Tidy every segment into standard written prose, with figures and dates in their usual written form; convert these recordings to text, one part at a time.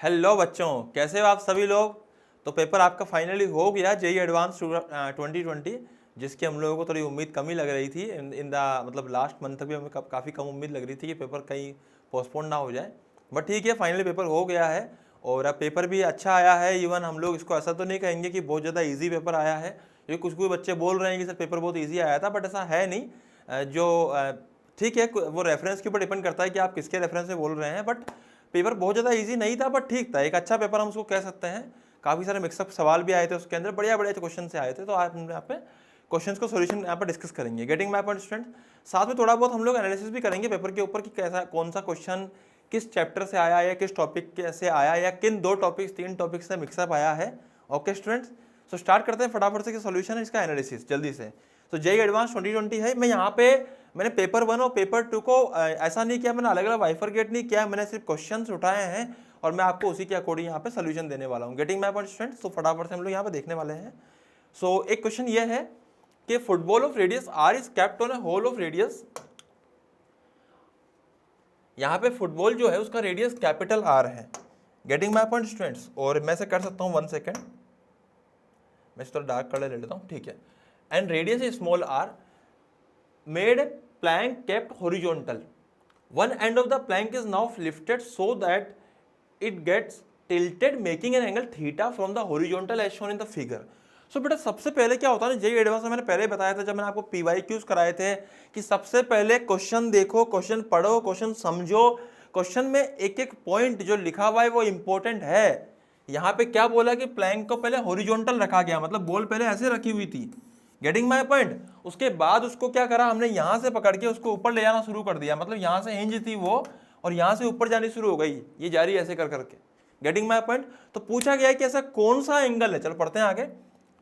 Hello बच्चों, कैसे हो आप सभी लोग। तो पेपर आपका फाइनली हो गया जेई एडवांस 2020, जिसकी हम लोगों को थोड़ी उम्मीद कम ही लग रही थी। इन द मतलब लास्ट मंथ तक भी हमें काफ़ी कम उम्मीद लग रही थी कि पेपर कहीं पोस्टपोन ना हो जाए। बट ठीक है, फाइनली पेपर हो गया है और अब पेपर भी अच्छा आया है। इवन हम लोग इसको ऐसा तो नहीं कहेंगे कि बहुत ज़्यादा ईजी पेपर आया है, क्योंकि कुछ बच्चे बोल रहे हैं कि सर पेपर बहुत ईजी आया था, बट ऐसा है नहीं। ठीक है, वो रेफरेंस के ऊपर डिपेंड करता है कि आप किसके रेफरेंस से बोल रहे हैं। बट पेपर बहुत ज़्यादा इजी नहीं था, बट ठीक था, एक अच्छा पेपर हम उसको कह सकते हैं। काफ़ी सारे मिक्सअप सवाल भी आए थे उसके अंदर, बढ़िया बढ़िया क्वेश्चन से आए थे। तो आप यहाँ पे क्वेश्चंस को सॉल्यूशन यहाँ पर डिस्कस करेंगे, गेटिंग माय पॉइंट स्टूडेंट। साथ में थोड़ा बहुत हम लोग एनालिसिस भी करेंगे पेपर के ऊपर कि कैसा कौन सा क्वेश्चन किस चैप्टर से आया या किस टॉपिक से आया या किन 2 टॉपिक्स 3 टॉपिक्स से मिक्सअप आया है। ओके स्टूडेंट्स, सो स्टार्ट करते हैं फटाफट से कि सॉल्यूशन है इसका एनालिसिस जल्दी से। तो जेई एडवांस 2020 है। मैं यहाँ पे मैंने पेपर 1 और पेपर 2 को ऐसा नहीं किया, मैंने अलग अलग बाइफरकेट नहीं किया, मैंने सिर्फ क्वेश्चंस उठाए हैं और मैं आपको उसी के अकॉर्डिंग यहाँ पे सोल्यूशन देने वाला हूँ। गेटिंग माय पॉइंट स्टूडेंट्स, तो फटाफट से हम लोग यहाँ पे देखने वाले हैं। सो एक क्वेश्चन ये है कि football of radius R is kept on a hole of radius. यहाँ पे फुटबॉल जो है उसका रेडियस कैपिटल आर है। गेटिंग माय पॉइंट स्टूडेंट्स, और मैं से कर सकता हूँ 1 सेकेंड, मैं इस तरह डार्क कलर ले लेता हूँ, ठीक है। And radius is small R, made a plank kept horizontal. One end of the plank is now lifted so that it gets tilted making an angle theta from the horizontal as shown in the figure. सो बेटा सबसे पहले क्या होता है ना, JEE advance में मैंने पहले बताया था जब मैंने आपको पीवाईक्यूज कराए थे कि सबसे पहले क्वेश्चन देखो, क्वेश्चन पढ़ो, क्वेश्चन समझो, क्वेश्चन में एक एक पॉइंट जो लिखा हुआ है वो इंपॉर्टेंट है। यहाँ पे क्या बोला कि प्लैंक को पहले हॉरिजॉन्टल रखा गया, मतलब बॉल पहले ऐसे रखी हुई थी। Getting my point. उसके बाद उसको क्या करा हमने, यहां से पकड़ के उसको ऊपर ले जाना शुरू कर दिया, मतलब यहां से हिंज थी वो और यहां से ऊपर जानी शुरू हो गई, ये जारी ऐसे कर करके। Getting my point. तो पूछा गया कि ऐसा कौन सा एंगल है, चलो पढ़ते हैं आगे।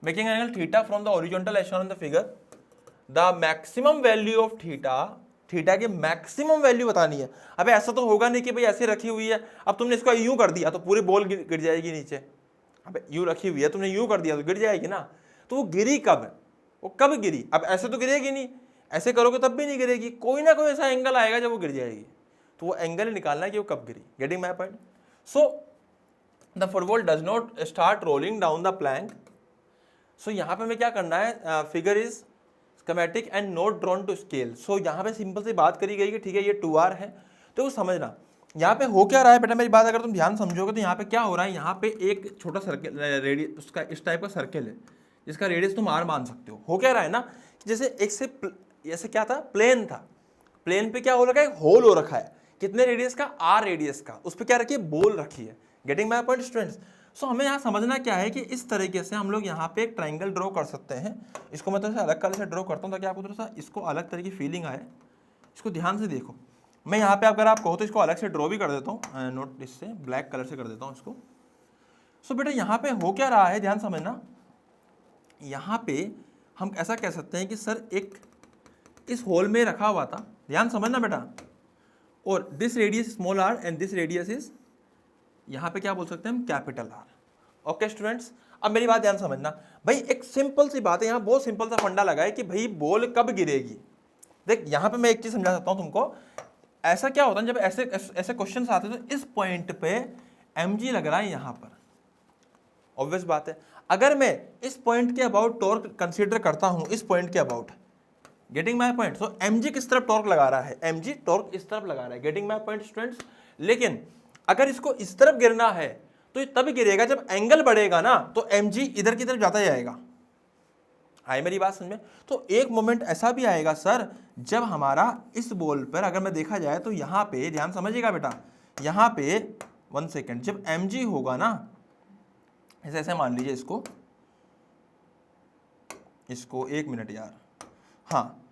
Making angle theta from the horizontal as shown in the figure. The maximum value of theta, theta की मैक्सिमम वैल्यू बतानी है। अबे ऐसा तो होगा नहीं कि भाई ऐसे रखी हुई है, अब तुमने इसको यूं कर दिया तो पूरी बॉल गिर जाएगी नीचे। अबे यूं रखी हुई है, तुमने यूं कर दिया तो गिर जाएगी ना। तो वो गिरी कब है, वो कब गिरी। अब ऐसे तो गिरेगी नहीं, ऐसे करोगे तब भी नहीं गिरेगी, कोई ना कोई ऐसा एंगल आएगा जब वो गिर जाएगी। तो वो एंगल निकालना है कि वो कब गिरी। Getting my point. So the football does not start rolling down the plank. So यहाँ पे हमें क्या करना है, figure is schematic and not drawn to scale. So यहाँ पे सिंपल सी बात करी गई कि ठीक है ये 2R है, तो वो समझना यहाँ पे हो क्या रहा है बेटा। मेरी बात अगर तुम ध्यान समझोगे तो यहाँ पे क्या हो रहा है, यहाँ पे एक छोटा सर्कल रेडियस, उसका इस टाइप का सर्कल है जिसका रेडियस तुम R मान सकते हो क्या रहा है ना, कि जैसे एक से ऐसे क्या था, प्लेन था, प्लेन पे क्या हो रखा है, एक होल हो रखा है, कितने रेडियस का, R रेडियस का, उस पर क्या रखी है, बॉल रखी है। Getting my point students. So हमें यहाँ समझना क्या है कि इस तरीके से हम लोग यहाँ पे एक ट्राइंगल ड्रॉ कर सकते हैं। इसको मैं थोड़ा सा अलग कलर से ड्रॉ करता हूँ ताकि आपको थोड़ा सा इसको अलग तरह की फीलिंग आए। इसको ध्यान से देखो, मैं यहाँ पे अगर आप कहो तो इसको अलग से ड्रॉ भी कर देता हूँ, नोट इससे ब्लैक कलर से कर देता हूँ इसको। सो बेटा यहाँ पे हो क्या रहा है, ध्यान समझना। यहाँ पे हम ऐसा कह सकते हैं कि सर एक इस होल में रखा हुआ था, ध्यान समझना बेटा, और this radius small r and this radius is, यहाँ पे क्या बोल सकते हैं हम, कैपिटल R। ओके स्टूडेंट्स, अब मेरी बात ध्यान समझना भाई, एक सिंपल सी बात है, यहाँ बहुत सिंपल सा फंडा लगा है कि भाई बॉल कब गिरेगी। देख यहाँ पे मैं एक चीज समझा सकता हूँ तुमको। ऐसा क्या होता है जब ऐसे ऐसे क्वेश्चन आते हैं तो इस पॉइंट पे mg लग रहा है यहाँ पर, ऑब्वियस बात है। अगर मैं इस पॉइंट के अबाउट टॉर्क कंसीडर करता हूं, इस पॉइंट के about, getting my point. So mg किस तरफ टॉर्क लगा रहा है, mg टॉर्क इस तरफ लगा रहा है। Getting my point students. लेकिन अगर इसको इस तरफ गिरना है तो ये तब गिरेगा जब एंगल बढ़ेगा ना, तो mg इधर की तरफ जाता जाएगा। आए मेरी बात समझ में। तो एक मोमेंट ऐसा भी आएगा सर जब हमारा इस बॉल पर अगर मैं देखा जाए तो यहाँ पे ध्यान समझिएगा बेटा, यहाँ पे 1 सेकेंड, जब mg होगा ना, ऐसे ऐसे मान लीजिए इसको 1 मिनट यार, हाँ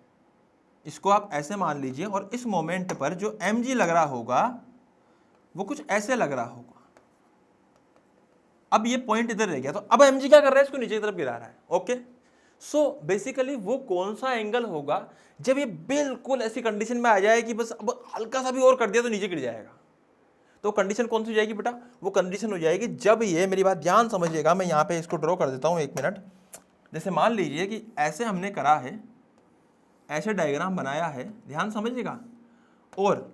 इसको आप ऐसे मान लीजिए, और इस मोमेंट पर जो mg लग रहा होगा वो कुछ ऐसे लग रहा होगा। अब ये पॉइंट इधर रह गया, तो अब mg क्या कर रहा है, इसको नीचे की तरफ गिरा रहा है। ओके, सो बेसिकली वो कौन सा एंगल होगा जब ये बिल्कुल ऐसी कंडीशन में आ जाए कि बस अब हल्का सा भी और कर दिया तो नीचे गिर जाएगा। तो कंडीशन कौन सी हो जाएगी बेटा, वो कंडीशन हो जाएगी जब ये, मेरी बात ध्यान समझिएगा, मैं यहाँ पे इसको ड्रॉ कर देता हूँ 1 मिनट। जैसे मान लीजिए कि ऐसे हमने करा है, ऐसे डायग्राम बनाया है, ध्यान समझिएगा, और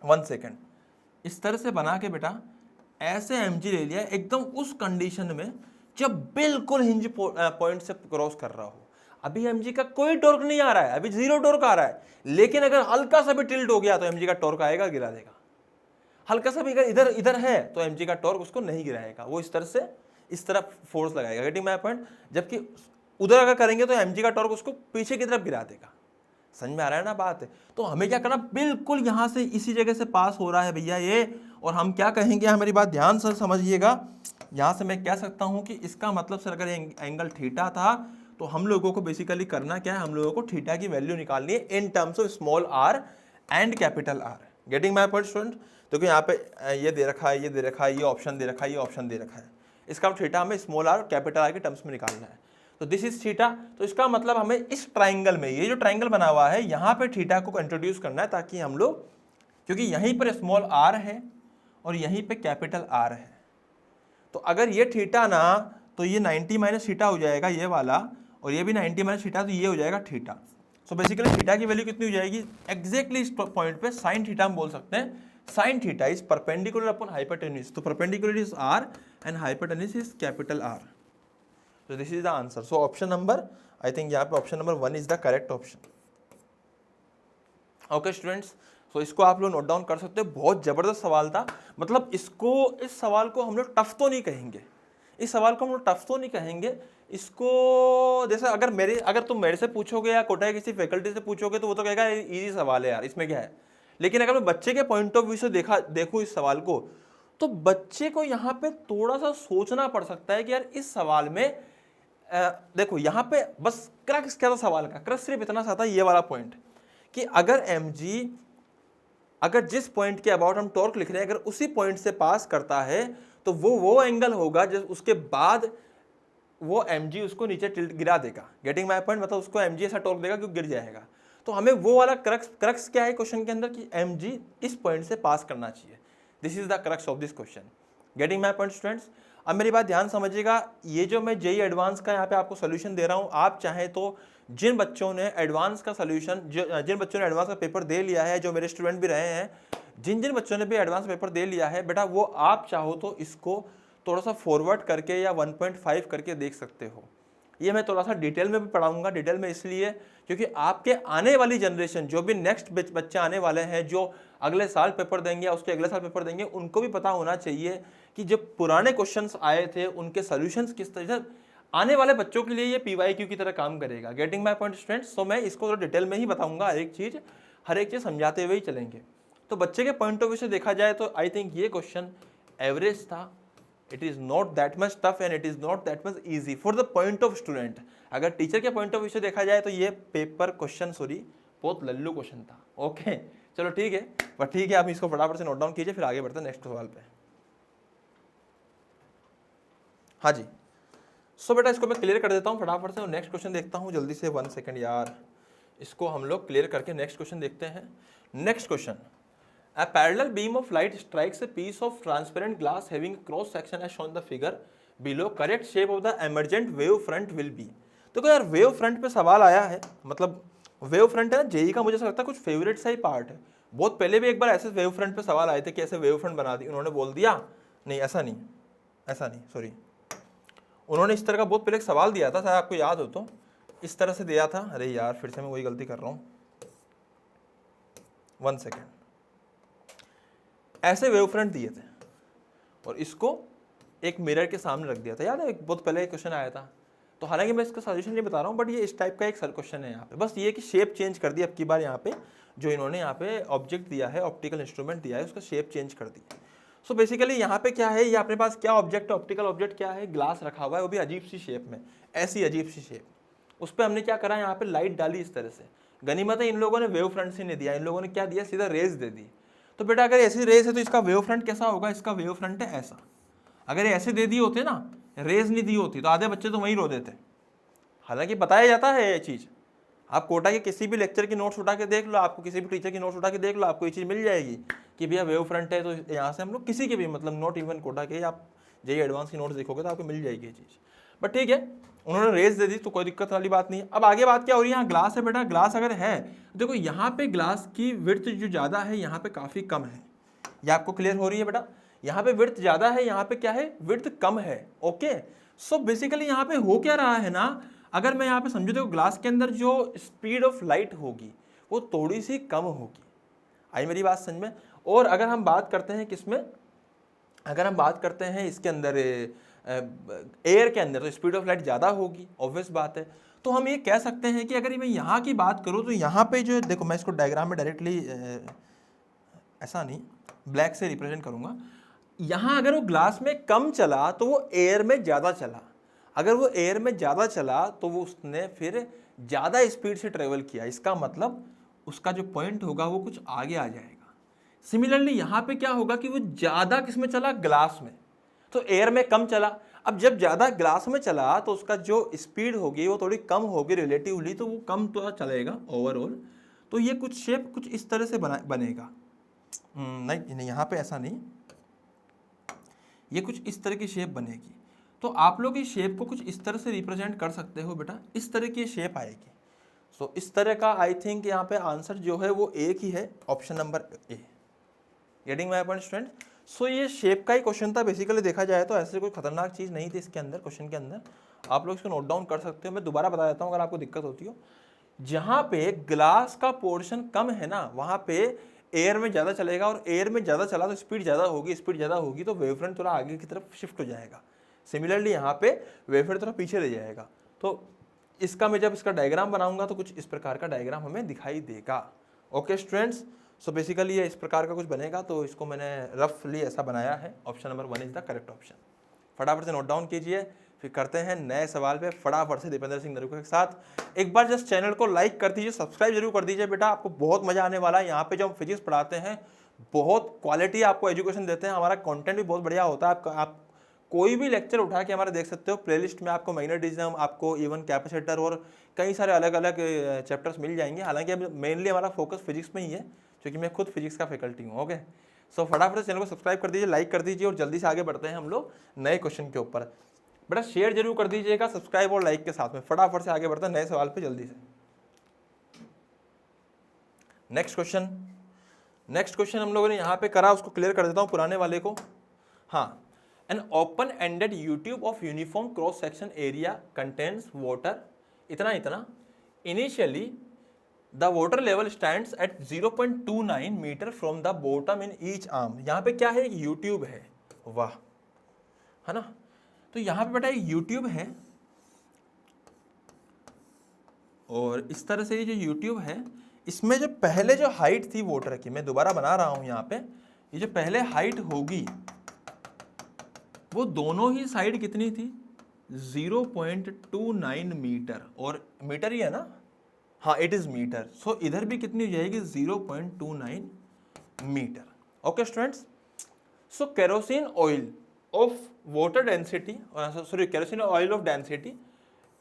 1 सेकेंड, इस तरह से बना के बेटा ऐसे mg ले लिया एकदम उस कंडीशन में जब बिल्कुल हिंज पॉइंट से क्रॉस कर रहा हो। अभी mg का कोई टॉर्क नहीं आ रहा है, अभी जीरो टॉर्क आ रहा है, लेकिन अगर हल्का सा भी टिल्ट हो गया तो mg का टॉर्क आएगा, गिरा देगा। हल्का सा भी अगर इधर इधर है तो mg का टॉर्क उसको नहीं गिराएगा, वो इस तरह से इस तरफ फोर्स लगाएगा। Getting my point? जबकि उधर अगर करेंगे तो mg का टॉर्क उसको पीछे की तरफ गिरा देगा। समझ में आ रहा है ना बात? तो हमें क्या करना, बिल्कुल यहां से इसी जगह से पास हो रहा है भैया ये, और हम क्या कहेंगे, हमारी बात ध्यान से समझिएगा। यहां से मैं कह सकता हूं कि इसका मतलब सर अगर एंगल थीटा था तो हम लोगों को बेसिकली करना क्या है, हम लोगों को थीटा की वैल्यू निकालनी है in terms of small R and capital R. Getting my point student? तो यहाँ पे ये दे रखा है, ये दे रखा है, ये ऑप्शन दे रखा है, ये ऑप्शन दे रखा है, इसका थीटा हमें स्मॉल आर कैपिटल आर के टर्म्स में निकालना है। तो दिस इज थीटा, तो इसका मतलब हमें इस ट्राइंगल में, ये जो ट्राइंगल बना हुआ है यहाँ पे थीटा को इंट्रोड्यूस करना है, ताकि हम लोग, क्योंकि यहीं पर स्मॉल आर है और यहीं पे कैपिटल आर है, तो अगर ये थीटा ना, तो ये 90 माइनस थीटा हो जाएगा ये वाला, और ये भी 90 माइनस थीटा, तो ये हो जाएगा थीटा। सो बेसिकली थीटा की वैल्यू कितनी हो जाएगी एग्जैक्टली इस पॉइंट पे, साइन थीटा हम बोल सकते हैं, sine theta is perpendicular upon hypotenuse, तो perpendicular is R and hypotenuse is capital R. So this is the answer. So option number, I think यहाँ पे option number 1 is the correct option. Okay students, so इसको आप लोग note down कर सकते हो। बहुत जबरदस्त सवाल था, मतलब इसको, इस सवाल को हम लोग टफ तो नहीं कहेंगे, इस सवाल को हम लोग टफ तो नहीं कहेंगे इसको। जैसे अगर तुम मेरे से पूछोगे या कोटा किसी फैकल्टी से पूछोगे तो वो तो कहेगा इजी सवाल है यार, इसमें क्या है। लेकिन अगर मैं बच्चे के पॉइंट ऑफ व्यू से देखूँ इस सवाल को, तो बच्चे को यहाँ पे थोड़ा सा सोचना पड़ सकता है कि यार इस सवाल में देखो यहाँ पे बस क्रक्स क्या था सवाल का, क्रक्स सिर्फ इतना सा था, ये वाला पॉइंट कि अगर mg, अगर जिस पॉइंट के अबाउट हम टॉर्क लिख रहे हैं, अगर उसी पॉइंट से पास करता है तो वो एंगल होगा जिस उसके बाद वो mg उसको नीचे टिल्ट गिरा देगा। Getting my point? मतलब उसको mg ऐसा टॉर्क देगा कि गिर जाएगा। तो हमें वो वाला क्रक्स क्या है क्वेश्चन के अंदर कि mg इस पॉइंट से पास करना चाहिए। This is the crux of this question. Getting my point students? अब मेरी बात ध्यान समझिएगा, ये जो मैं जेई एडवांस का यहाँ पे आपको सोल्यूशन दे रहा हूँ, आप चाहें तो जिन बच्चों ने एडवांस का सोल्यूशन, जिन बच्चों ने एडवांस का पेपर दे लिया है, जो मेरे स्टूडेंट भी रहे हैं, जिन बच्चों ने भी एडवांस पेपर दे लिया है बेटा, वो आप चाहो तो इसको थोड़ा सा फॉरवर्ड करके या 1.5 करके देख सकते हो। ये मैं थोड़ा सा डिटेल में भी पढ़ाऊंगा, डिटेल में इसलिए क्योंकि आपके आने वाली जनरेशन, जो भी नेक्स्ट बच्चे आने वाले हैं, जो अगले साल पेपर देंगे या उसके अगले साल पेपर देंगे, उनको भी पता होना चाहिए कि जब पुराने क्वेश्चंस आए थे उनके सॉल्यूशंस किस तरह से, आने वाले बच्चों के लिए ये PYQ की तरह काम करेगा। Getting my point students? तो मैं इसको थोड़ा डिटेल में ही बताऊंगा, हर एक चीज़ समझाते हुए ही चलेंगे। तो बच्चे के पॉइंट ऑफ व्यू से देखा जाए तो आई थिंक ये क्वेश्चन एवरेज था। It is not that much tough and it is not that much easy for the point of student. अगर टीचर के पॉइंट ऑफ व्यू से देखा जाए तो ये पेपर क्वेश्चन बहुत लल्लू क्वेश्चन था। ओके चलो ठीक है, पर ठीक है आप इसको फटाफट से नोट डाउन कीजिए, फिर आगे बढ़ते हैं नेक्स्ट सवाल पे। हाँ जी, सो बेटा इसको मैं क्लियर कर देता हूँ फटाफट से और नेक्स्ट क्वेश्चन देखता हूँ जल्दी से। 1 सेकंड यार, इसको हम लोग क्लियर करके नेक्स्ट क्वेश्चन देखते हैं। Next question, a parallel beam of light strikes a piece of transparent glass having cross section as shown the figure below. Correct shape of the emergent wave front will be। तो यार wave front पे सवाल आया है, मतलब wave front है ना JEE का, मुझे लगता है कुछ फेवरेट सा ही पार्ट है। बहुत पहले भी एक बार ऐसे वेव फ्रंट पे सवाल आए थे कि ऐसे वेव फ्रंट बना दी, उन्होंने बोल दिया नहीं ऐसा नहीं सॉरी, उन्होंने इस तरह का बहुत पहले एक सवाल दिया था, शायद आपको याद हो तो, इस तरह से दिया था। अरे यार फिर से मैं वही गलती कर रहा हूँ, 1 सेकेंड। ऐसे वेव फ्रंट दिए थे और इसको एक मिरर के सामने रख दिया था, याद है एक बहुत पहले एक क्वेश्चन आया था। तो हालांकि मैं इसका सॉल्यूशन नहीं बता रहा हूँ, बट ये इस टाइप का एक क्वेश्चन है यहाँ पे। बस ये कि शेप चेंज कर दी अब की बार, यहाँ पे जो इन्होंने यहाँ पे ऑब्जेक्ट दिया है, ऑप्टिकल इंस्ट्रूमेंट दिया है, उसका शेप चेंज कर दी। सो बेसिकली यहाँ पे क्या है, ये अपने पास क्या ऑब्जेक्ट है, ऑप्टिकल ऑब्जेक्ट क्या है, ग्लास रखा हुआ है, वो भी अजीब सी शेप में, ऐसी अजीब सी शेप। उस पर हमने क्या करा, यहाँ पे लाइट डाली इस तरह से। गनीमत है इन लोगों ने वेव फ्रंट से नहीं दिया, इन लोगों ने क्या दिया, सीधा रेज दे दी। तो बेटा अगर ऐसी रेज है तो इसका वेव फ्रंट कैसा होगा, इसका वेव फ्रंट है ऐसा। अगर ऐसे दे दिए होते ना, रेज नहीं दी होती, तो आधे बच्चे तो वहीं रो देते। हालांकि बताया जाता है ये चीज़, आप कोटा के किसी भी लेक्चर की नोट्स उठा के देख लो, आपको किसी भी टीचर की नोट्स उठा के देख लो, आपको ये चीज़ मिल जाएगी कि भैया वेव फ्रंट है। तो यहाँ से हम लोग किसी के भी, मतलब नॉट इवन कोटा के, आप जेई एडवांस की नोट्स देखोगे तो आपको मिल जाएगी ये चीज़। बट ठीक है, उन्होंने रेज दे दी तो कोई दिक्कत वाली बात नहीं है। अब आगे बात क्या हो रही है, यहाँ ग्लास है बेटा, ग्लास अगर है देखो यहाँ पे ग्लास की विड्थ जो ज़्यादा है, यहाँ पे काफ़ी कम है, ये आपको क्लियर हो रही है बेटा। यहाँ पे विड्थ ज़्यादा है, यहाँ पे क्या है, विड्थ कम है। ओके, सो बेसिकली यहाँ पे हो क्या रहा है ना, अगर मैं यहाँ पे समझू तो ग्लास के अंदर जो स्पीड ऑफ लाइट होगी वो थोड़ी सी कम होगी। आई मेरी बात समझ में। और अगर हम बात करते हैं किसमें, अगर हम बात करते हैं इसके अंदर एयर के अंदर, तो स्पीड ऑफ लाइट ज़्यादा होगी, ऑब्वियस बात है। तो हम ये कह सकते हैं कि अगर मैं यहाँ की बात करूँ तो यहाँ पे जो देखो, मैं इसको डायग्राम में डायरेक्टली ऐसा नहीं ब्लैक से रिप्रेजेंट करूँगा। यहाँ अगर वो ग्लास में कम चला तो वो एयर में ज़्यादा चला, अगर वो एयर में ज़्यादा चला तो वो उसने फिर ज़्यादा स्पीड से ट्रेवल किया, इसका मतलब उसका जो पॉइंट होगा वो कुछ आगे आ जाएगा। सिमिलरली यहाँ पे क्या होगा कि वो ज़्यादा किस में चला, ग्लास में, तो एयर में कम चला। अब जब ज़्यादा ग्लास में चला तो उसका जो स्पीड होगी वो थोड़ी कम होगी रिलेटिवली, तो वो कम तो चलेगा ओवरऑल। तो ये कुछ शेप कुछ इस तरह से बनेगा। नहीं यहाँ पे ऐसा नहीं, ये कुछ इस तरह की शेप बनेगी। तो आप लोग इस शेप को कुछ इस तरह से रिप्रेजेंट कर सकते हो बेटा, इस तरह की शेप आएगी। सो इस तरह का आई थिंक यहाँ पे आंसर जो है वो एक ही है, option number A. Getting my point student. So ये शेप का ही क्वेश्चन था बेसिकली, देखा जाए तो ऐसे कोई खतरनाक चीज़ नहीं थी इसके अंदर, क्वेश्चन के अंदर। आप लोग इसको नोट डाउन कर सकते हो, मैं दोबारा बता देता हूँ अगर आपको दिक्कत होती हो। जहाँ पे ग्लास का पोर्शन कम है ना, वहाँ पे एयर में ज़्यादा चलेगा, और एयर में ज़्यादा चला तो स्पीड ज़्यादा होगी, स्पीड ज़्यादा होगी तो वेवफ्रंट थोड़ा आगे की तरफ शिफ्ट हो जाएगा। सिमिलरली यहाँ पे वेवफ्रंट थोड़ा पीछे रह जाएगा। तो इसका मैं जब इसका डायग्राम बनाऊंगा तो कुछ इस प्रकार का डायग्राम हमें दिखाई देगा। ओके स्टूडेंट्स, सो बेसिकली ये इस प्रकार का कुछ बनेगा, तो इसको मैंने रफली ऐसा बनाया है। Option number 1 is the correct option. फटाफट से नोट डाउन कीजिए, फिर करते हैं नए सवाल पे फटाफट से दीपेंद्र सिंह नरूका के साथ। एक बार जस्ट चैनल को लाइक कर दीजिए, सब्सक्राइब जरूर कर दीजिए बेटा, आपको बहुत मजा आने वाला है। यहाँ पे जो हम फिजिक्स पढ़ाते हैं बहुत क्वालिटी आपको एजुकेशन देते हैं, हमारा कंटेंट भी बहुत बढ़िया होता है। आप कोई भी लेक्चर उठा के हमारे देख सकते हो, प्लेलिस्ट में आपको मैग्नेटिज्म, आपको इवन कैपेसिटर और कई सारे अलग अलग चैप्टर्स मिल जाएंगे। हालांकि अब मेनली हमारा फोकस फिजिक्स में ही है, क्योंकि मैं खुद फिजिक्स का फैकल्टी हूँ। ओके, सो फटाफट से चैनल को सब्सक्राइब कर दीजिए, लाइक कर दीजिए, और जल्दी से आगे बढ़ते हैं हम लोग नए क्वेश्चन के ऊपर। बेटा शेयर जरूर कर दीजिएगा सब्सक्राइब और लाइक के साथ में। फटाफट से आगे बढ़ते हैं नए सवाल पे जल्दी से। नेक्स्ट क्वेश्चन हम लोगों ने यहाँ पे करा, उसको क्लियर कर देता हूँ पुराने वाले को। हाँ, an open ended U tube of uniform cross section area contains water इतना initially the water level stands at 0.29 metre from the bottom in each arm. यहाँ पे क्या है, यूट्यूब है, वाह, है ना। तो यहाँ पे बेटा यूट्यूब है, और इस तरह से ये जो यूट्यूब है, इसमें जो पहले जो हाइट थी वाटर की, मैं दोबारा बना रहा हूँ यहाँ पे, ये जो पहले हाइट होगी वो दोनों ही साइड कितनी थी, 0.29 मीटर, और मीटर ही है ना, हाँ इट इज मीटर। सो इधर भी कितनी हो जाएगी, 0.29 meter. Okay students, so kerosene oil of water density, kerosene oil of density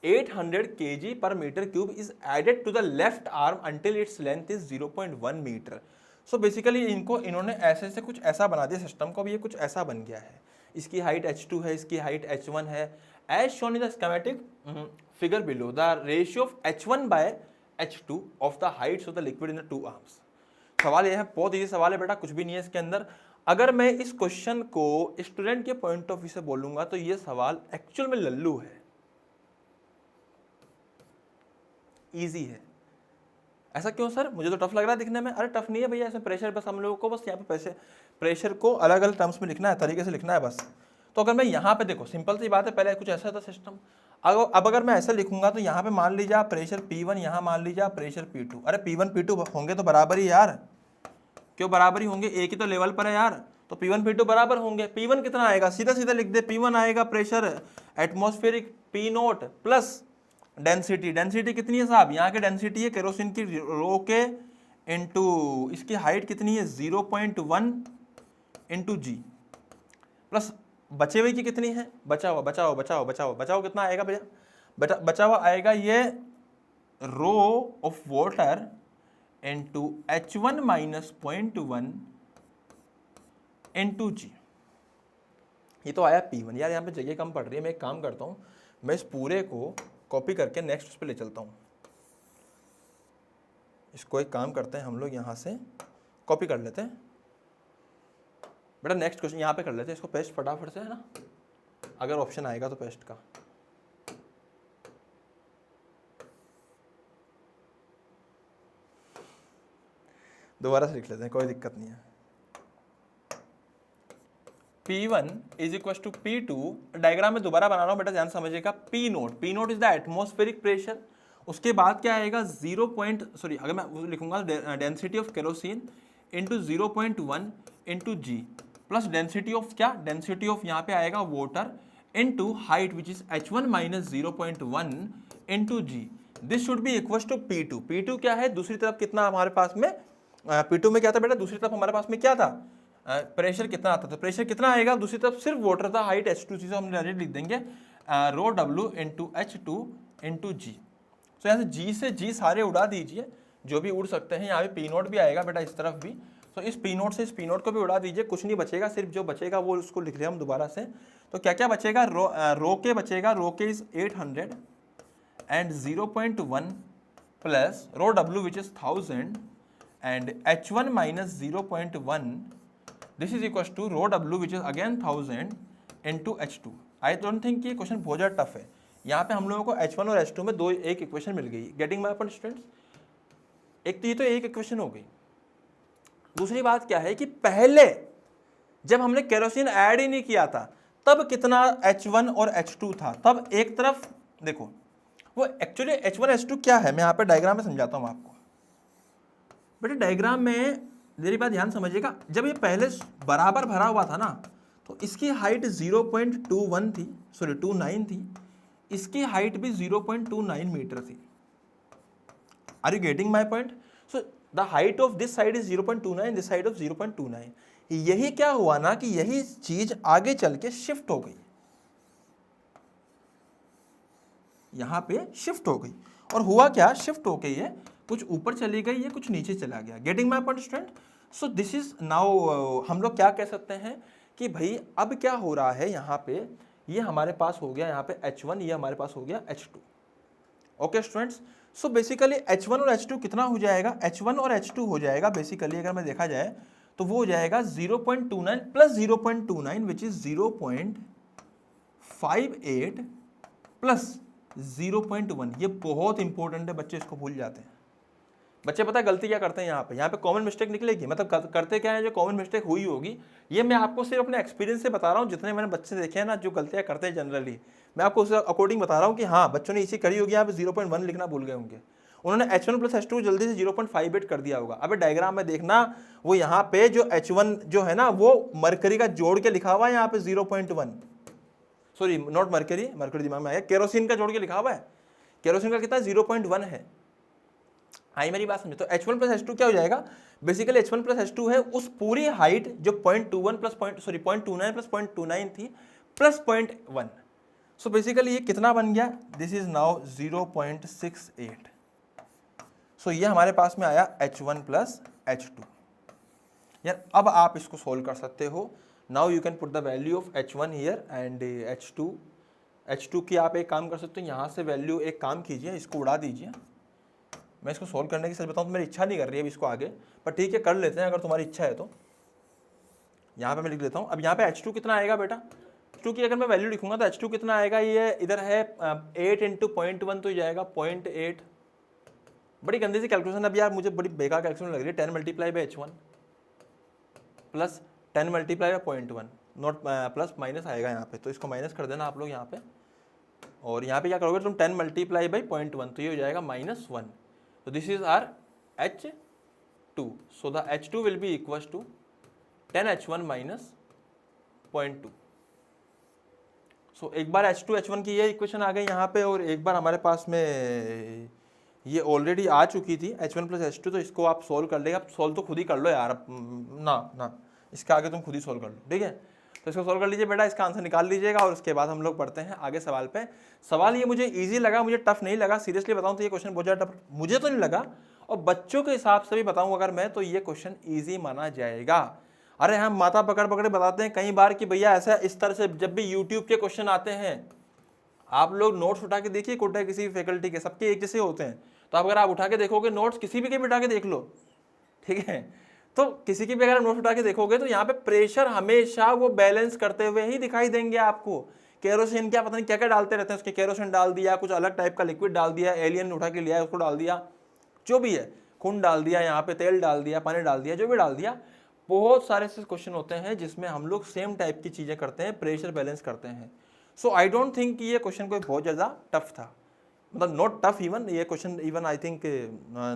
800 kg per meter cube is added to the left arm until its length is 0.1 meter. So basically इन्होंने ऐसे से कुछ ऐसा बना दिया सिस्टम को, अब ये कुछ ऐसा बन गया है। इसकी हाइट h2 है, इसकी हाइट h1 है, as shown in the schematic figure below the ratio of h1 by h2 of the heights of the liquid in the two arms. सवाल यह है, बहुत ईजी सवाल है बेटा, कुछ भी नहीं है इसके अंदर। अगर मैं इस क्वेश्चन को स्टूडेंट के पॉइंट ऑफ व्यू से बोलूंगा तो ये सवाल एक्चुअल में लल्लू है, इजी है। ऐसा क्यों सर, मुझे तो टफ लग रहा है दिखने में? अरे टफ नहीं है भैया, इसमें प्रेशर बस हम लोगों को बस यहाँ पे प्रेशर को अलग अलग टर्म्स में लिखना है, तरीके से लिखना है बस। तो अगर मैं यहाँ पे देखो, सिंपल सी बात है, पहले कुछ ऐसा था सिस्टम, अब अगर मैं ऐसा लिखूंगा तो यहाँ पे मान लीजिए आप प्रेशर P1, यहाँ मान लीजिए आप प्रेशर P2। अरे P1 P2 होंगे तो बराबर ही यार, क्यों बराबर ही होंगे, एक ही तो लेवल पर है यार, तो P1 P2 बराबर होंगे। P1 कितना आएगा, सीधा सीधा लिख दे, P1 आएगा pressure atmospheric P0 plus density, density कितनी है साहब, यहाँ की डेंसिटी है केरोसिन की रो के इंटू इसकी हाइट कितनी है 0.1 इंटू जी, प्लस बचे हुए की कितनी है, बचाओ कितना आएगा भैया, बचा हुआ आएगा ये rho of water into H1 minus 0.1 into g. ये तो आया P1। यार यहाँ पे जगह कम पड़ रही है, मैं एक काम करता हूँ, मैं इस पूरे को कॉपी करके नेक्स्ट उस पर ले चलता हूँ। इसको एक काम करते हैं हम लोग, यहाँ से कॉपी कर लेते हैं, बेटा नेक्स्ट क्वेश्चन यहाँ पे कर लेते हैं इसको पेस्ट फटाफट से, है ना, अगर ऑप्शन आएगा तो पेस्ट का। दोबारा से लिख लेते हैं, कोई दिक्कत नहीं है। P1 is equal to P2, diagram में दोबारा बना रहा हूं बेटा, ध्यान समझिएगा। P naught is the atmospheric pressure, उसके बाद क्या आएगा अगर मैं लिखूंगा density of kerosene into 0.1 into G plus density of क्या, डेंसिटी ऑफ यहाँ पे आएगा water into height which is h1 minus 0.1 into G. This should be equal to P2। P2 क्या है, दूसरी तरफ कितना हमारे पास में, P2 में क्या था बेटा, दूसरी तरफ हमारे पास में क्या था, प्रेशर कितना आता था, प्रेशर कितना आएगा, दूसरी तरफ सिर्फ वाटर था, हाइट h2 थी, हम डायरेक्ट लिख देंगे रो w इंटू h2 इंटू जी। तो यहाँ से G से G सारे उड़ा दीजिए जो भी उड़ सकते हैं, यहाँ पे P नोट भी आएगा बेटा इस तरफ भी, तो इस P नोट से इस P नोट को भी उड़ा दीजिए, कुछ नहीं बचेगा, सिर्फ जो बचेगा वो उसको लिख रहे हैं हम दोबारा से। तो क्या क्या बचेगा, रो के बचेगा, रो के is 800 and 0.1 plus rho w which is 1000 and h1 minus 0.1, this is equal to rho w which is again 1000 into h2। I don't think ये क्वेश्चन बहुत ज़्यादा टफ है। यहाँ पे हम लोगों को h1 और h2 में एक इक्वेशन मिल गई। Getting my point students? एक तो ये तो एक इक्वेशन हो गई। दूसरी बात क्या है कि पहले जब हमने केरोसिन ऐड ही नहीं किया था तब कितना h1 और h2 था, तब एक तरफ देखो वो एक्चुअली h1 h2 क्या है, मैं यहाँ पे डायग्राम में समझाता हूँ आपको। बेटे डायग्राम में मेरी बात ध्यान समझिएगा, जब ये पहले बराबर भरा हुआ था ना तो इसकी हाइट 0.21 थी, सॉरी 29 थी, इसकी हाइट भी 0.29 मीटर थी। Are you getting my point? So the height of this side is 0.29, this side of 0.29। यही क्या हुआ ना कि यही चीज आगे चल के शिफ्ट हो गई, यहां पे शिफ्ट हो गई, और हुआ क्या, शिफ्ट हो गई है, कुछ ऊपर चली गई है, कुछ नीचे चला गया। Getting my point student? So this is now हम लोग क्या कह सकते हैं कि भाई अब क्या हो रहा है, यहाँ पे ये हमारे पास हो गया यहाँ पे h1, ये हमारे पास हो गया h2। Okay students, so basically h1 और h2 कितना हो जाएगा, h1 और h2 हो जाएगा बेसिकली अगर मैं देखा जाए तो वो हो जाएगा 0.29 प्लस 0.29 विच इज 0.58 प्लस 0.1। ये बहुत इंपॉर्टेंट है, बच्चे इसको भूल जाते हैं। बच्चे पता है गलती क्या करते हैं, यहाँ पे कॉमन मिस्टेक निकलेगी, मतलब करते क्या है, जो कॉमन मिस्टेक हुई होगी, ये मैं आपको सिर्फ अपने एक्सपीरियंस से बता रहा हूँ, जितने मैंने बच्चे देखे हैं ना जो गलतियाँ करते हैं जनरली, मैं आपको उसके अकॉर्डिंग बता रहा हूँ कि हाँ बच्चों ने इसी करी होगी, यहाँ पे 0.1 लिखना भूल गए होंगे, उन्होंने h1 प्लस h2 जल्दी से 0.58 कर दिया होगा। अबे डायग्राम में देखना, वो यहाँ पे जो h1 जो है ना वो मरकरी का जोड़ के लिखा हुआ है यहाँ पे 0.1, सॉरी नॉट मरकरी, मरकरी दिमाग में आया, केरोसिन का जोड़ के लिखा हुआ है, केरोसिन का कितना 0.1 है। आई मेरी बात समझे? तो h1 प्लस h2 क्या हो जाएगा, बेसिकली h1 प्लस h2 है उस पूरी हाइट जो 0.21 प्लस 0.29 प्लस 0.29 थी प्लस 0.1। सो बेसिकली ये कितना बन गया, दिस इज नाउ 0.68। सो ये हमारे पास में आया h1 प्लस h2। यार अब आप इसको सोल्व कर सकते हो। Now you can put the value of h1 here and h2 की आप एक काम कर सकते हो, यहाँ से वैल्यू एक काम कीजिए, इसको उड़ा दीजिए। मैं इसको सोल्व करने की सच बताऊँ तो मेरी इच्छा नहीं कर रही है इसको आगे, पर ठीक है कर लेते हैं अगर तुम्हारी इच्छा है तो। यहाँ पे मैं लिख लेता हूँ। अब यहाँ पे h2 कितना आएगा बेटा, h2 की अगर मैं वैल्यू लिखूंगा तो h2 कितना आएगा, ये इधर है 8 इंटू 0.1 तो जाएगा 0.8। बड़ी गंदी सी कैलकुलेशन, अब यार मुझे बड़ी बेकार कैलकुलेशन लग रही है। 10 multiply by h1 plus 10 multiply by 0.1, not plus minus आएगा यहाँ पे, तो इसको माइनस कर देना आप लोग यहाँ पे, और यहाँ पे क्या करोगे तुम 10 मल्टीप्लाई बाई 0.1 तो ये हो जाएगा -1। So this is our H2. So the H2 will be equals to 10H1 minus 0.2. So एक बार H2 H1 की ये इक्वेशन आ गई यहाँ पे, और एक बार हमारे पास में ये ऑलरेडी आ चुकी थी H1 प्लस H2, तो इसको आप सोल्व कर लेगा। सोल्व तो खुद ही कर लो यार, ना इसके आगे तुम खुद ही सोल्व कर लो, ठीक है। तो इसको सोल्व कर लीजिए बेटा, इसका आंसर निकाल लीजिएगा, और उसके बाद हम लोग पढ़ते हैं आगे सवाल पे। सवाल ये मुझे इजी लगा, मुझे टफ नहीं लगा, सीरियसली बताऊं तो ये क्वेश्चन बहुत ज़्यादा टफ मुझे तो नहीं लगा, और बच्चों के हिसाब से भी बताऊं अगर मैं, तो ये क्वेश्चन इजी माना जाएगा। अरे हम माथा पकड़ पकड़ बताते हैं कई बार कि भैया ऐसा इस तरह से जब भी यूट्यूब के क्वेश्चन आते हैं, आप लोग नोट्स उठा के देखिए, कोटा किसी भी फैकल्टी के, सबके एक जैसे होते हैं, तो अगर आप उठा के देखोगे नोट्स किसी भी के उठा के देख लो, ठीक है, तो किसी की भी अगर नोट उठा के देखोगे तो यहाँ पे प्रेशर हमेशा वो बैलेंस करते हुए ही दिखाई देंगे आपको। केरोसिन क्या पता नहीं क्या क्या डालते रहते हैं उसके, केरोसिन डाल दिया, कुछ अलग टाइप का लिक्विड डाल दिया, एलियन उठा के लिया उसको डाल दिया, जो भी है, खून डाल दिया, यहाँ पे तेल डाल दिया, पानी डाल दिया, जो भी डाल दिया। बहुत सारे ऐसे क्वेश्चन होते हैं जिसमें हम लोग सेम टाइप की चीजें करते हैं, प्रेशर बैलेंस करते हैं। सो आई डोंट थिंक कि ये क्वेश्चन कोई बहुत ज्यादा टफ था, मतलब नॉट टफ इवन, ये question even I think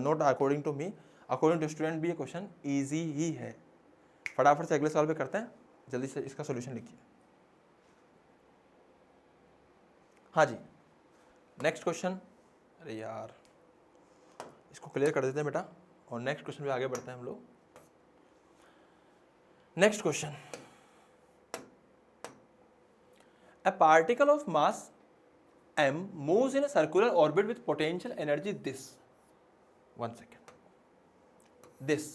not according to me, according to student भी ये क्वेश्चन ईजी ही है। फटाफट से अगले सवाल पे करते हैं, जल्दी से इसका सोल्यूशन लिखिए। हाँ जी, नेक्स्ट क्वेश्चन। अरे यार, इसको क्लियर कर देते हैं बेटा और नेक्स्ट क्वेश्चन पे आगे बढ़ते हैं हम लोग। Next question, a particle of mass m moves in a circular orbit with potential energy this, one second, this,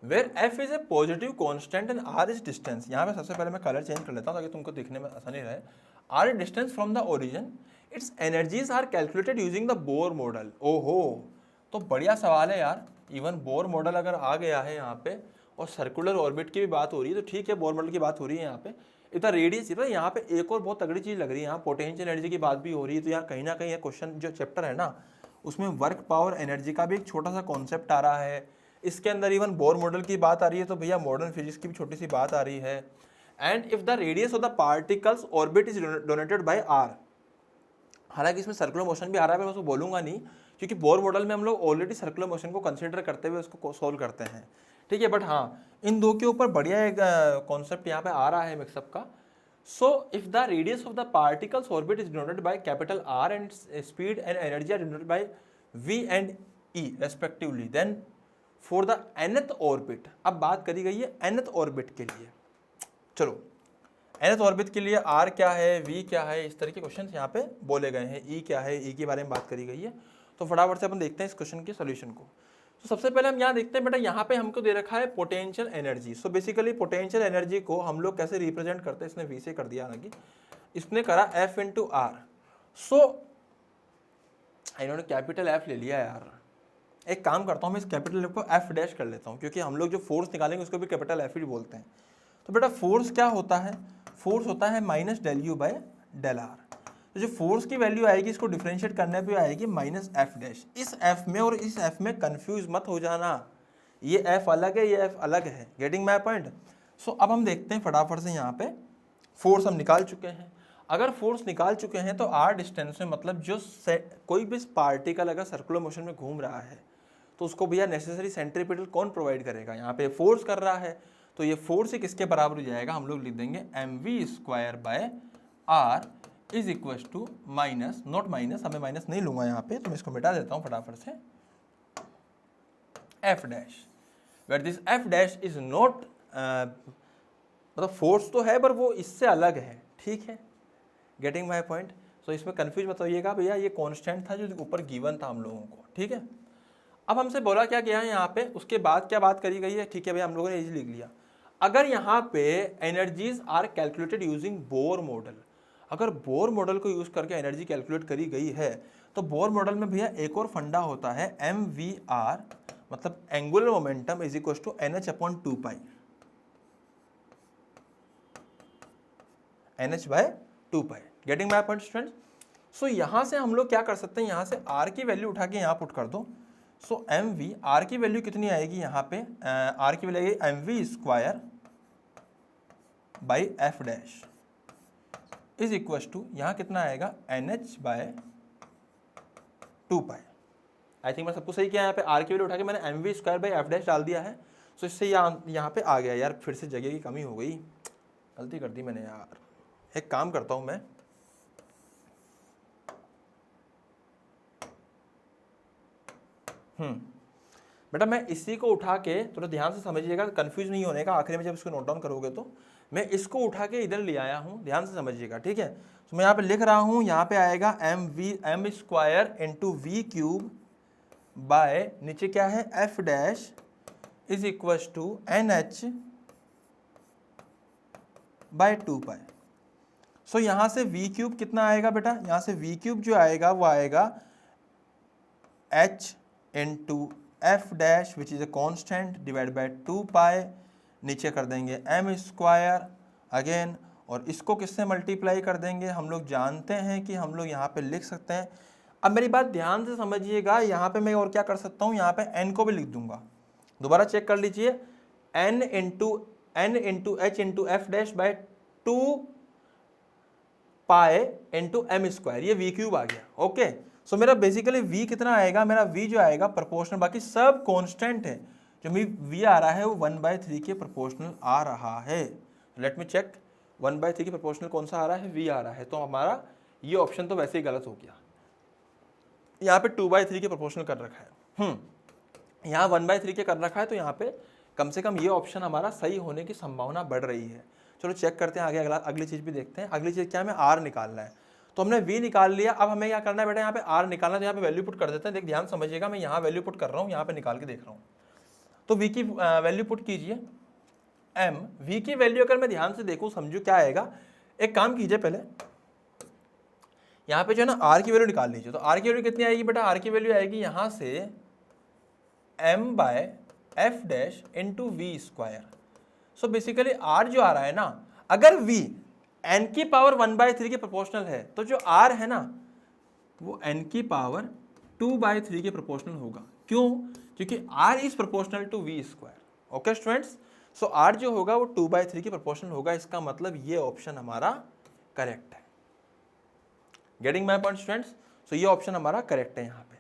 where f is a positive constant and r is distance। यहाँ पे सबसे पहले मैं कलर चेंज कर लेता हूँ ताकि तुमको दिखने में आसानी रहे। r is distance from the origin, its energies are calculated using the Bohr model। ओहो, तो बढ़िया सवाल है यार। इवन बोर मॉडल अगर आ गया है यहाँ पे और सर्कुलर ऑर्बिट की भी बात हो रही है तो ठीक है, बोर मॉडल की बात हो रही है यहाँ पे। इतना रेडियस, इतना यहाँ पे एक और बहुत तगड़ी चीज लग रही है, यहाँ पोटेंशियल एनर्जी की बात भी हो रही है। तो यहाँ कहीं ना कहीं क्वेश्चन जो चैप्टर है ना उसमें वर्क पावर एनर्जी का भी एक छोटा सा कॉन्सेप्ट आ रहा है। इसके अंदर इवन बोर मॉडल की बात आ रही है, तो भैया मॉडर्न फिजिक्स की भी छोटी सी बात आ रही है। And if the radius of the particle's orbit is donated by R, हालांकि इसमें सर्कुलर मोशन भी आ रहा है, मैं उसको बोलूंगा नहीं क्योंकि बोर मॉडल में हम लोग ऑलरेडी सर्कुलर मोशन को कंसीडर करते हुए उसको सोल्व करते हैं, ठीक है। बट हाँ, इन दो के ऊपर बढ़िया एक कॉन्सेप्ट यहाँ पे आ रहा है मिक्सअप का। So if the radius of the particle's orbit is denoted by capital R and speed and energy are denoted by V and E respectively, then for the nth orbit, अब बात करी गई है nth ऑर्बिट के लिए। चलो, nth orbit के लिए r क्या है, v क्या है, इस तरह के क्वेश्चन यहाँ पे बोले गए हैं। e क्या है, e के बारे में बात करी गई है। तो फटाफट से अपन देखते हैं इस क्वेश्चन के सोल्यूशन को। तो सबसे पहले हम यहाँ देखते हैं बेटा, यहाँ पे हमको दे रखा है potential energy. So basically potential energy को हम लोग कैसे रिप्रेजेंट करते हैं, इसने v से कर दिया, हालांकि इसने करा f इंटू आर। सो इन्होंने कैपिटल f ले लिया यार। एक काम करता हूँ, मैं इस कैपिटल f को f डैश कर लेता हूँ क्योंकि हम लोग जो फोर्स निकालेंगे उसको भी कैपिटल f ही बोलते हैं। तो बेटा फोर्स क्या होता है, फोर्स होता है minus del U by del R. तो जो फोर्स की वैल्यू आएगी इसको डिफरेंशिएट करने पे आएगी माइनस एफ डैश। इस एफ में और इस एफ में कंफ्यूज मत हो जाना, ये एफ अलग है, ये एफ अलग है। Getting my point. सो अब हम देखते हैं फटाफट से, यहाँ पे फोर्स हम निकाल चुके हैं। अगर फोर्स निकाल चुके हैं तो आर डिस्टेंस में, मतलब जो कोई भी पार्टिकल अगर सर्कुलर मोशन में घूम रहा है तो उसको भैया नेसेसरी सेंट्रीपिटल कौन प्रोवाइड करेगा, यहाँ पे फोर्स कर रहा है। तो ये फोर्स ही किसके बराबर हो जाएगा, हम लोग लिख देंगे mv square by R is equal to minus, not minus, हमें माइनस नहीं लूंगा यहाँ पे, तो मैं इसको मिटा देता हूँ फटाफट से, F dash, where this F dash is not, मतलब फोर्स तो है पर वो इससे अलग है, ठीक है। Getting my point. सो इसमें कंफ्यूज मत होइएगा भैया, ये कॉन्स्टेंट था जो ऊपर गिवन था हम लोगों को, ठीक है। अब हमसे बोला क्या गया है यहाँ पे, उसके बाद क्या बात करी गई है, ठीक है भैया, हम लोगों ने इजी लिख लिया। अगर यहाँ पे energies are calculated using Bohr model, अगर बोर मॉडल को यूज करके एनर्जी कैलकुलेट करी गई है तो बोर मॉडल में भैया एक और फंडा होता है mvr, मतलब angular momentum is equal to nh upon 2 pi, nh by 2 pi. Getting my point student. So यहाँ से हम लोग क्या कर सकते हैं, यहाँ से r की वैल्यू उठा के यहाँ पुट कर दो। सो mv, r की वैल्यू कितनी आएगी यहाँ पे, r की वैल्यू आएगी mv square by F dash is equal to, यहाँ कितना आएगा nh by 2 pi. I think मैं सब कुछ सही किया, यहाँ पे r की वैल्यू उठा के मैंने mv square by F dash डाल दिया है। सो इससे यहाँ पे आ गया यार, फिर से जगह की कमी हो गई, गलती कर दी मैंने यार। एक काम करता हूँ मैं, बेटा मैं इसी को उठा के, थोड़ा ध्यान से समझिएगा, कंफ्यूज नहीं होने का, आखिरी में जब इसको नोट डाउन करोगे तो मैं इसको उठा के इधर ले आया हूँ, ध्यान से समझिएगा, ठीक है। तो मैं यहाँ पे लिख रहा हूँ, यहाँ पे आएगा M square into V cube by नीचे क्या है F dash is equal to N H by 2 pi. So यहाँ से वी क्यूब कितना आएगा बेटा, यहाँ से वी क्यूब जो आएगा वो आएगा h into F dash which is a constant divide by 2 पाई, नीचे कर देंगे एम स्क्वायर अगेन, और इसको किससे मल्टीप्लाई कर देंगे, हम लोग जानते हैं कि हम लोग यहाँ पे लिख सकते हैं। अब मेरी बात ध्यान से समझिएगा, यहाँ पे मैं और क्या कर सकता हूँ, यहाँ पे n को भी लिख दूंगा, दोबारा चेक कर लीजिए, n into H into F dash by 2 pi into M square, ये v क्यूब आ गया। ओके, सो मेरा बेसिकली v कितना आएगा, मेरा v जो आएगा प्रोपोर्शनल, बाकी सब कॉन्स्टेंट है, जो v आ रहा है वो 1/3 के प्रोपोर्शनल आ रहा है। लेट मी चेक, 1/3 के प्रोपोर्शनल कौन सा आ रहा है, v आ रहा है, तो हमारा ये ऑप्शन तो वैसे ही गलत हो गया। यहाँ पे 2/3 के प्रोपोर्शनल कर रखा है, यहाँ 1/3 के कर रखा है, तो यहाँ पे कम से कम ये ऑप्शन हमारा सही होने की संभावना बढ़ रही है। चलो चेक करते हैं आगे, अगली चीज़ भी देखते हैं। अगली चीज़ क्या है, हमें r निकालना है, तो हमने v निकाल लिया। अब हमें क्या करना है बेटा, यहाँ पे r निकालना, तो यहाँ पे वैल्यू पुट कर देते हैं। देख ध्यान समझिएगा, मैं यहाँ वैल्यू पुट कर रहा हूँ, यहाँ पे निकाल के देख रहा हूँ। तो v की वैल्यू पुट कीजिए, m, v की वैल्यू अगर मैं ध्यान से देखूँ समझू क्या आएगा, एक काम कीजिए, पहले यहाँ पे जो है ना r की वैल्यू निकाल लीजिए। तो r की वैल्यू कितनी आएगी बेटा, r की वैल्यू आएगी यहाँ से m/f dash into V square. So basically r जो आ रहा है ना, अगर v n की पावर 1/3 के प्रोपोर्शनल है, तो जो r है ना वो n की पावर 2/3 के प्रोपोर्शनल होगा। क्यों? क्योंकि r is proportional to v square. Okay students, so r जो होगा वो 2/3 के प्रोपोर्शनल होगा। इसका मतलब ये ऑप्शन हमारा करेक्ट है। Getting my point students? So ये ऑप्शन हमारा करेक्ट है। यहाँ पे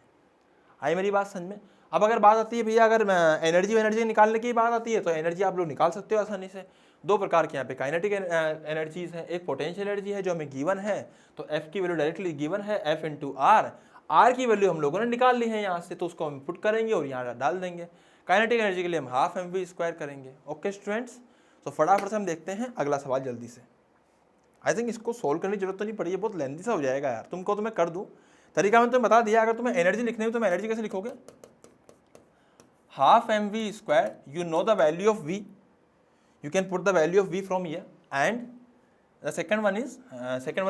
आई मेरी बात समझ में? अब अगर बात आती है भैया, अगर एनर्जी निकालने की बात आती है, तो एनर्जी आप लोग निकाल सकते हो आसानी से। दो प्रकार के यहाँ पे काइनेटिक एनर्जीज है, एक पोटेंशियल एनर्जी है जो हमें गिवन है, तो एफ की वैल्यू डायरेक्टली गिवन है, एफ इंटू आर की वैल्यू हम लोगों ने निकाल ली है यहाँ से, तो उसको हम पुट करेंगे और यहाँ डाल देंगे। काइनेटिक एनर्जी के लिए हम हाफ mv स्क्वायर करेंगे। ओके स्टूडेंट्स, तो फटाफट से हम देखते हैं अगला सवाल जल्दी से। आई थिंक इसको सोल्व करने की जरूरत तो नहीं पड़ी है, बहुत लेंथी सा हो जाएगा यार। तुमको तो मैं कर दूं, तरीका मैंने तुम्हें बता दिया। अगर तुम्हें एनर्जी लिखनी हो तो एनर्जी कैसे लिखोगे, half mv square, you know the value of v, you can put the value of v from here, and the second one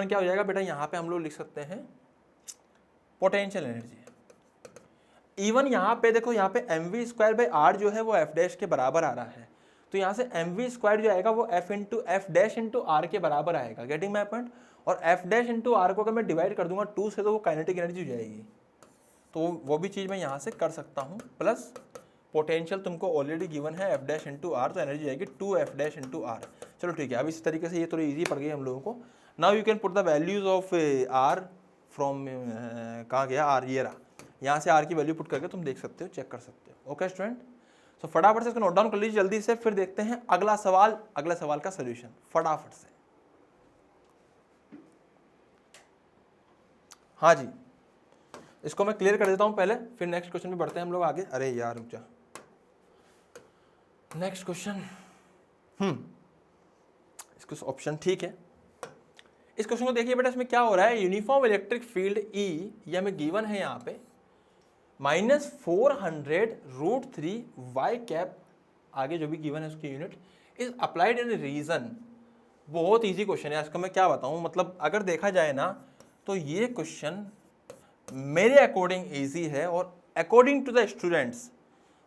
क्या हो जाएगा बेटा, यहाँ पे हम लोग लिख सकते हैं पोटेंशियल एनर्जी। इवन यहाँ पे देखो, यहाँ पे mv स्क्वायर बाई आर जो है वो f डैश के बराबर आ रहा है, तो यहाँ से mv स्क्वायर जो आएगा वो f डैश इंटू आर के बराबर आएगा। Getting my point? और f डैश इंटू आर को अगर मैं डिवाइड कर दूंगा 2 से, तो वो काइनेटिक एनर्जी हो जाएगी। तो वो भी चीज़ मैं यहाँ से कर सकता हूँ। प्लस पोटेंशियल तुमको ऑलरेडी गिवन है f डैश इंटू आर, तो एनर्जी जाएगी 2f डैश इंटू आर। चलो ठीक है, अब इस तरीके से ये थोड़ी ईजी पड़ गई हम लोगों को। Now you can put the values of R from, कहाँ गया आर, ये रहा। यहाँ से आर की वैल्यू पुट करके तुम देख सकते हो, चेक कर सकते हो। ओके स्टूडेंट, तो फटाफट से इसको नोट डाउन कर लीजिए जल्दी से, फिर देखते हैं अगला सवाल, अगले सवाल का सोल्यूशन फटाफट से। हाँ जी, इसको मैं क्लियर कर देता हूं पहले, फिर नेक्स्ट क्वेश्चन में बढ़ते हैं हम लोग आगे। अरे यार रुक जा, नेक्स्ट क्वेश्चन, इसको ऑप्शन ठीक है। इस क्वेश्चन को देखिए बेटा, इसमें क्या हो रहा है, यूनिफॉर्म इलेक्ट्रिक फील्ड ई, ये हमें गिवन है यहाँ पे -400√3 y कैप, आगे जो भी गिवन है उसकी unit is applied in region. बहुत इजी क्वेश्चन है, इसका मैं क्या बताऊं, मतलब अगर देखा जाए ना तो ये क्वेश्चन मेरे अकॉर्डिंग इजी है, और अकॉर्डिंग टू द स्टूडेंट्स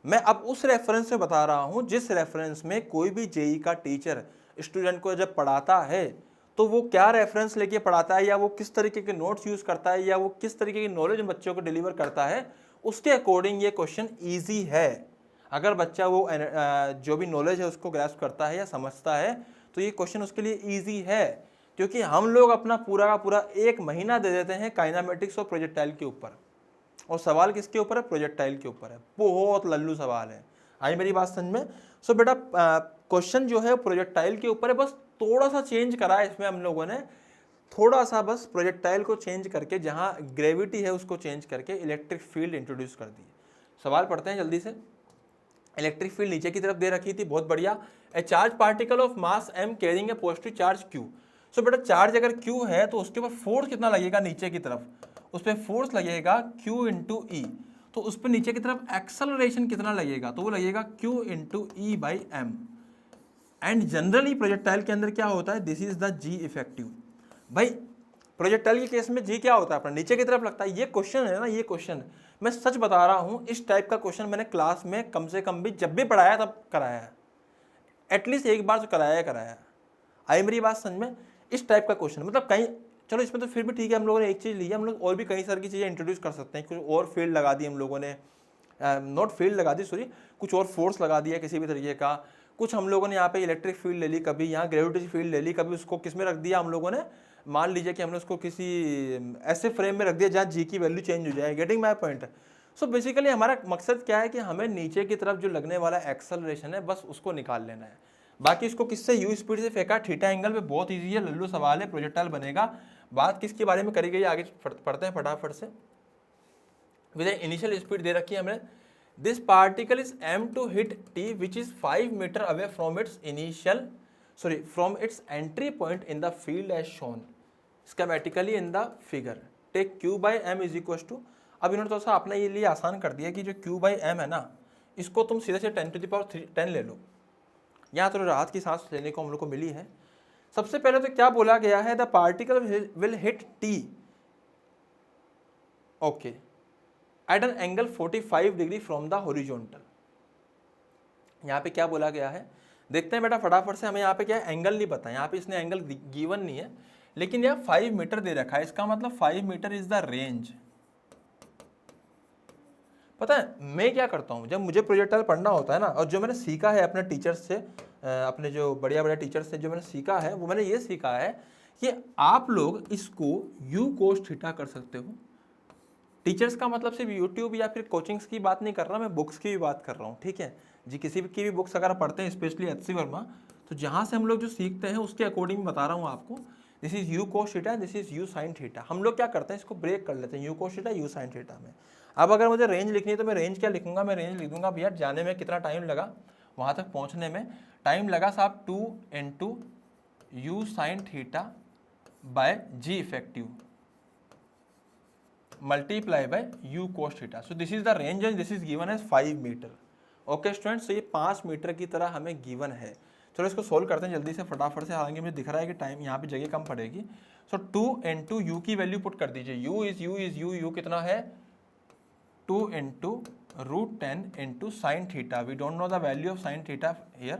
मैं अब उस रेफरेंस से बता रहा हूं जिस रेफरेंस में कोई भी जेई का टीचर स्टूडेंट को जब पढ़ाता है तो वो क्या रेफरेंस लेके पढ़ाता है, या वो किस तरीके के नोट्स यूज करता है, या वो किस तरीके की नॉलेज बच्चों को डिलीवर करता है, उसके अकॉर्डिंग ये क्वेश्चन इजी है। अगर बच्चा वो जो भी नॉलेज है उसको ग्रैस्प करता है या समझता है, तो ये क्वेश्चन उसके लिए इजी है। क्योंकि हम लोग अपना पूरा का पूरा 1 महीना दे देते हैं काइनेमेटिक्स और प्रोजेक्टाइल के ऊपर, और सवाल किसके ऊपर है, प्रोजेक्टाइल के ऊपर है। बहुत लल्लू सवाल है, आई मेरी बात समझ में? सो बेटा क्वेश्चन जो है प्रोजेक्टाइल के ऊपर है, बस थोड़ा सा चेंज करा है इसमें हम लोगों ने, थोड़ा सा बस प्रोजेक्टाइल को चेंज करके, जहाँ ग्रेविटी है उसको चेंज करके इलेक्ट्रिक फील्ड इंट्रोड्यूस कर दी। सवाल पढ़ते हैं जल्दी से। इलेक्ट्रिक फील्ड नीचे की तरफ दे रखी थी, बहुत बढ़िया। ए charge particle of mass m carrying a positive charge q। सो बेटा चार्ज अगर q है तो उसके ऊपर फोर्स कितना लगेगा नीचे की तरफ, उस पर फोर्स लगेगा q इंटू ई, तो उस पर नीचे की तरफ एक्सेलरेशन कितना लगेगा, तो वो लगेगा q into E by M. And generally projectile के अंदर क्या होता है, this is the g effective. भाई प्रोजेक्टाइल के केस में जी क्या होता है अपना, नीचे की तरफ लगता है। ये क्वेश्चन है ना, ये क्वेश्चन मैं सच बता रहा हूँ, इस टाइप का क्वेश्चन मैंने क्लास में कम से कम भी जब भी पढ़ाया तब कराया है, एटलीस्ट एक बार तो कराया। आई मेरी बात समझ में? इस टाइप का क्वेश्चन मतलब कहीं, चलो इसमें तो फिर भी ठीक है, हम लोगों ने एक चीज़ ली है, हम लोग और भी कई सारी की चीज़ें इंट्रोड्यूस कर सकते हैं, कुछ और फील्ड लगा दी हम लोगों ने, नॉट फील्ड लगा दी सॉरी, कुछ और फोर्स लगा दिया किसी भी तरीके का, कुछ हम लोगों ने यहाँ पे इलेक्ट्रिक फील्ड ले ली, कभी यहाँ ग्रेविटी फील्ड ले ली, कभी उसको किस में रख दिया हम लोगों ने, मान लीजिए कि हमने उसको किसी ऐसे फ्रेम में रख दिया जहाँ जी की वैल्यू चेंज हो जाए। Getting my point? So basically हमारा मकसद क्या है कि हमें नीचे की तरफ जो लगने वाला एक्सेलरेशन है बस उसको निकाल लेना है। बाकी इसको किससे यू स्पीड से फेंका, थीटा एंगल पे, बहुत ईजी है, लल्लू सवाल है, प्रोजेक्टाइल बनेगा। बात किसके बारे में करी गई आगे पढ़ते हैं फटाफट से। विद इनिशियल स्पीड दे रखी है हमने, this particle is aim to hit T which is 5 metre away from its initial from its entry point in the field as shown schematically in the figure. Take Q by M is equal to, अब इन्होंने थोड़ा सा अपने ये लिए आसान कर दिया कि जो क्यू बाई एम है ना, इसको तुम सीधे से 10⁻10 ले लो। यहाँ तो राहत की सांस लेने को हम लोग को मिली है। सबसे पहले तो क्या बोला गया है, the particle will hit T okay at an angle 45 degree from the horizontal. यहाँ पे क्या बोला गया है देखते हैं बेटा फटाफट से। हमें यहाँ पे क्या है, एंगल नहीं पता, यहाँ पे इसने एंगल गिवन नहीं है, लेकिन यहाँ 5 मीटर दे रखा है, इसका मतलब 5 मीटर इज द रेंज। पता है मैं क्या करता हूँ, जब मुझे प्रोजेक्टाइल पढ़ना होता है ना, और जो मैंने सीखा है अपने टीचर्स से, अपने जो बढ़िया बढ़िया टीचर्स से जो मैंने सीखा है, वो मैंने ये सीखा है कि आप लोग इसको यू कोस थीटा कर सकते हो। टीचर्स का मतलब सिर्फ यूट्यूब या फिर कोचिंग्स की बात नहीं कर रहा, मैं बुक्स की भी बात कर रहा हूँ, ठीक है जी। किसी की भी बुक्स अगर पढ़ते हैं, स्पेशली एच.सी. वर्मा, तो जहाँ से हम लोग जो सीखते हैं उसके अकॉर्डिंग बता रहा हूँ आपको। This is you cos theta, this is you sine theta. हम लोग क्या करते हैं, इसको ब्रेक कर लेते हैं, you cos theta you sine theta में। अब अगर मुझे रेंज लिखनी है तो मैं रेंज क्या लिखूंगा, मैं रेंज लिख दूंगा भैया जाने में कितना टाइम लगा, वहाँ तक पहुँचने में टाइम लगा साहब 2 into U sine theta by G effective multiply by U cos theta. So this is the range and this is given as 5 meter. Okay students, तो ये 5 मीटर की तरह हमें गिवन है। चलो इसको सोल्व करते हैं जल्दी से फटाफट से, हालांकि मुझे दिख रहा है कि टाइम यहाँ पे जगह कम पड़ेगी। सो 2 इंटू यू की वैल्यू पुट कर दीजिए, यू कितना है 2 into √10 into sine theta. We don't know the value of sine theta here,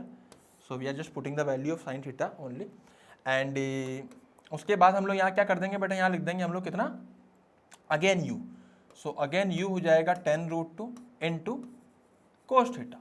so we are just putting the value of sine theta only. And उसके बाद हम लोग यहाँ क्या कर देंगे बेटा, यहाँ लिख देंगे हम लोग कितना, again you, so again you हो जाएगा 10√2 into cos theta.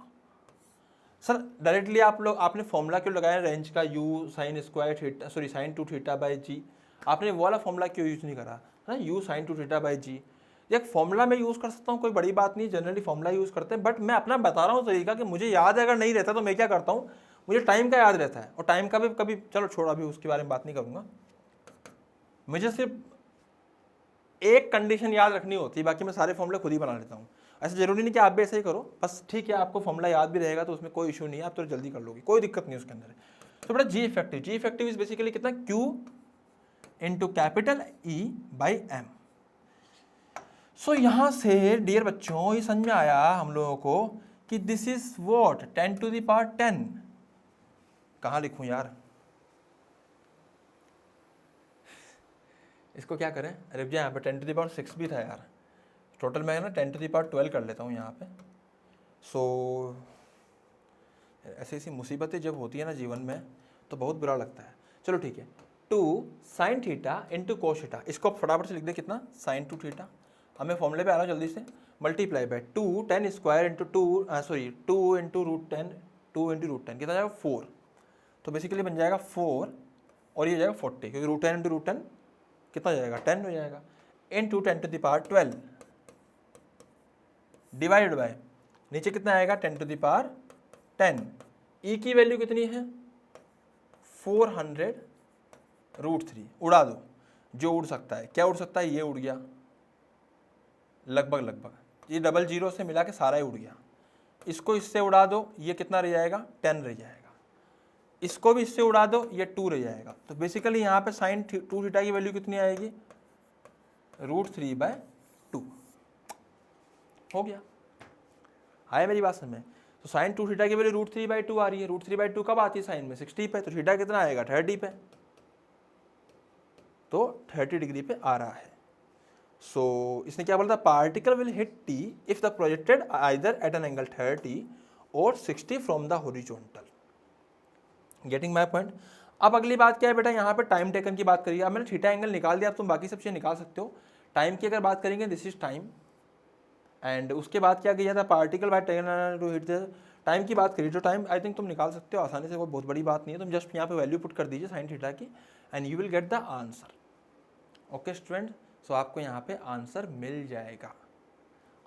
Sir directly आप लोग आपने फॉर्मूला क्यों लगाया रेंज का, u sine square theta sine 2 theta by g, आपने वो वाला फॉर्मूला क्यों यूज नहीं करा है, u sine 2 theta by g. एक फॉर्मूला मैं यूज़ कर सकता हूँ, कोई बड़ी बात नहीं, जनरली फॉर्मूला यूज़ करते हैं, बट मैं अपना बता रहा हूँ तरीका कि मुझे याद है, अगर नहीं रहता तो मैं क्या करता हूँ, मुझे टाइम का याद रहता है, और टाइम का भी कभी, चलो छोड़ अभी उसके बारे में बात नहीं करूँगा। मुझे सिर्फ एक कंडीशन याद रखनी होती है, बाकी मैं सारे फॉर्मूले खुद ही बना लेता हूँ। ऐसा जरूरी नहीं कि आप भी ऐसे ही करो, बस ठीक है आपको फॉर्मूला याद भी रहेगा तो उसमें कोई इशू नहीं है, आप तो जल्दी कर लोगे, कोई दिक्कत नहीं उसके अंदर। तो बेटा जी इफेक्टिव इज बेसिकली कितना, Q into capital E by M. So यहाँ से डियर बच्चों ये समझ में आया हम लोगों को कि दिस इज वॉट 10⁻10। कहाँ लिखूं यार, इसको क्या करें, अरे भैया यहाँ पे 10⁻6 भी था यार, टोटल मैं ना 10⁻12 कर लेता हूँ यहाँ पे। सो ऐसी ऐसी मुसीबतें जब होती है ना जीवन में तो बहुत बुरा लगता है। चलो ठीक है, 2 sine theta into cos theta, इसको फटाफट से लिख दे कितना, साइन 2 थीटा। अब मैं फॉर्मूले पे आ रहा हूँ जल्दी से, multiply by 2 10 square into 2 into √10 कितना जाएगा 4, तो बेसिकली बन जाएगा 4 और ये जाएगा 40, क्योंकि √10 इंटू √10 कितना जाएगा 10 हो जाएगा, इंटू 10⁻12 डिवाइड बाय नीचे कितना आएगा 10⁻10। ई की वैल्यू कितनी है 400√3, उड़ा दो जो उड़ सकता है, क्या उड़ सकता है, ये उड़ गया लगभग, ये डबल जीरो से मिला के सारा ही उड़ गया। इसको इससे उड़ा दो, ये कितना रह जाएगा 10 रह जाएगा, इसको भी इससे उड़ा दो, ये 2 रह जाएगा। तो बेसिकली यहाँ पे साइन 2 थीटा की वैल्यू कितनी आएगी, √3/2 हो गया। आया मेरी बात समझ में? तो साइन 2 थीटा की वैल्यू √3/2 आ रही है। √3/2 कब आती है साइन में, 60 पे, तो थीटा कितना आएगा 30 पे। तो 30 डिग्री पे आ रहा है। सो इसने क्या बोला था, particle will hit T if the projected either eight an angle 30 और 60 from the horizontal. Getting my point. अब अगली बात क्या है बेटा, यहाँ पे टाइम टेकन की बात करिए। अब मैंने थीटा एंगल निकाल दिया, अब तुम बाकी सब चीज़ें निकाल सकते हो। टाइम की अगर बात करेंगे, दिस इज टाइम, एंड उसके बाद क्या किया था, particle by taken to hit the time की बात करिए। तो टाइम आई थिंक तुम निकाल सकते हो आसानी से, कोई बहुत बड़ी बात नहीं है। तुम जस्ट यहाँ पे वैल्यू पुट कर दीजिए साइन थीटा की and you will get the answer. Okay student, so आपको यहाँ पे आंसर मिल जाएगा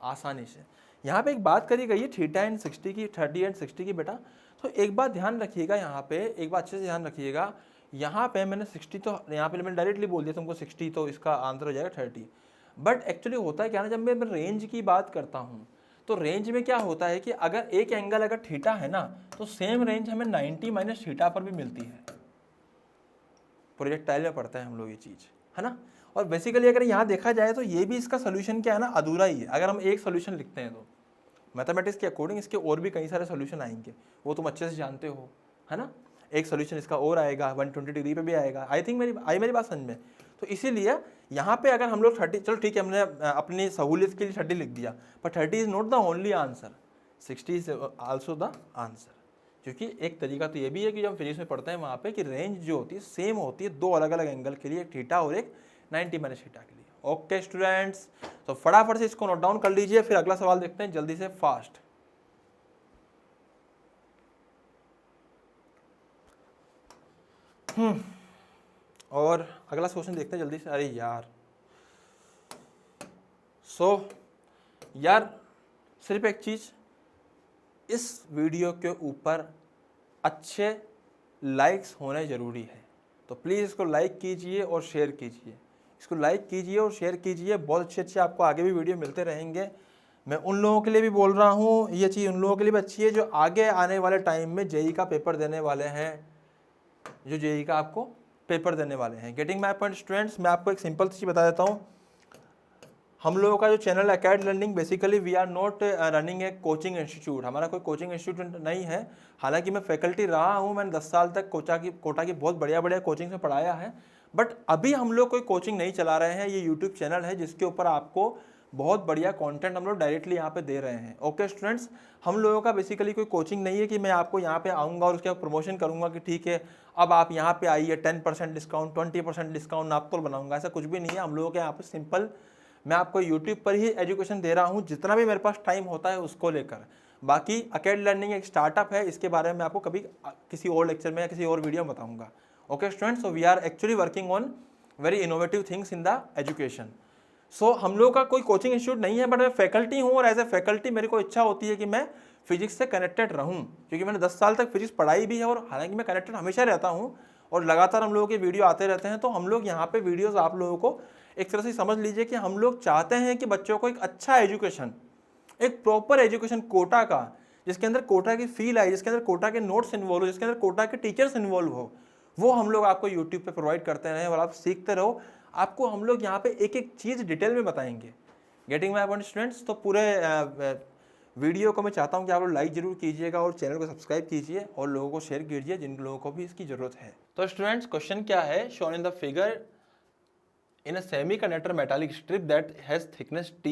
आसानी से। यहाँ पे एक बात करी गई है थीटा एंड 60 की, 30 एंड 60 की बेटा। तो एक बात ध्यान रखिएगा, यहाँ पे एक बात अच्छे से ध्यान रखिएगा। यहाँ पे मैंने 60 तो यहाँ पे मैंने डायरेक्टली बोल दिया तुमको 60, तो इसका आंसर हो जाएगा 30। बट एक्चुअली होता है क्या ना, जब मैं रेंज की बात करता हूँ तो रेंज में क्या होता है कि अगर एक एंगल अगर थीटा है ना, तो सेम रेंज हमें 90 माइनस थीटा पर भी मिलती है। प्रोजेक्टाइल में पढ़ता है हम लोग ये चीज़, है ना। और बेसिकली अगर यहाँ देखा जाए तो ये भी इसका सोल्यूशन क्या है ना, अधूरा ही है। अगर हम एक सोल्यूशन लिखते हैं तो मैथमेटिक्स के अकॉर्डिंग इसके और भी कई सारे सोल्यूशन आएंगे, वो तुम अच्छे से जानते हो, है ना। एक सोल्यूशन इसका और आएगा, 120 डिग्री पे भी आएगा। आई थिंक मेरी बात समझ में। तो इसीलिए यहाँ पे अगर हम लोग 30, चलो ठीक है, हमने अपनी सहूलियत के लिए 30 लिख दिया, पर 30 is not the only answer, 60 is also the answer. क्योंकि एक तरीका तो ये भी है कि जब हम फिजिक्स में पढ़ते हैं वहाँ पे कि रेंज जो होती है सेम होती है दो अलग अलग एंगल के लिए, एक थीटा और एक 90 माइनस थीटा के लिए। ओके स्टूडेंट्स, तो फटाफट से इसको नोट डाउन कर लीजिए, फिर अगला सवाल देखते हैं जल्दी से फास्ट। और अगला क्वेश्चन देखते हैं जल्दी से। अरे यार, यार सिर्फ एक चीज, इस वीडियो के ऊपर अच्छे लाइक्स होने जरूरी है। तो प्लीज इसको लाइक कीजिए और शेयर कीजिए, इसको लाइक कीजिए और शेयर कीजिए। बहुत अच्छे आपको आगे भी वीडियो मिलते रहेंगे। मैं उन लोगों के लिए भी बोल रहा हूँ, ये चीज़ उन लोगों के लिए भी अच्छी है जो आगे आने वाले टाइम में जेईई का पेपर देने वाले हैं, जो जेईई का आपको पेपर देने वाले हैं। Getting my point students. मैं आपको एक सिंपल चीज़ बता देता हूँ। हम लोगों का जो channel acad learning, basically we are not running a coaching institute. हमारा कोई कोचिंग इंस्टीट्यूट नहीं है। हालांकि मैं फैकल्टी रहा हूँ, मैंने 10 साल तक कोटा की बहुत बढ़िया कोचिंग में पढ़ाया है। बट अभी हम लोग कोई कोचिंग नहीं चला रहे हैं। ये यूट्यूब चैनल है जिसके ऊपर आपको बहुत बढ़िया कंटेंट हम लोग डायरेक्टली यहाँ पे दे रहे हैं। ओके स्टूडेंट्स, हम लोगों का बेसिकली कोई कोचिंग नहीं है कि मैं आपको यहाँ पे आऊँगा और उसके बाद प्रमोशन करूँगा कि ठीक है अब आप यहाँ पे आइए, 10% डिस्काउंट, 20% डिस्काउंट आपको बनाऊँगा। ऐसा कुछ भी नहीं है। हम लोगों के यहाँ पे सिंपल मैं आपको यूट्यूब पर ही एजुकेशन दे रहा हूँ, जितना भी मेरे पास टाइम होता है उसको लेकर। बाकी अकेड लर्निंग एक स्टार्टअप है, इसके बारे में आपको कभी किसी और लेक्चर में या किसी और वीडियो में बताऊँगा। Okay students, so we are actually working on very innovative things in the education. So हम लोग का कोई कोचिंग इंस्टीट्यूट नहीं है, बट मैं फैकल्टी हूँ और एज ए फैकल्टी मेरे को इच्छा होती है कि मैं फिजिक्स से कनेक्टेड रहूँ, क्योंकि मैंने 10 साल तक फिजिक्स पढ़ाई भी है। और हालांकि मैं कनेक्टेड हमेशा रहता हूँ और लगातार हम लोगों के वीडियो आते रहते हैं। तो हम लोग यहाँ पे वीडियोस आप लोगों को एक तरह से समझ लीजिए कि हम लोग चाहते हैं कि बच्चों को एक अच्छा एजुकेशन, एक प्रॉपर एजुकेशन कोटा का, जिसके अंदर कोटा की फील आए, जिसके अंदर कोटा के नोट्स इन्वॉल्व हो, जिसके अंदर कोटा के टीचर्स इन्वॉल्व हो, वो हम लोग आपको यूट्यूब पे प्रोवाइड करते रहे और आप सीखते रहो। आपको हम लोग यहाँ पे एक एक चीज़ डिटेल में बताएंगे। Getting my point students. तो पूरे वीडियो को मैं चाहता हूँ कि आप लोग लाइक जरूर कीजिएगा और चैनल को सब्सक्राइब कीजिए और लोगों को शेयर कीजिए जिन लोगों को भी इसकी जरूरत है। तो स्टूडेंट्स, क्वेश्चन क्या है, shown in the figure in a semiconductor metallic strip that has thickness T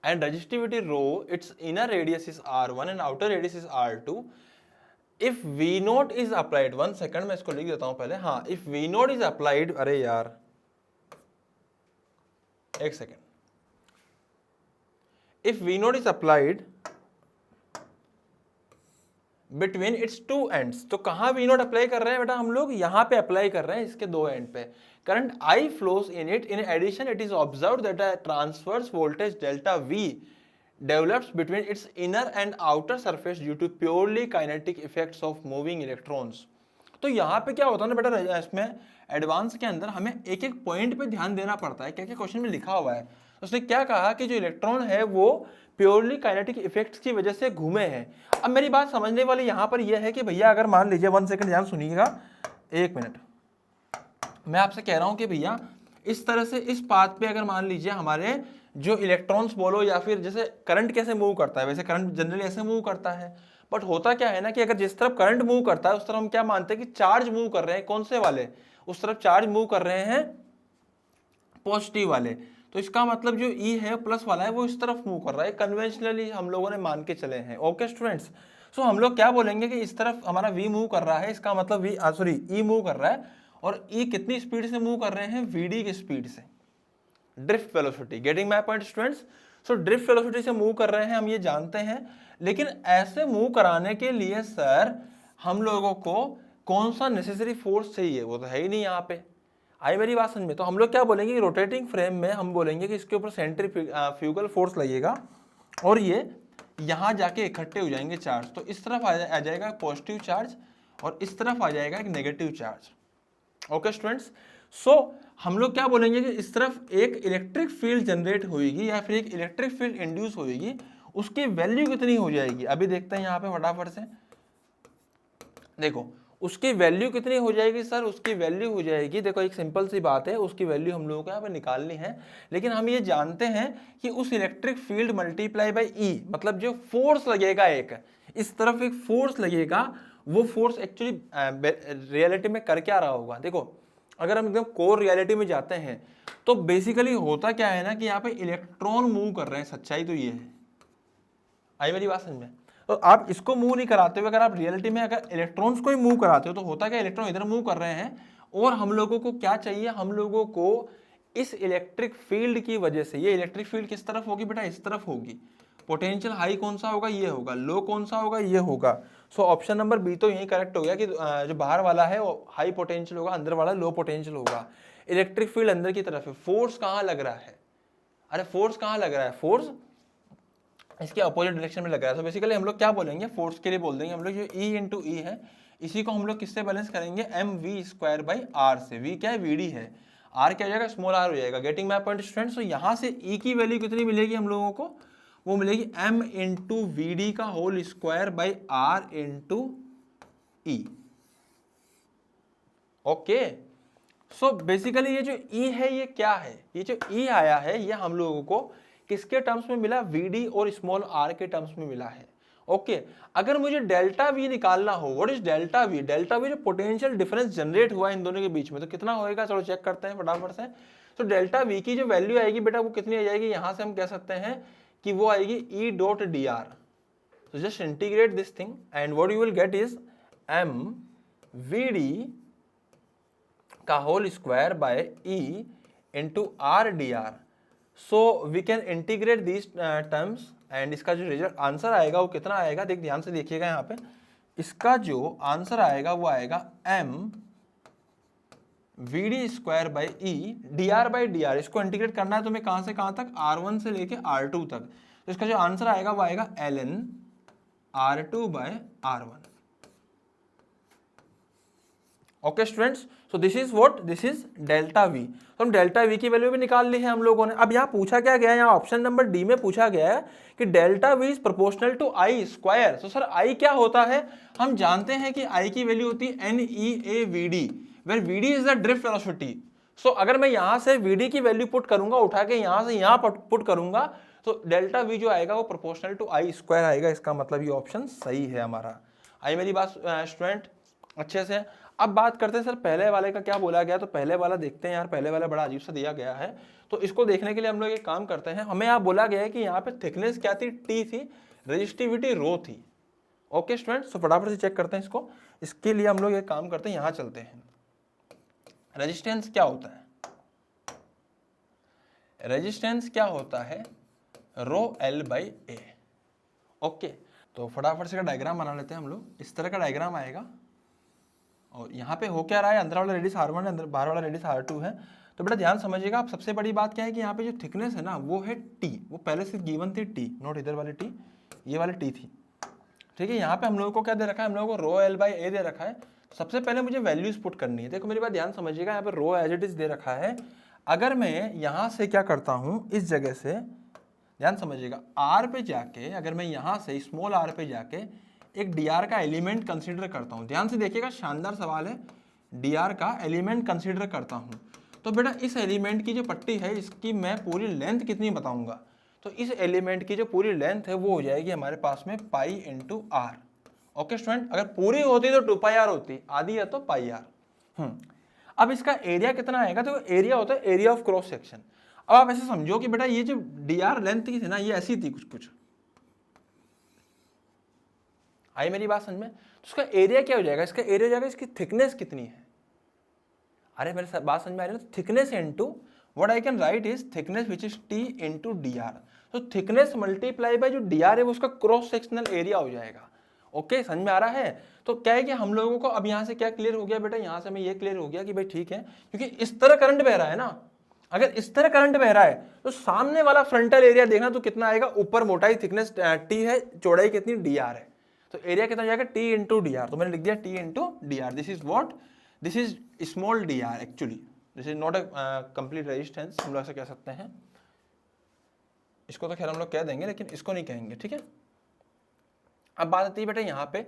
and resistivity rho, its inner radius is R1 and outer radius is R2. If V naught is applied, 1 second मैं इसको लिख देता हूँ पहले। हाँ, if V naught is applied, अरे यार एक second, if V naught is applied between its two ends, तो कहाँ V नॉट अप्लाई कर रहे हैं बेटा हम लोग, यहाँ पे अप्लाई कर रहे हैं इसके दो एंड पे। Current I flows in it, in addition it is observed that a transverse voltage delta V develops between its inner and outer surface due to purely kinetic effects of moving electrons. तो यहाँ पे क्या होता है ना बेटा, इसमें advance के अंदर हमें एक एक पॉइंट पे ध्यान देना पड़ता है, क्या क्या क्वेश्चन में लिखा हुआ है। उसने क्या कहा कि जो इलेक्ट्रॉन है वो प्योरली काइनेटिक इफेक्ट्स की वजह से घूमे हैं। अब मेरी बात समझने वाली यहाँ पर यह है कि भैया अगर मान लीजिए, 1 सेकंड ध्यान सुनिएगा, 1 मिनट, मैं आपसे कह रहा हूँ कि भैया इस तरह से इस पाथ पे अगर मान लीजिए हमारे जो इलेक्ट्रॉन्स बोलो या फिर जैसे करंट कैसे मूव करता है, वैसे करंट जनरली ऐसे मूव करता है, बट होता क्या है ना कि अगर जिस तरफ करंट मूव करता है उस तरफ हम क्या मानते हैं कि चार्ज मूव कर रहे हैं। कौन से वाले, उस तरफ चार्ज मूव कर रहे हैं पॉजिटिव वाले, तो इसका मतलब जो ई है प्लस वाला है वो इस तरफ मूव कर रहा है, कन्वेंशनली हम लोगों ने मान के चले हैं। ओके स्टूडेंट्स, सो हम लोग क्या बोलेंगे कि इस तरफ हमारा वी मूव कर रहा है, इसका मतलब वी सॉरी ई मूव कर रहा है, और ई कितनी स्पीड से मूव कर रहे हैं, वीडी की स्पीड से, drift velocity. Getting my point students? So drift velocity से मूव कर रहे हैं, हम ये जानते हैं, लेकिन ऐसे मूव कराने के लिए सर हम लोगों को कौन सा नेसेसरी फोर्स चाहिए, वो तो है ही नहीं यहाँ पे। आई मेरी बात समझ में? तो हम लोग क्या बोलेंगे, रोटेटिंग फ्रेम में हम बोलेंगे कि इसके ऊपर सेंट्रीफ्यूगल फोर्स लगेगा और ये यहाँ जाके इकट्ठे हो जाएंगे चार्ज, तो इस तरफ आ जाएगा पॉजिटिव चार्ज और इस तरफ आ जाएगा एक नेगेटिव चार्ज। ओके स्टूडेंट्स, सो हम लोग क्या बोलेंगे कि इस तरफ एक इलेक्ट्रिक फील्ड जनरेट होगी या फिर एक इलेक्ट्रिक फील्ड इंड्यूस होगी, उसकी वैल्यू कितनी हो जाएगी, अभी देखते हैं यहाँ पे फटाफट से। देखो उसकी वैल्यू कितनी हो जाएगी सर, उसकी वैल्यू हो जाएगी, देखो एक सिंपल सी बात है, उसकी वैल्यू हम लोगों को यहाँ पे निकालनी है, लेकिन हम ये जानते हैं कि उस electric field multiply by E, मतलब जो फोर्स लगेगा एक इस तरफ एक फोर्स लगेगा, वो फोर्स एक्चुअली रियलिटी में कर क्या रहा होगा। देखो अगर हम एकदम कोर रियलिटी में जाते हैं तो बेसिकली होता क्या है ना कि यहाँ पे इलेक्ट्रॉन मूव कर रहे हैं, सच्चाई तो ये है। आई मेरी बात समझ में? तो आप इसको मूव नहीं कराते हुए अगर आप रियलिटी में अगर इलेक्ट्रॉन्स को ही मूव कराते हो तो होता क्या, इलेक्ट्रॉन इधर मूव कर रहे हैं, और हम लोगों को क्या चाहिए, हम लोगों को इस इलेक्ट्रिक फील्ड की वजह से, ये इलेक्ट्रिक फील्ड किस तरफ होगी बेटा, इस तरफ होगी, पोटेंशियल हाई कौन सा होगा, ये होगा, लो कौन सा होगा, ये होगा। सो ऑप्शन नंबर बी तो यही करेक्ट हो गया कि जो बाहर वाला है वो हाई पोटेंशियल होगा, अंदर वाला लो पोटेंशियल होगा। इलेक्ट्रिक फील्ड अंदर की तरफ है, फोर्स कहाँ लग रहा है, अरे फोर्स कहाँ लग रहा है, फोर्स इसके अपोजिट डायरेक्शन में लग रहा है। तो बेसिकली हम लोग क्या बोलेंगे, फोर्स के लिए बोल देंगे हम लोग जो E इंटू ई है, इसी को हम लोग किससे बैलेंस करेंगे, mv² बाई आर से। v क्या है, vd है, r क्या हो जाएगा, स्मॉल r हो जाएगा। Getting my point students? तो यहाँ से E की वैल्यू कितनी मिलेगी हम लोगों को, वो मिलेगी m इंटू वी डी का whole square by R into E. Okay, so basically ये जो E है ये क्या है, ये जो E आया है ये हम लोगों को किसके टर्म्स में मिला, Vd और स्मॉल r के टर्म्स में मिला है। ओके, अगर मुझे डेल्टा V निकालना हो, what is delta V? Delta V जो पोटेंशियल डिफरेंस जनरेट हुआ है इन दोनों के बीच में, तो कितना होएगा, चलो चेक करते हैं फटाफट से। तो डेल्टा V की जो वैल्यू आएगी बेटा वो कितनी आ जाएगी, यहां से हम कह सकते हैं कि वो आएगी E डॉट डी आर। तो just integrate this thing and what you will get is m Vd का whole square by E into R D R. So we can integrate these terms and इसका जो result answer आएगा वो कितना आएगा, ध्यान से देखिएगा यहाँ पे, इसका जो आंसर आएगा वो आएगा m Vd square by E dr by dr। इसको इंटीग्रेट करना है तुम्हें कहाँ से कहाँ तक, r1 से लेके r2 तक, तो इसका जो आंसर आएगा वो आएगा ln r2 by r1। Okay students, so this is what, this is delta V. तो हम डेल्टा वी की वैल्यू भी निकाल ली है हम लोगों ने। अब यहाँ पूछा क्या गया है, यहाँ ऑप्शन नंबर डी में पूछा गया है कि delta V is proportional to I square. तो सर आई क्या होता है, हम जानते हैं कि आई की वैल्यू होती है NEAVD, where VD is the drift velocity. So अगर मैं यहाँ से VD की वैल्यू पुट करूंगा, उठा के यहाँ से यहाँ पुट करूंगा, तो डेल्टा वी जो आएगा वो प्रोपोर्शनल टू आई स्क्वायर आएगा। इसका मतलब ये ऑप्शन सही है हमारा। आई मेरी बात स्टूडेंट अच्छे से? अब बात करते हैं सर पहले वाले का क्या बोला गया, तो पहले वाला देखते हैं यार, पहले वाला बड़ा अजीब सा दिया गया है, तो इसको देखने के लिए हम लोग एक काम करते हैं। हमें यहाँ बोला गया है कि यहाँ पे थिकनेस क्या थी, T थी, रेजिस्टिविटी रो थी। ओके स्टूडेंट्स, तो फटाफट से चेक करते हैं इसको। इसके लिए हम लोग एक काम करते हैं, यहाँ चलते हैं। रेजिस्टेंस क्या होता है, रेजिस्टेंस क्या होता है, रो L बाई A। ओके, तो फटाफट से का डायग्राम बना लेते हैं हम लोग। इस तरह का डायग्राम आएगा और यहाँ पे हो क्या रहा है, अंदर वाला रेडियस R1 है, अंदर बाहर वाला रेडियस R2 है। तो बेटा ध्यान समझिएगा, आप सबसे बड़ी बात क्या है कि यहाँ पे जो थिकनेस है ना वो है T, वो पहले से गिवन थी T, नोट इधर वाली T, ये वाली T थी, ठीक है। यहाँ पे हम लोगों को क्या दे रखा है, हम लोगों को रो L बाई A दे रखा है। सबसे पहले मुझे वैल्यूज पुट करनी है। देखो मेरी बात ध्यान समझिएगा, यहाँ पे रो एज इट इज दे रखा है। अगर मैं यहाँ से क्या करता हूँ, इस जगह से ध्यान समझिएगा, R पे जाके अगर मैं यहाँ से स्मॉल r पे जाके एक dr का एलिमेंट कंसीडर करता हूँ, ध्यान से देखिएगा, शानदार सवाल है, dr का एलिमेंट कंसीडर करता हूँ, तो बेटा इस एलिमेंट की जो पट्टी है इसकी मैं पूरी लेंथ कितनी बताऊंगा, तो इस एलिमेंट की जो पूरी लेंथ है वो हो जाएगी हमारे पास में pi into R. Okay student, अगर पूरी होती तो 2 पाई आर होती, आधी है तो पाई आर। अब इसका एरिया कितना आएगा, तो एरिया होता है एरिया ऑफ क्रॉस सेक्शन। अब आप ऐसे समझो कि बेटा ये जो dr लेंथ की थी ना, ये ऐसी थी कुछ, आई मेरी बात समझ में? तो उसका एरिया क्या हो जाएगा, इसका एरिया हो जाएगा इसकी थिकनेस कितनी है। अरे मेरे बात समझ में आ रही है? तो thickness into what I can write is thickness which is t into dr। तो थिकनेस मल्टीप्लाई बाय जो dr है वो उसका क्रॉस सेक्शनल एरिया हो जाएगा। ओके, समझ में आ रहा है? तो क्या है कि हम लोगों को अब यहाँ से क्या क्लियर हो गया बेटा, यहाँ से हमें ये क्लियर हो गया कि भाई ठीक है, क्योंकि इस तरह करंट बह रहा है ना, अगर इस तरह करंट बह रहा है तो सामने वाला फ्रंटल एरिया देखना तो कितना आएगा, ऊपर मोटाई थिकनेस t है, चौड़ाई कितनी dr है, तो एरिया कितना जाएगा t इंटू dr। तो मैंने लिख दिया t into dr। This is what, this is small dr actually, this is not a complete resistance, हम लोग ऐसा कह सकते हैं। इसको तो खैर हम लोग कह देंगे लेकिन इसको नहीं कहेंगे, ठीक है। अब बात आती है बेटा यहाँ पे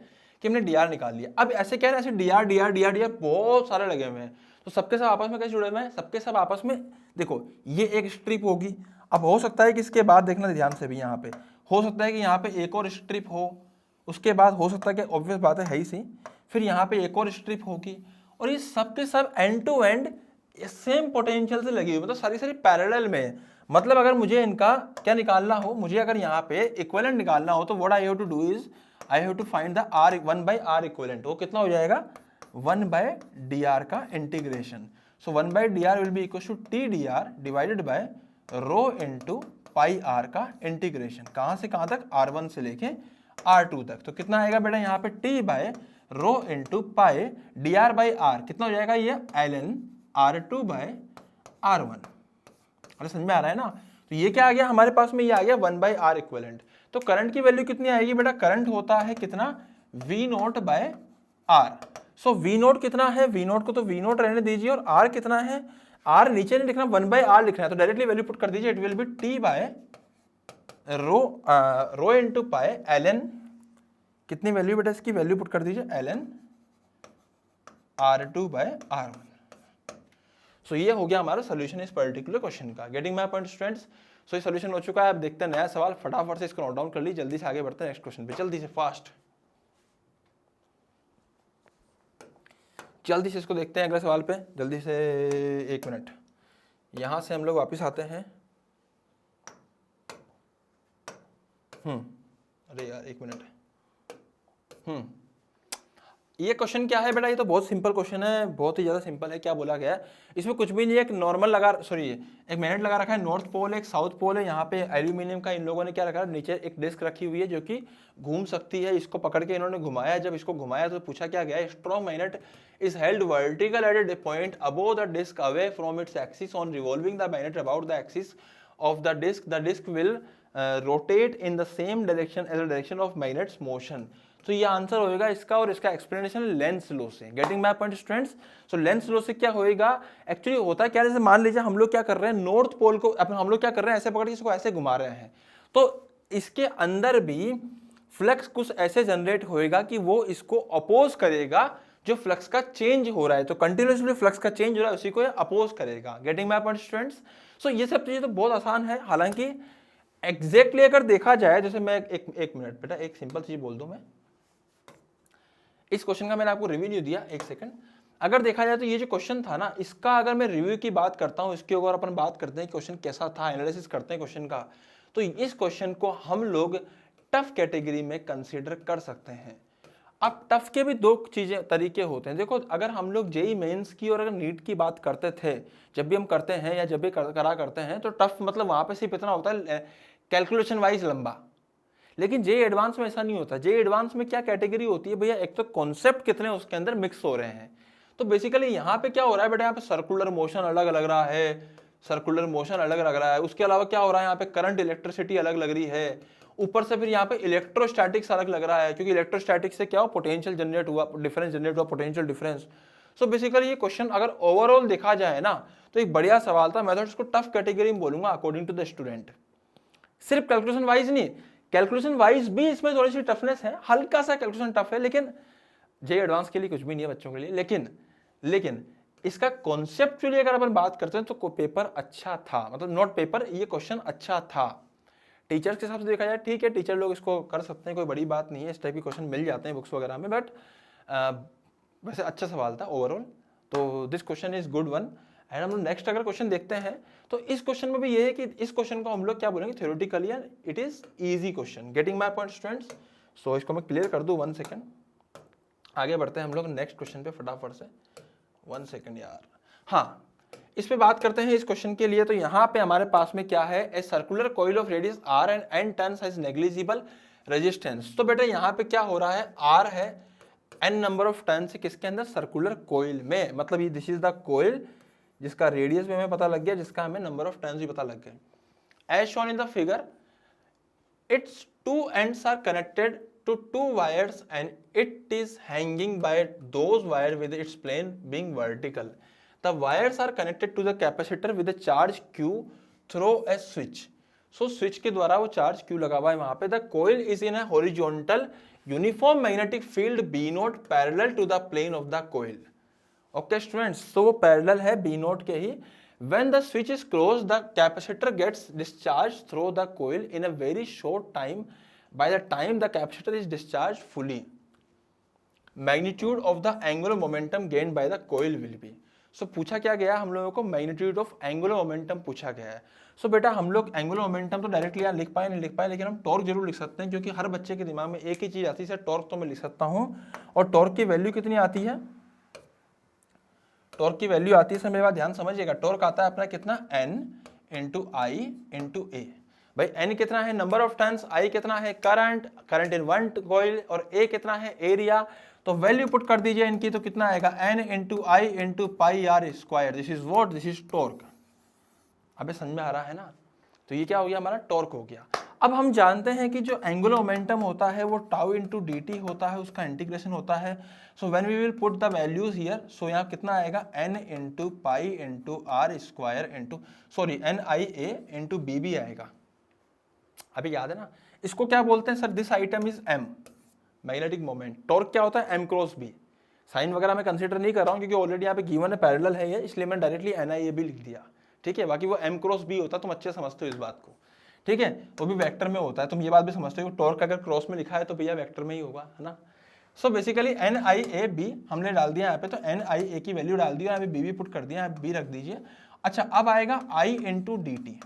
कि हमने dr निकाल लिया। अब ऐसे कह रहे हैं, ऐसे dr बहुत सारे लगे हुए हैं, तो सबके सब आपस में कैसे जुड़े हुए हैं, सबके सब आपस में देखो ये एक स्ट्रिप होगी। अब हो सकता है कि इसके बाद देखना ध्यान से भी, यहाँ पे हो सकता है कि यहाँ पे एक और स्ट्रिप हो, उसके बाद हो सकता है कि ऑब्वियस बात है ही सी, फिर यहाँ पे एक और स्ट्रिप होगी, और ये सब के सब end to end same potential से लगी हुई, मतलब सारी सारी पैरेलल में। मतलब अगर मुझे इनका क्या निकालना हो, मुझे अगर यहाँ पे इक्विवेलेंट निकालना हो, तो what I have to do is I have to find the r 1/r equivalent. वो कितना हो जाएगा, 1/dr का integration. So 1/dr will be equal to t dr divided by rho into pi r का integration. कहाँ से कहाँ तक, r1 से लेके r2 तक। तो कितना आएगा बेटा यहाँ पे t by rho into pi dr by r, कितना हो जाएगा ये ln r2 बाय r1। अरे समझ में आ रहा है ना? तो ये क्या आ गया हमारे पास में, ये आ गया 1/r इक्विवेलेंट। तो करंट की वैल्यू कितनी आएगी बेटा, करंट होता है कितना, v नोट बाय r। सो v नोट कितना है, v नोट को तो v नोट रहने दीजिए, और r कितना है, r नीचे नहीं लिखना, 1/r लिखना है, तो डायरेक्टली वैल्यू पुट कर दीजिए, it will be t by rho into pi ln, कितनी वैल्यू बेटा इसकी, वैल्यू पुट कर दीजिए ln r2 बाय r1। सो ये हो गया हमारा सोल्यूशन इस पर्टिकुलर क्वेश्चन का। Getting my point students? So ये सोल्यूशन हो चुका है। अब देखते हैं नया सवाल, फटाफट से इसको नोट डाउन कर ली, जल्दी से आगे बढ़ते हैं नेक्स्ट क्वेश्चन पे, जल्दी से फास्ट, जल्दी से इसको देखते हैं अगले सवाल पे, जल्दी से। 1 मिनट, यहां से हम लोग वापस आते हैं। अरे यार 1 मिनट। ये क्वेश्चन क्या है बेटा, ये तो बहुत सिंपल क्वेश्चन है, बहुत ही ज़्यादा सिंपल है। क्या बोला गया है इसमें, कुछ भी नहीं है, एक नॉर्मल लगा, सॉरी एक मैग्नेट लगा रखा है, नॉर्थ पोल एक साउथ पोल है, यहाँ पे एल्यूमिनियम का इन लोगों ने क्या रखा है, नीचे एक डिस्क रखी हुई है जो कि घूम सकती है। इसको पकड़ के इन्होंने घुमाया, जब इसको घुमाया तो पूछा क्या गया, strong magnet is held vertical at a point above the disc away from its axis on revolving the magnet about the axis of the disc will rotate in the same direction as the direction of magnet's motion. तो ये answer होएगा इसका, और इसका explanation Lenz law से। Getting my point students? So Lenz law से क्या होएगा, एक्चुअली होता है क्या, जैसे मान लीजिए हम लोग क्या कर रहे हैं, नॉर्थ पोल को हम लोग क्या कर रहे हैं, ऐसे पकड़ के इसको ऐसे घुमा रहे हैं, तो इसके अंदर भी फ्लक्स कुछ ऐसे जनरेट होएगा कि वो इसको अपोज करेगा, जो फ्लक्स का चेंज हो रहा है, तो कंटिन्यूसली फ्लक्स का चेंज हो रहा है उसी को अपोज करेगा। Getting my point students? So ये सब चीजें तो बहुत आसान है, हालांकि एग्जैक्टली अगर देखा जाए, जैसे मैं एक मिनट बेटा, एक सिंपल चीज बोल दूं मैं, इस क्वेश्चन का मैंने आपको रिव्यू नहीं दिया, एक सेकंड। अगर देखा जाए तो ये जो क्वेश्चन था ना, इसका अगर मैं रिव्यू की बात करता हूं, इसके ऊपर अपन बात करते हैं क्वेश्चन कैसा था, एनालिसिस करते हैं क्वेश्चन का, तो इस क्वेश्चन को हम लोग टफ कैटेगरी में कंसीडर कर सकते हैं। अब टफ के भी दो चीजें तरीके होते हैं। देखो, अगर हम लोग जेई मेंस की और अगर नीट की बात करते थे, जब भी हम करते हैं या जब भी करा करते हैं, तो टफ मतलब वहां पे सिर्फ इतना होता है कैलकुलेशन वाइज लंबा। लेकिन जे एडवांस में ऐसा नहीं होता। जे एडवांस में क्या कैटेगरी होती है भैया, एक तो कॉन्सेप्ट कितने उसके अंदर मिक्स हो रहे हैं। तो बेसिकली यहाँ पे क्या हो रहा है बेटा, यहाँ पे सर्कुलर मोशन अलग लग रहा है, सर्कुलर मोशन अलग लग रहा है, उसके अलावा क्या हो रहा है, यहाँ पे करंट इलेक्ट्रिसिटी अलग लग रही है, ऊपर से फिर यहाँ पे इलेक्ट्रोस्टैटिक्स अलग लग रहा है, क्योंकि इलेक्ट्रोस्टैटिक्स से क्या हो, पोटेंशियल जनरेट हुआ, डिफरेंस जनरेट हुआ, पोटेंशियल डिफरेंस। सो बेसिकली ये क्वेश्चन अगर ओवरऑल देखा जाए ना, तो एक बढ़िया सवाल था। मैं तो इसको टफ कैटेगरी में बोलूंगा अकॉर्डिंग टू द स्टूडेंट। सिर्फ कैलकुलेशन वाइज नहीं, कैलकुलेशन वाइज भी इसमें थोड़ी सी टफनेस है, हल्का सा कैलकुलेशन टफ है, लेकिन जे एडवांस के लिए कुछ भी नहीं है बच्चों के लिए। लेकिन इसका कॉन्सेप्चुअली अगर अपन बात करते हैं तो पेपर अच्छा था, मतलब नॉट पेपर, ये क्वेश्चन अच्छा था। टीचर्स के हिसाब से देखा जाए ठीक है, टीचर लोग इसको कर सकते हैं, कोई बड़ी बात नहीं है, इस टाइप के क्वेश्चन मिल जाते हैं बुक्स वगैरह में, बट वैसे अच्छा सवाल था ओवरऑल। तो this question is good one. And हम लोग नेक्स्ट अगर क्वेश्चन देखते हैं तो इस क्वेश्चन में भी ये है कि इस क्वेश्चन को हम लोग क्या बोलेंगे, theoretically it is easy question. Getting my point students? So इसको मैं क्लियर कर दूं 1 सेकेंड, आगे बढ़ते हैं हम लोग नेक्स्ट क्वेश्चन पे फटाफट से। 1 सेकेंड यार। हाँ, इस पे बात करते हैं इस क्वेश्चन के लिए। तो यहाँ पे हमारे पास में क्या है, a circular coil of radius r and n turns has negligible resistance. तो बेटा यहाँ पे क्या हो रहा है, r है, n नंबर ऑफ टर्न्स है किसके अंदर, सर्कुलर कॉइल में। मतलब ये दिस इज द कॉइल जिसका रेडियस भी हमें पता लग गया, जिसका हमें नंबर ऑफ टर्न्स भी पता लग गया। As shown in the figure, its two ends are connected to two wires and it is hanging by those wires with its plane being vertical. The wires are connected to the capacitor with a charge Q through a switch. So switch के द्वारा वो charge Q लगा हुआ है वहां पे। The coil is in a horizontal uniform magnetic field B naught parallel to the plane of the coil. Okay students, so वो parallel है B naught के ही। When the switch is closed, the capacitor gets discharged through the coil in a very short time. By the time the capacitor is discharged fully, magnitude of the angular momentum gained by the coil will be. So पूछा क्या गया हम लोगों को, magnitude of angular momentum पूछा गया है। So बेटा हम लोग angular momentum तो डायरेक्टली यहाँ लिख पाए नहीं लिख पाए, लेकिन हम टॉर्क जरूर लिख सकते हैं, क्योंकि हर बच्चे के दिमाग में एक ही चीज आती है, टॉर्क तो मैं लिख सकता हूँ। और टॉर्क की वैल्यू कितनी आती है, टॉर्क की वैल्यू आती है, सर मेरे बात ध्यान समझिएगा। टॉर्क आता है अपना कितना, n इंटू आई इंटू ए। भाई n कितना है, नंबर ऑफ टर्न्स, I कितना है, करंट इन वन कॉइल, और A कितना है, एरिया। तो वैल्यू पुट कर दीजिए इनकी, तो कितना आएगा, n into I into pi R square. This is what, this is torque. अबे समझ में आ रहा है ना? तो ये क्या हो गया, हमारा टॉर्क हो गया। अब हम जानते हैं कि जो एंगुलर मोमेंटम होता है वो टाउ इंटू डी टी होता है, उसका इंटीग्रेशन होता है। So when we will put the values here, so यहाँ कितना आएगा, n into pi into R square into sorry n I A into B B आएगा। अभी याद है ना, इसको क्या बोलते हैं sir, this item is m magnetic moment. Torque क्या होता है, m क्रॉस b। साइन वगैरह मैं कंसीडर नहीं कर रहा हूँ, क्योंकि ऑलरेडी यहाँ पे गिवन है, पैरेलल है ये, इसलिए मैं डायरेक्टली NIAB लिख दिया। ठीक है, बाकी वो m क्रॉस b होता है, तुम अच्छे समझते हो इस बात को। ठीक है, वो भी वेक्टर में होता है, तुम ये बात भी समझते हो, टॉर्क अगर क्रॉस में लिखा है तो भैया वेक्टर में ही होगा, है ना। सो बेसिकली NIAB हमने डाल दिया यहाँ पे, तो NIA की वैल्यू डाल दिया, यहाँ पे B पुट कर दिया, यहाँ B रख दीजिए। अच्छा, अब आएगा I इंटू डी टी।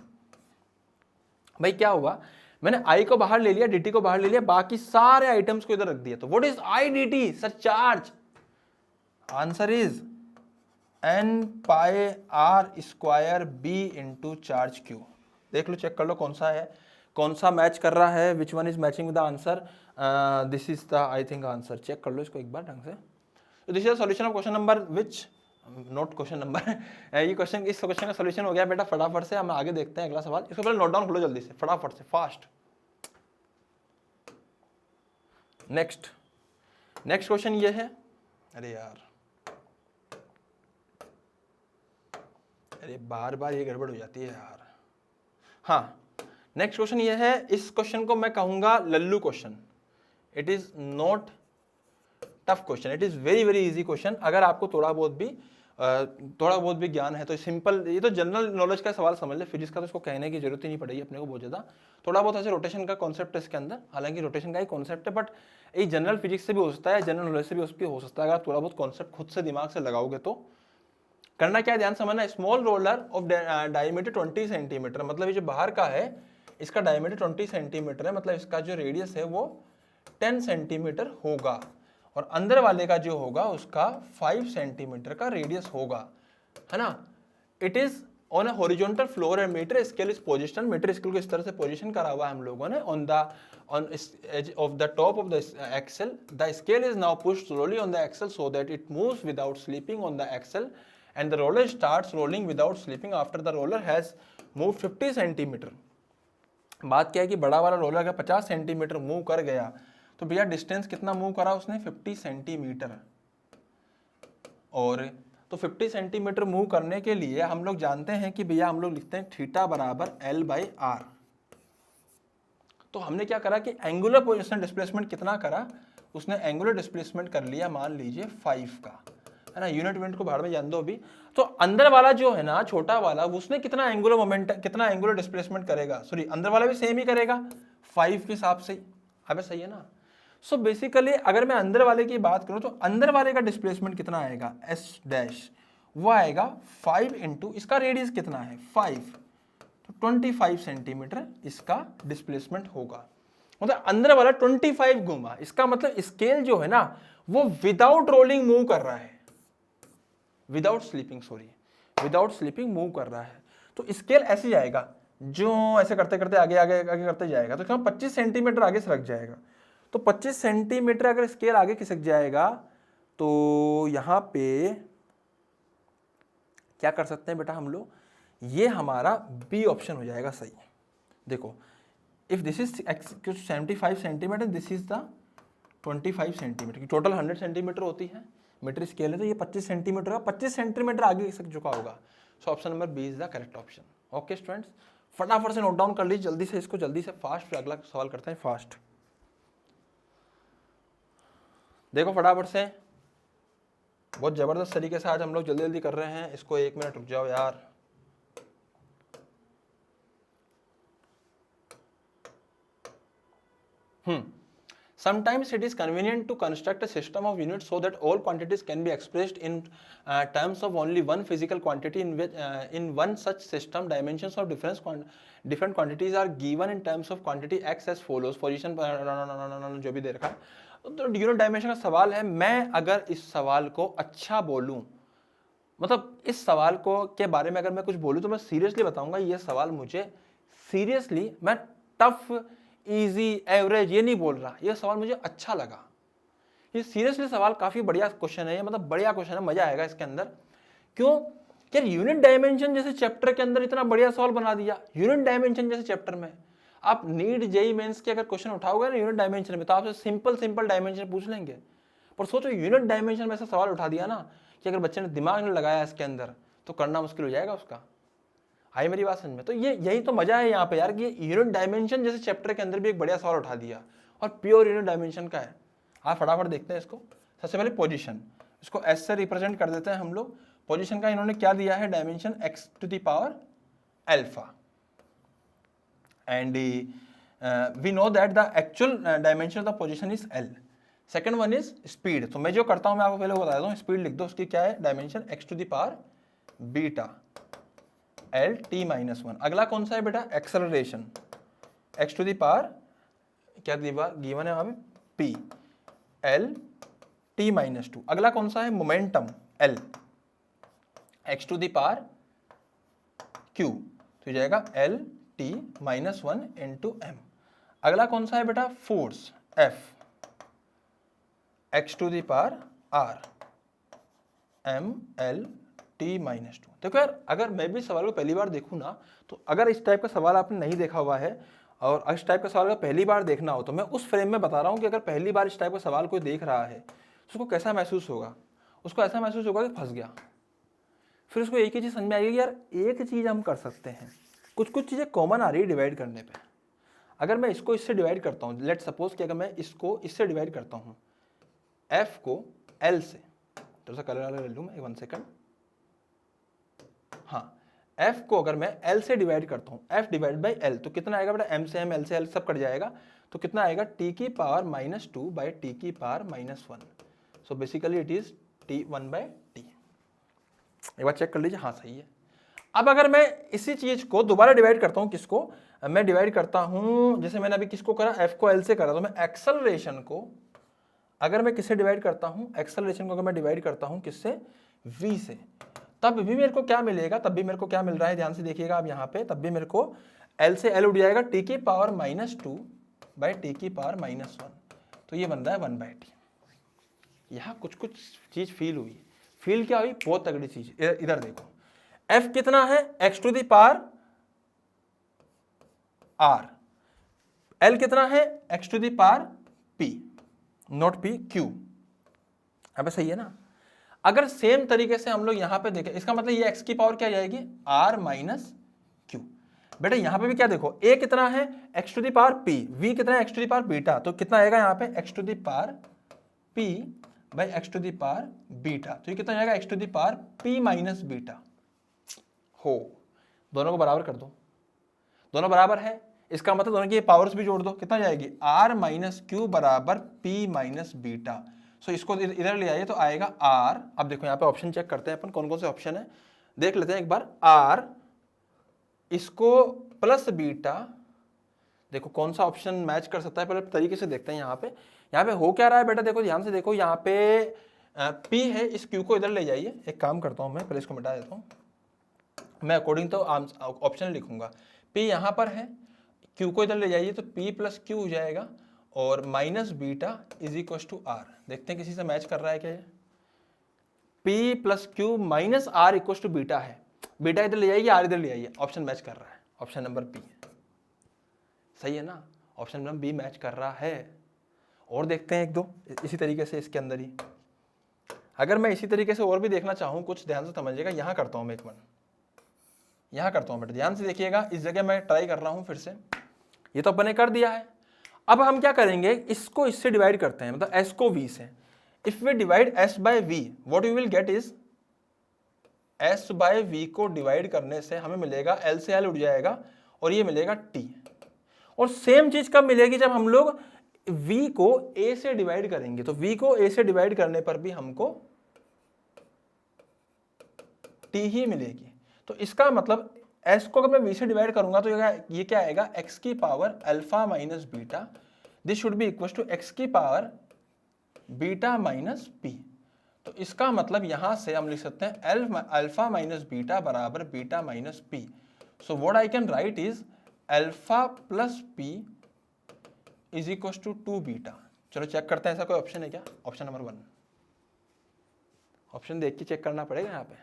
भाई क्या होगा, मैंने I को बाहर ले लिया, dt को बाहर ले लिया, बाकी सारे आइटम्स को इधर रख दिया। तो what is I dt, sir charge. Answer is n pi R square b into charge q। देख लो, चेक कर लो कौन सा है, कौन सा मैच कर रहा है, which one is matching with the answer. This is the I think answer. Check कर लो इसको एक बार ढंग से। तो this is the solution of question number which, note question number ये क्वेश्चन, इस क्वेश्चन का सॉल्यूशन हो गया बेटा। फटाफट से हम आगे देखते हैं अगला सवाल। इसको पहले नोट डाउन कर लो जल्दी से, फटाफट से, फास्ट। नेक्स्ट क्वेश्चन ये है, अरे यार, अरे बार बार ये गड़बड़ हो जाती है यार। हाँ, नेक्स्ट क्वेश्चन ये है, इस क्वेश्चन को मैं कहूंगा Lallu question. It is not tough question, it is very very easy question. अगर आपको थोड़ा बहुत भी ज्ञान है तो सिंपल, ये तो जनरल नॉलेज का सवाल समझ ले। फिजिक्स का तो इसको कहने की जरूरत ही नहीं पड़ेगी अपने को बहुत ज्यादा। थोड़ा बहुत ऐसे रोटेशन का कॉन्सेप्ट है इसके अंदर, हालांकि रोटेशन का ही कॉन्सेप्ट है, बट ये जनरल फिजिक्स से भी हो सकता है, जनरल नॉलेज से भी हो सकता है। अगर थोड़ा बहुत कॉन्सेप्ट खुद से दिमाग से लगाओगे तो करना क्या है, ध्यान समझना। Small roller of diameter 20 centimetre, मतलब ये जो बाहर का है इसका डायमीटर 20 सेंटीमीटर है, मतलब इसका जो रेडियस है वो 10 सेंटीमीटर होगा, और अंदर वाले का जो होगा उसका 5 सेंटीमीटर का रेडियस होगा, है ना। It is on a horizontal floor and metre scale is position, metre scale को इस तरह से पोजिशन करा हुआ है हम लोगों ने on edge of the top of the axle. The scale is now pushed slowly on the axle so that it moves without slipping on the axle and the roller starts rolling without slipping after the roller has moved 50 centimetre. बात क्या है कि बड़ा वाला roller अगर 50 centimetre move कर गया तो भैया डिस्टेंस कितना मूव करा उसने, 50 सेंटीमीटर। और तो 50 सेंटीमीटर मूव करने के लिए हम लोग जानते हैं कि भैया हम लोग लिखते हैं थीटा बराबर L/R। तो हमने क्या करा कि एंगुलर पोजिशन डिस्प्लेसमेंट कितना करा, उसने एंगुलर डिस्प्लेसमेंट कर लिया मान लीजिए 5 का, है ना। यूनिट यूनिट को बाहर में जान दो अभी। तो अंदर वाला जो है ना छोटा वाला, उसने कितना एंगुलर मोमेंट, कितना एंगुलर डिस्प्लेसमेंट करेगा, सॉरी अंदर वाला भी सेम ही करेगा 5 के हिसाब से। अबे सही है ना। सो बेसिकली अगर मैं अंदर वाले की बात करूं तो अंदर वाले का डिस्प्लेसमेंट कितना आएगा, एस डैश, वो आएगा 5 इंटू इसका रेडियस कितना है 5, तो 25 सेंटीमीटर इसका डिस्प्लेसमेंट होगा। मतलब अंदर वाला 25 घूमा, इसका मतलब स्केल जो है ना वो विदाउट रोलिंग मूव कर रहा है, विदाउट स्लीपिंग मूव कर रहा है। तो स्केल ऐसे जाएगा, जो ऐसे करते करते आगे आगे आगे करते जाएगा तो क्या 25 सेंटीमीटर आगे सरक जाएगा। तो 25 सेंटीमीटर अगर स्केल आगे खिसक जाएगा तो यहां पे क्या कर सकते हैं बेटा हम लोग, ये हमारा बी ऑप्शन हो जाएगा सही। देखो if this is 75 centimetre, this is the 25 centimetre की टोटल 100 सेंटीमीटर होती है मीटर स्केल है, तो ये 25 सेंटीमीटर का 25 सेंटीमीटर आगे खिसक चुका होगा। So option number B is the correct option. Okay students, फटाफट से नोट डाउन कर लीजिए जल्दी से इसको, जल्दी से फास्ट, फिर अगला सवाल करते हैं फास्ट। देखो फटाफट से, बहुत जबरदस्त तरीके से आज हम लोग जल्दी जल्दी कर रहे हैं इसको। 1 मिनट रुक जाओ यार। Sometimes it is convenient to construct a system of units so that all quantities can be expressed in terms of only one physical quantity. In one such system, dimensions of different quantities are given in terms of quantity x as follows. Position जो भी दे रखा है, तो unit dimension का सवाल है। मैं अगर इस सवाल को अच्छा बोलूं, मतलब इस सवाल को के बारे में अगर मैं कुछ बोलूं तो मैं सीरियसली बताऊंगा ये सवाल मुझे सीरियसली, मैं टफ इजी एवरेज ये नहीं बोल रहा, ये सवाल मुझे अच्छा लगा। ये सीरियसली सवाल काफी बढ़िया क्वेश्चन है, ये मतलब बढ़िया क्वेश्चन है, मजा आएगा इसके अंदर। क्यों यार, यूनिट डायमेंशन जैसे चैप्टर के अंदर इतना बढ़िया सवाल बना दिया। यूनिट डायमेंशन जैसे चैप्टर में आप नीट जेई मेंस के अगर क्वेश्चन उठाओगे ना यूनिट डायमेंशन में, तो आपसे सिंपल डायमेंशन पूछ लेंगे। पर सोचो यूनिट डायमेंशन में ऐसा सवाल उठा दिया ना कि अगर बच्चे ने दिमाग नहीं लगाया इसके अंदर तो करना मुश्किल हो जाएगा उसका। आई मेरी बात समझ में? तो ये यही तो मजा है यहाँ पे यार कि यूनिट डायमेंशन जैसे चैप्टर के अंदर भी एक बढ़िया सवाल उठा दिया और प्योर यूनिट डायमेंशन का है। आप फटाफट देखते हैं इसको। सबसे पहले पोजीशन, इसको एस से रिप्रेजेंट कर देते हैं हम लोग। पोजीशन का इन्होंने क्या दिया है, dimension x to the power alpha, and we know that the actual dimension of the position is l। Second one is speed. तो मैं जो करता हूं मैं आपको पहले बता देता हूं, स्पीड लिख दो, उसकी क्या है dimension x to the power beta L T minus 1। अगला कौन सा है बेटा, acceleration, x to the power क्या गिवन है वहां पे p एल टी माइनस 2। अगला कौन सा है, momentum l x to the power q, तो जाएगा L T minus 1 into M. अगला कौन सा है बेटा, force F x to the power r m l t minus 2। देखो यार, अगर मैं भी सवाल को पहली बार देखूँ ना, तो अगर इस टाइप का सवाल आपने नहीं देखा हुआ है और इस टाइप का सवाल अगर पहली बार देखना हो, तो मैं उस फ्रेम में बता रहा हूँ कि अगर पहली बार इस टाइप का सवाल कोई देख रहा है तो उसको कैसा महसूस होगा। उसको ऐसा महसूस होगा कि फंस गया। फिर उसको एक ही चीज़ समझ में आएगी, यार एक चीज़ हम कर सकते हैं, कुछ चीज़ें कॉमन आ रही है डिवाइड करने पे। अगर मैं इसको इससे डिवाइड करता हूँ, लेट सपोज कि अगर मैं इसको इससे डिवाइड करता हूँ, f को l से, थोड़ा सा कलर वाला ले लूँ मैं 1 सेकंड। हाँ, f को अगर मैं l से डिवाइड करता हूँ, f डिवाइड बाई l, तो कितना आएगा बेटा, m से m l से l सब कट जाएगा, तो कितना आएगा t की पावर माइनस 2 बाई t की power minus 1। So basically it is t 1 by t। एक बार चेक कर लीजिए, हाँ सही है। अब अगर मैं इसी चीज को दोबारा डिवाइड करता हूं, किसको मैं डिवाइड करता हूं, जैसे मैंने अभी किसको करा, f को l से करा, तो मैं एक्सेलरेशन को अगर मैं किससे डिवाइड करता हूं, एक्सेलरेशन को अगर मैं डिवाइड करता हूं किससे, v से, तब भी मेरे को क्या मिलेगा, तब भी मेरे को क्या मिल रहा है, ध्यान से देखिएगा आप यहाँ पे, तब भी मेरे को l से l उड़ जाएगा, t की पावर माइनस 2 बाई t की पावर माइनस 1, तो ये बन रहा है 1 बाई t। यहाँ कुछ चीज फील हुई। फील क्या हुई, बहुत तगड़ी चीज। इधर देखो, f कितना है, x to the power r, l कितना है, x to the power p, not p, q। अब सही है ना। अगर सेम तरीके से हम लोग यहां पे देखें, इसका मतलब ये x की पावर क्या जाएगी, r माइनस q। बेटा यहां पे भी क्या देखो, a कितना है, x to the power p, v कितना है, x to the power beta, तो कितना आएगा यहाँ पे, x to the power p by x to the power beta, तो ये कितना जाएगा, x to the power p minus beta. हो, दोनों को बराबर कर दो, दोनों बराबर है, इसका मतलब दोनों की पावर्स भी जोड़ दो, कितना जाएगी r माइनस क्यू बराबर p माइनस बीटा। सो इसको इधर ले आइए तो आएगा r, अब देखो यहाँ पे ऑप्शन चेक करते हैं अपन कौन कौन से ऑप्शन है, देख लेते हैं एक बार। r इसको प्लस बीटा, देखो कौन सा ऑप्शन मैच कर सकता है पहले तरीके से देखते हैं। यहाँ पे हो क्या रहा है बेटा, देखो ध्यान से देखो, यहाँ पे p है, इस q को इधर ले जाइए। एक काम करता हूँ मैं, पहले इसको मिटा देता हूँ, मैं अकॉर्डिंग तो ऑप्शन लिखूंगा। p यहाँ पर है, q को इधर ले जाइए तो p प्लस क्यू हो जाएगा, और minus beta is equal to R. देखते हैं किसी से मैच कर रहा है क्या ये, p plus Q minus R equal to beta है, बीटा इधर ले जाइए, आर इधर ले आइए, ऑप्शन मैच कर रहा है, ऑप्शन नंबर बी सही है ना, ऑप्शन नंबर बी मैच कर रहा है। और देखते हैं एक दो इसी तरीके से इसके अंदर ही, अगर मैं इसी तरीके से और भी देखना चाहूँ, कुछ ध्यान से समझिएगा, यहाँ करता हूँ मैं एक बार, यहाँ करता हूँ बेटा, ध्यान से देखिएगा, इस जगह मैं ट्राई कर रहा हूँ फिर से, ये तो अपन ने कर दिया है। अब हम क्या करेंगे, इसको इससे डिवाइड करते हैं, मतलब s को v से। If we divide s by v, what you will get is, s by v को डिवाइड करने से हमें मिलेगा l से l उड़ जाएगा और ये मिलेगा t। और सेम चीज कब मिलेगी, जब हम लोग v को a से डिवाइड करेंगे, तो v को a से डिवाइड करने पर भी हमको t ही मिलेगी। तो इसका मतलब s को अगर मैं v से डिवाइड करूंगा तो ये क्या आएगा, x की power alpha minus beta, this should be equal to x की पावर बीटा माइनस p। तो इसका मतलब यहां से हम लिख सकते हैं अल्फा माइनस बीटा बराबर beta minus p। So what I can write is alpha plus p is equal to 2 beta. चलो चेक करते हैं, ऐसा कोई ऑप्शन है क्या, ऑप्शन नंबर 1, ऑप्शन देख के चेक करना पड़ेगा यहाँ पे,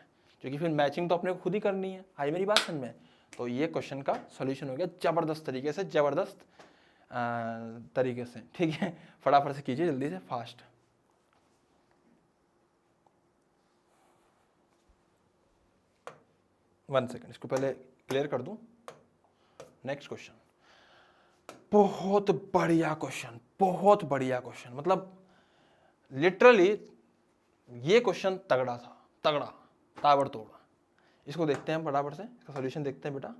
क्योंकि फिर मैचिंग तो अपने को खुद ही करनी है। आई मेरी बात समझ में? तो ये क्वेश्चन का सॉल्यूशन हो गया जबरदस्त तरीके से, जबरदस्त तरीके से, ठीक है। फटाफट से कीजिए, जल्दी से, फास्ट। वन सेकेंड, इसको पहले क्लियर कर दूं। नेक्स्ट क्वेश्चन, बहुत बढ़िया क्वेश्चन, बहुत बढ़िया क्वेश्चन, मतलब लिटरली ये क्वेश्चन तगड़ा था, तगड़ा ताबड़तोड़। इसको देखते हैं फटाफट से, इसका सॉल्यूशन देखते हैं बेटा।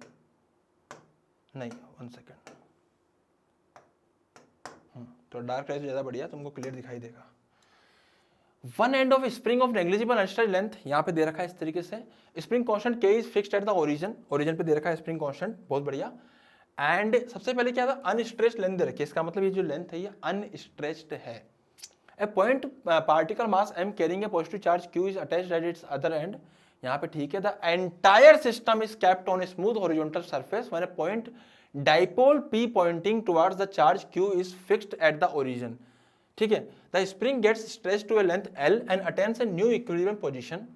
नहीं, वन सेकेंड, तो डार्क राइज ज्यादा बढ़िया, तुमको क्लियर दिखाई देगा। One end of spring of negligible unstretched length, यहाँ पे दे रखा है इस तरीके से। स्प्रिंग कांस्टेंट के is fixed at the origin, origin पे दे रखा है स्प्रिंग कांस्टेंट, बहुत बढ़िया। एंड सबसे पहले क्या था, अनस्ट्रेच्ड लेंथ दे रखी है, इसका मतलब ये जो लेंथ है ये अनस्ट्रेच्ड है। A point particle mass m carrying a positive charge q is attached at its other end, यहाँ पे ठीक है। The entire system is kept on a smooth horizontal surface when a point dipole p pointing towards the charge q is fixed at the origin, ठीक है। The spring gets stretched to a length l and attains a new equilibrium position.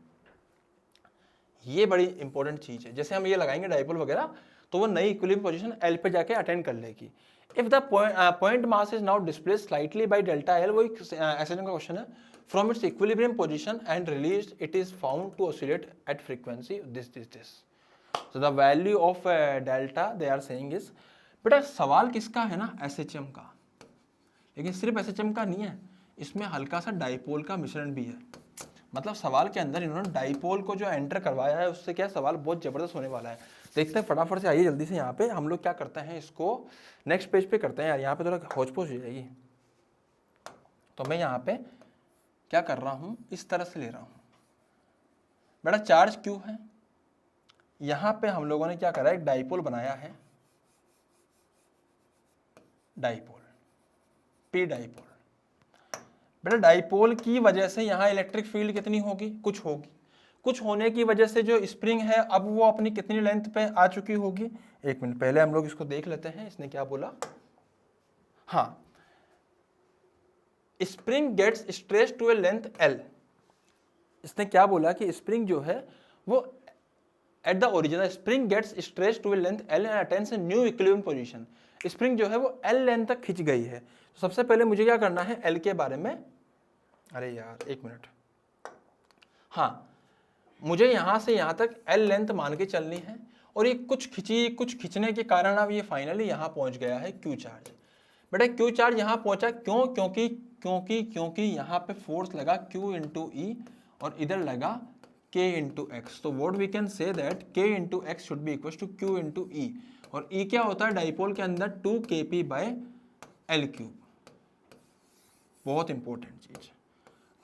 ये बड़ी important चीज है, जैसे हम ये लगाएंगे डाइपोल वगैरह तो वो नई इक्विलिब्रियम पोजीशन l पे जाके अटेंड कर लेगी। If the point mass is now displaced slightly by delta L, वो ऐसे का क्वेश्चन है, from its equilibrium position and released, it is found to oscillate at frequency this. So the value of delta they are saying is, बेटा सवाल किसका है ना, SHM का, लेकिन सिर्फ SHM का नहीं है, इसमें हल्का सा डाइपोल का मिश्रण भी है। मतलब सवाल के अंदर इन्होंने डाइपोल को जो एंटर करवाया है, उससे क्या सवाल बहुत जबरदस्त होने वाला है। देखते हैं फटाफट से, आइए जल्दी से। यहाँ पे हम लोग क्या करते हैं, इसको नेक्स्ट पेज पे करते हैं यार, यहाँ पे थोड़ा होच पोच हो जाएगी। तो मैं यहाँ पे क्या कर रहा हूँ, इस तरह से ले रहा हूँ बेटा, चार्ज क्यू है, यहाँ पे हम लोगों ने क्या करा, एक डाइपोल बनाया है, डाइपोल, पी डाइपोल। बेटा डाइपोल की वजह से यहाँ इलेक्ट्रिक फील्ड कितनी होगी, कुछ होगी, कुछ होने की वजह से जो स्प्रिंग है अब वो अपनी कितनी लेंथ पे आ चुकी होगी। एक मिनट पहले हम लोग इसको देख लेते हैं, इसने क्या बोला। हाँ, spring gets stretched to a length L। इसने क्या बोला कि स्प्रिंग जो है वो at the origin, spring gets stretched to a length L and attains a new equilibrium position. Spring जो है वो L लेंथ तक खिंच गई है। तो सबसे पहले मुझे क्या करना है, L के बारे में, अरे यार एक मिनट, हाँ मुझे यहाँ से यहाँ तक L लेंथ मान के चलनी है, और ये कुछ खिंचने के कारण अब ये फाइनली यहाँ पहुँच गया है Q चार्ज। बेटा Q चार्ज यहाँ पहुँचा क्यों, क्योंकि यहाँ पे फोर्स लगा Q इंटू E और इधर लगा k into x, तो what we can say that k into x should be equals to q into e, और e क्या होता है डाइपोल के अंदर 2kp by l क्यूब। बहुत इंपॉर्टेंट चीज,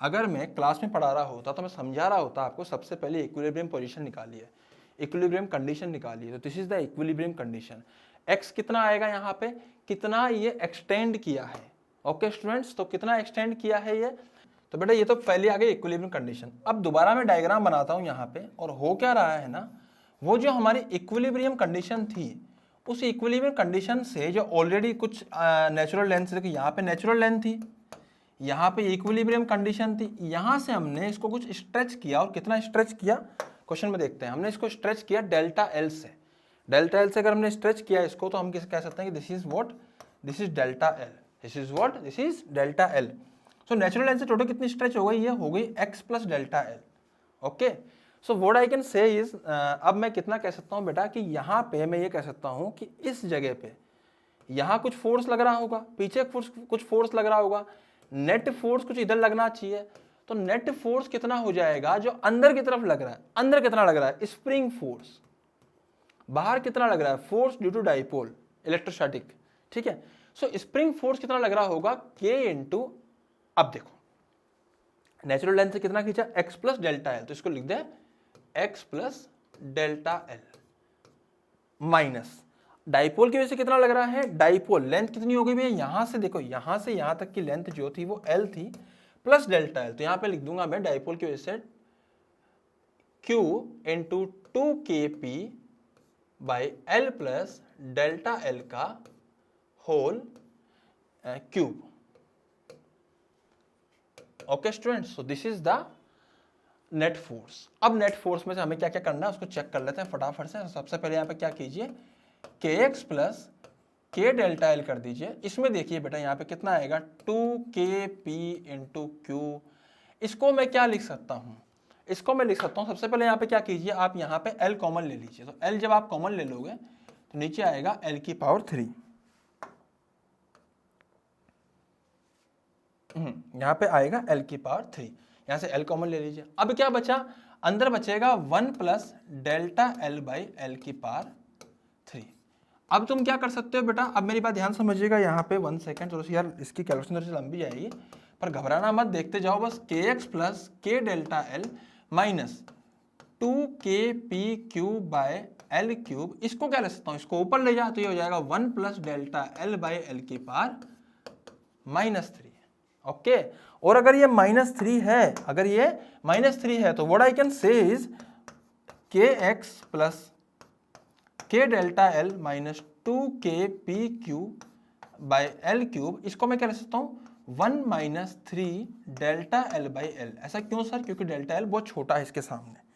अगर मैं क्लास में पढ़ा रहा होता तो मैं समझा रहा होता आपको सबसे पहले इक्विलिब्रियम पोजीशन निकालिए, इक्विलिब्रियम कंडीशन निकालिए, तो this is the equilibrium condition. x कितना आएगा यहाँ पे, कितना ये एक्सटेंड किया है, ओके स्टूडेंट्स, तो कितना एक्सटेंड किया है ये, तो बेटा ये तो पहले आ गई इक्विलिब्रियम कंडीशन। अब दोबारा मैं डायग्राम बनाता हूँ यहाँ पे, और हो क्या रहा है ना, वो जो हमारी इक्विलिब्रियम कंडीशन थी, उस इक्विलिब्रियम कंडीशन से जो ऑलरेडी कुछ नेचुरल लेंथ, देखो यहाँ पे नेचुरल लेंथ थी, यहाँ पे इक्विलिब्रियम कंडीशन थी, यहाँ से हमने इसको कुछ स्ट्रेच किया, और कितना स्ट्रेच किया क्वेश्चन में देखते हैं। हमने इसको स्ट्रेच किया डेल्टा एल से, डेल्टा एल से अगर हमने स्ट्रेच किया इसको, तो हम किस कह सकते हैं कि this is what, this is delta L, this is what, this is delta L. So natural length से टोटल कितनी स्ट्रेच हो गई, ये हो गई x plus delta L, okay. So what I can say is, अब मैं कितना कह सकता हूँ बेटा कि यहाँ पे मैं ये कह सकता हूँ कि इस जगह पे यहाँ कुछ फोर्स लग रहा होगा, पीछे कुछ फोर्स लग रहा होगा, नेट फोर्स कुछ इधर लगना चाहिए, तो नेट फोर्स कितना हो जाएगा जो अंदर की तरफ लग रहा है, अंदर कितना लग रहा है स्प्रिंग फोर्स, बाहर कितना लग रहा है force due to dipole electrostatic, ठीक है। सो स्प्रिंग फोर्स कितना लग रहा होगा k इंटू, अब देखो नेचुरल लेंथ से कितना खींचा x प्लस डेल्टा एल, तो इसको लिख दे x plus delta L minus dipole की वजह से कितना लग रहा है, डाइपोल लेंथ कितनी हो गई भैया, यहां से देखो यहां से यहां तक की लेंथ जो थी वो l थी प्लस डेल्टा एल, तो यहां पे लिख दूंगा मैं डाइपोल की वजह से q into 2kp by L plus delta L का whole cube, okay students. So this is the net force. अब नेट फोर्स में से हमें क्या क्या करना है उसको चेक कर लेते हैं फटाफट से। सबसे पहले यहाँ पे क्या कीजिए, kx plus k delta L कर दीजिए। इसमें देखिए बेटा यहाँ पे कितना आएगा 2kp इंटू क्यू। इसको मैं क्या लिख सकता हूँ, इसको मैं लिख सकता हूँ सबसे पहले यहाँ पे क्या कीजिए, आप यहाँ पे l कॉमन ले लीजिए, तो l जब आप कॉमन ले लोगे तो नीचे आएगा l की पावर 3, यहाँ पे आएगा l की पावर 3, यहाँ से l कॉमन ले लीजिए। अब क्या बचा, अंदर बचेगा 1 plus delta L by L की पावर 3। अब तुम क्या कर सकते हो बेटा, अब मेरी बात ध्यान समझिएगा यहाँ पे 1 सेकेंड, थोड़ी सी यार इसकी कैलकुलेशन थोड़ी सी लंबी जाएगी पर घबराना मत, देखते जाओ बस। kx plus k delta L minus 2kp cube by L cube, इसको क्या ले सकता हूँ, इसको ऊपर ले जाओ तो ये हो जाएगा 1 plus delta L by L की पावर माइनस 3, ओके। और अगर ये -3 है, अगर ये -3 है तो what I can say is kx plus k delta L minus 2kp cube by L cube, इसको मैं क्या लिख सकता हूँ 1 minus 3 delta L by L. ऐसा क्यों सर, क्योंकि डेल्टा एल बहुत छोटा है इसके सामने,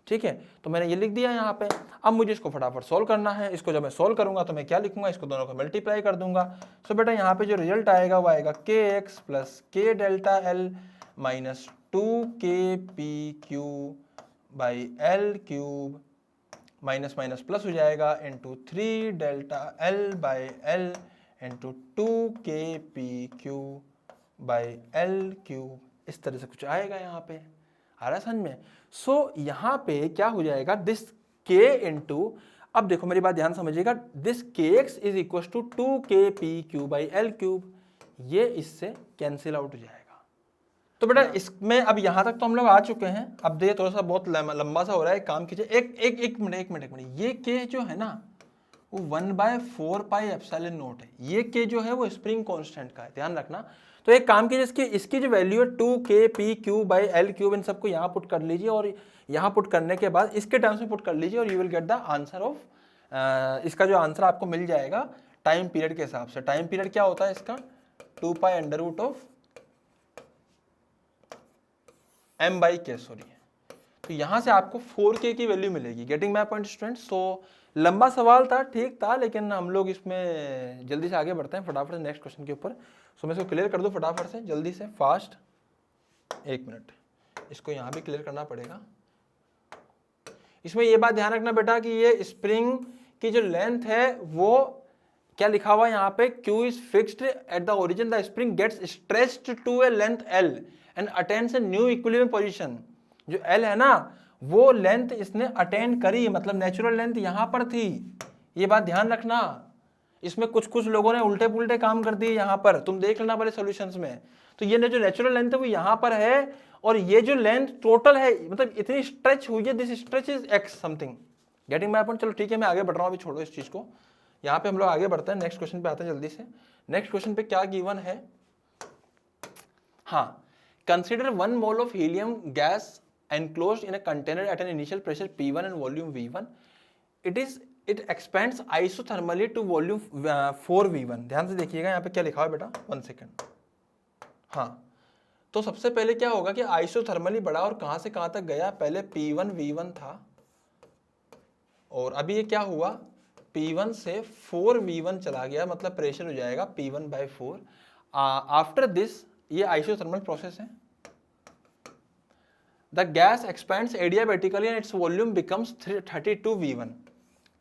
ठीक है। तो मैंने ये लिख दिया यहाँ पे। अब मुझे इसको फटाफट सोल्व करना है। इसको जब मैं सोल्व करूंगा तो मैं क्या लिखूंगा, इसको दोनों को मल्टीप्लाई कर दूंगा। सो बेटा यहाँ पे जो रिजल्ट आएगा वो आएगा kx plus k delta L minus 2kp cube by L cube minus minus plus हो जाएगा into 3 delta L by L into 2kp cube by L cube, इस तरह से कुछ आएगा यहाँ पे, आ रहा है समझ में। सो यहाँ पे क्या हो जाएगा, दिस k इंटू, अब देखो मेरी बात ध्यान समझिएगा, this kx is equal to 2kp cube by L cube, ये इससे कैंसिल आउट हो जाएगा। तो बेटा इसमें अब यहाँ तक तो हम लोग आ चुके हैं। अब देखिए थोड़ा सा बहुत लंबा सा हो रहा है, काम कीजिए, एक मिनट, ये k जो है ना वो 1/4 पाई एप्सिलॉन नॉट है। ये k जो है वो स्प्रिंग कांस्टेंट का है, ध्यान रखना। तो एक काम कीजिए, इसकी जो वैल्यू है 2kp cube by L cube, इन सबको यहाँ पुट कर लीजिए और यहाँ पुट करने के बाद इसके टर्म्स में पुट कर लीजिए और you will get the answer of, इसका जो आंसर आपको मिल जाएगा टाइम पीरियड के हिसाब से। टाइम पीरियड क्या होता है इसका 2 pi under root of m by k, sorry. तो यहाँ से आपको 4k की वैल्यू मिलेगी। Getting my point students. So लंबा सवाल था, ठीक था, लेकिन हम लोग इसमें जल्दी से आगे बढ़ते हैं फटाफट से नेक्स्ट क्वेश्चन के ऊपर। सो मैं इसको क्लियर कर दूं फटाफट से, जल्दी से, फास्ट। 1 मिनट, इसको यहाँ भी क्लियर करना पड़ेगा। इसमें ये बात ध्यान रखना बेटा कि ये स्प्रिंग की जो लेंथ है वो क्या लिखा हुआ है यहाँ पे, Q is fixed at the origin, the spring gets stretched to a length L and attains a new equilibrium position. जो L है ना वो लेंथ इसने अटेंड करी, मतलब नेचुरल लेंथ यहां पर थी, ये बात ध्यान रखना। इसमें कुछ कुछ लोगों ने उल्टे पुल्टे काम कर दिए यहां पर, तुम देख लेना पहले सॉल्यूशंस में। तो ये जो नेचुरल लेंथ है वो यहां पर है, और ये जो लेंथ टोटल है मतलब इतनी स्ट्रेच हुई है, this stretch is x something. Getting my point? चलो ठीक है, मैं आगे बढ़ रहा हूं, अभी छोड़ो इस चीज को। यहाँ पे हम लोग आगे बढ़ते हैं, नेक्स्ट क्वेश्चन पे आते हैं जल्दी से। नेक्स्ट क्वेश्चन पे क्या गिवन है? हाँ, consider 1 mole of helium gas enclosed in a container at an initial pressure P1 and volume V1. It expands isothermally to volume 4V1. ध्यान से देखिएगा यहाँ पे क्या लिखा है बेटा, 1 सेकेंड। हाँ, तो सबसे पहले क्या होगा कि आइसोथर्मली बढ़ा और कहां से कहां तक गया? पहले P1 V1 था, और अभी ये क्या हुआ, P1 से 4V1 चला गया, मतलब प्रेशर हो जाएगा P1/4। आफ्टर दिस, ये आइसोथर्मल प्रोसेस है। The gas expands adiabatically and its volume becomes 32V1.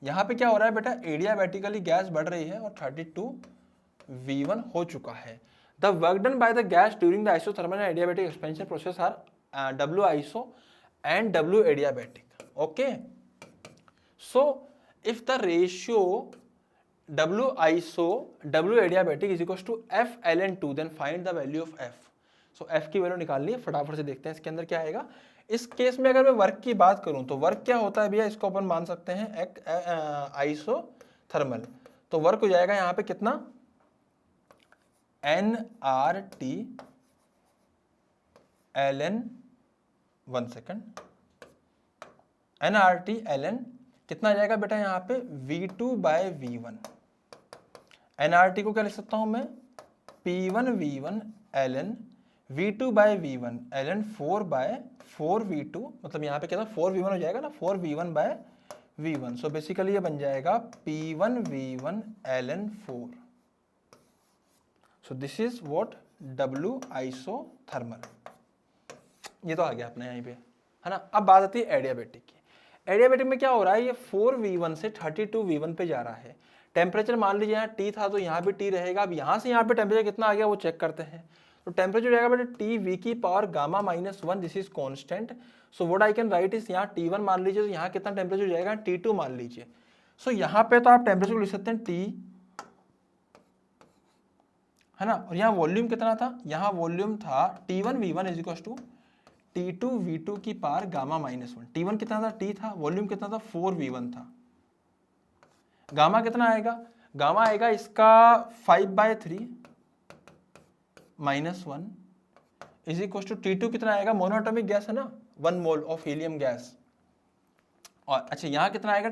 यहाँ पे क्या हो रहा है बेटा, adiabatically गैस बढ़ रही है और 32V1 हो चुका है। The work done by the gas during the isothermal and adiabatic expansion process are W iso and W adiabatic. Okay. So if the ratio W iso W adiabatic is equals to F ln2, then find the value of F. So F की value निकालनी है, फटाफट से देखते हैं इसके अंदर क्या आएगा। इस केस में अगर मैं वर्क की बात करूं तो वर्क क्या होता है भैया, इसको अपन मान सकते हैं एक आइसोथर्मल। तो वर्क हो जाएगा यहां पे कितना, nRT ln, 1 second, nRT ln कितना आ जाएगा बेटा यहाँ पे, V2/V1। nRT को क्या लिख सकता हूं मैं, P1V1 ln V2/V1 ln 4/4V2, मतलब यहाँ पे क्या था 4V1 हो जाएगा ना, 4V1/V1। सो बेसिकली ये बन जाएगा P1V1 ln 4। So this is what W isothermal. ये तो आ गया अपने यहीं पे, है ना। अब बात आती है एडियाबेटिक की। एडियाबेटिक में क्या हो रहा है, ये 4V1 से 32V1 पे जा रहा है। टेम्परेचर मान लीजिए यहाँ T था तो यहाँ भी T रहेगा। अब यहाँ से यहाँ पे टेम्परेचर कितना आ गया वो चेक करते हैं। तो टेम्परेचर जाएगा बेटा T V की power gamma -1, this is constant. So what I can write is, यहाँ T1 मान लीजिए तो यहाँ कितना टेम्परेचर जाएगा, T2 मान लीजिए। सो यहाँ पे तो आप टेम्परेचर को लिख सकते हैं T, है ना। और यहाँ वॉल्यूम कितना था, यहाँ वॉल्यूम था T1V1 is equal to T2V2 की पावर गामा -1। T1 कितना था, T था, वॉल्यूम कितना था, 4V1 था। गामा कितना आएगा, गामा आएगा इसका 5/3 -1 इज इक्वल टू T2 कितना आएगा, मोनोएटॉमिक गैस है ना, 1 मोल ऑफ हीलियम गैस। और अच्छा यहाँ कितना आएगा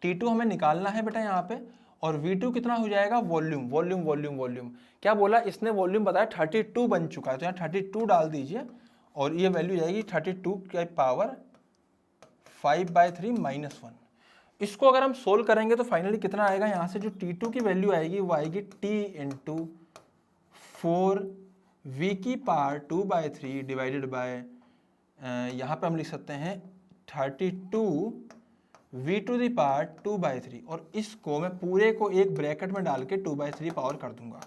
T2 हमें निकालना है बेटा यहाँ पे। और V2 कितना हो जाएगा, वॉल्यूम वॉल्यूम वॉल्यूम वॉल्यूम। क्या बोला इसने, वॉल्यूम बताया 32 बन चुका है, तो यहाँ 32 डाल दीजिए और ये वैल्यू जाएगी 32 की पावर 5/3 -1। इसको अगर हम सोल्व करेंगे तो फाइनली कितना आएगा, यहाँ से जो T2 की वैल्यू आएगी वो आएगी T इंटू 4V की पावर 2/3 डिवाइडेड बाय, यहाँ पे हम लिख सकते हैं 32V टू दी पावर 2/3, और इसको मैं पूरे को एक ब्रैकेट में डाल के 2/3 पावर कर दूंगा।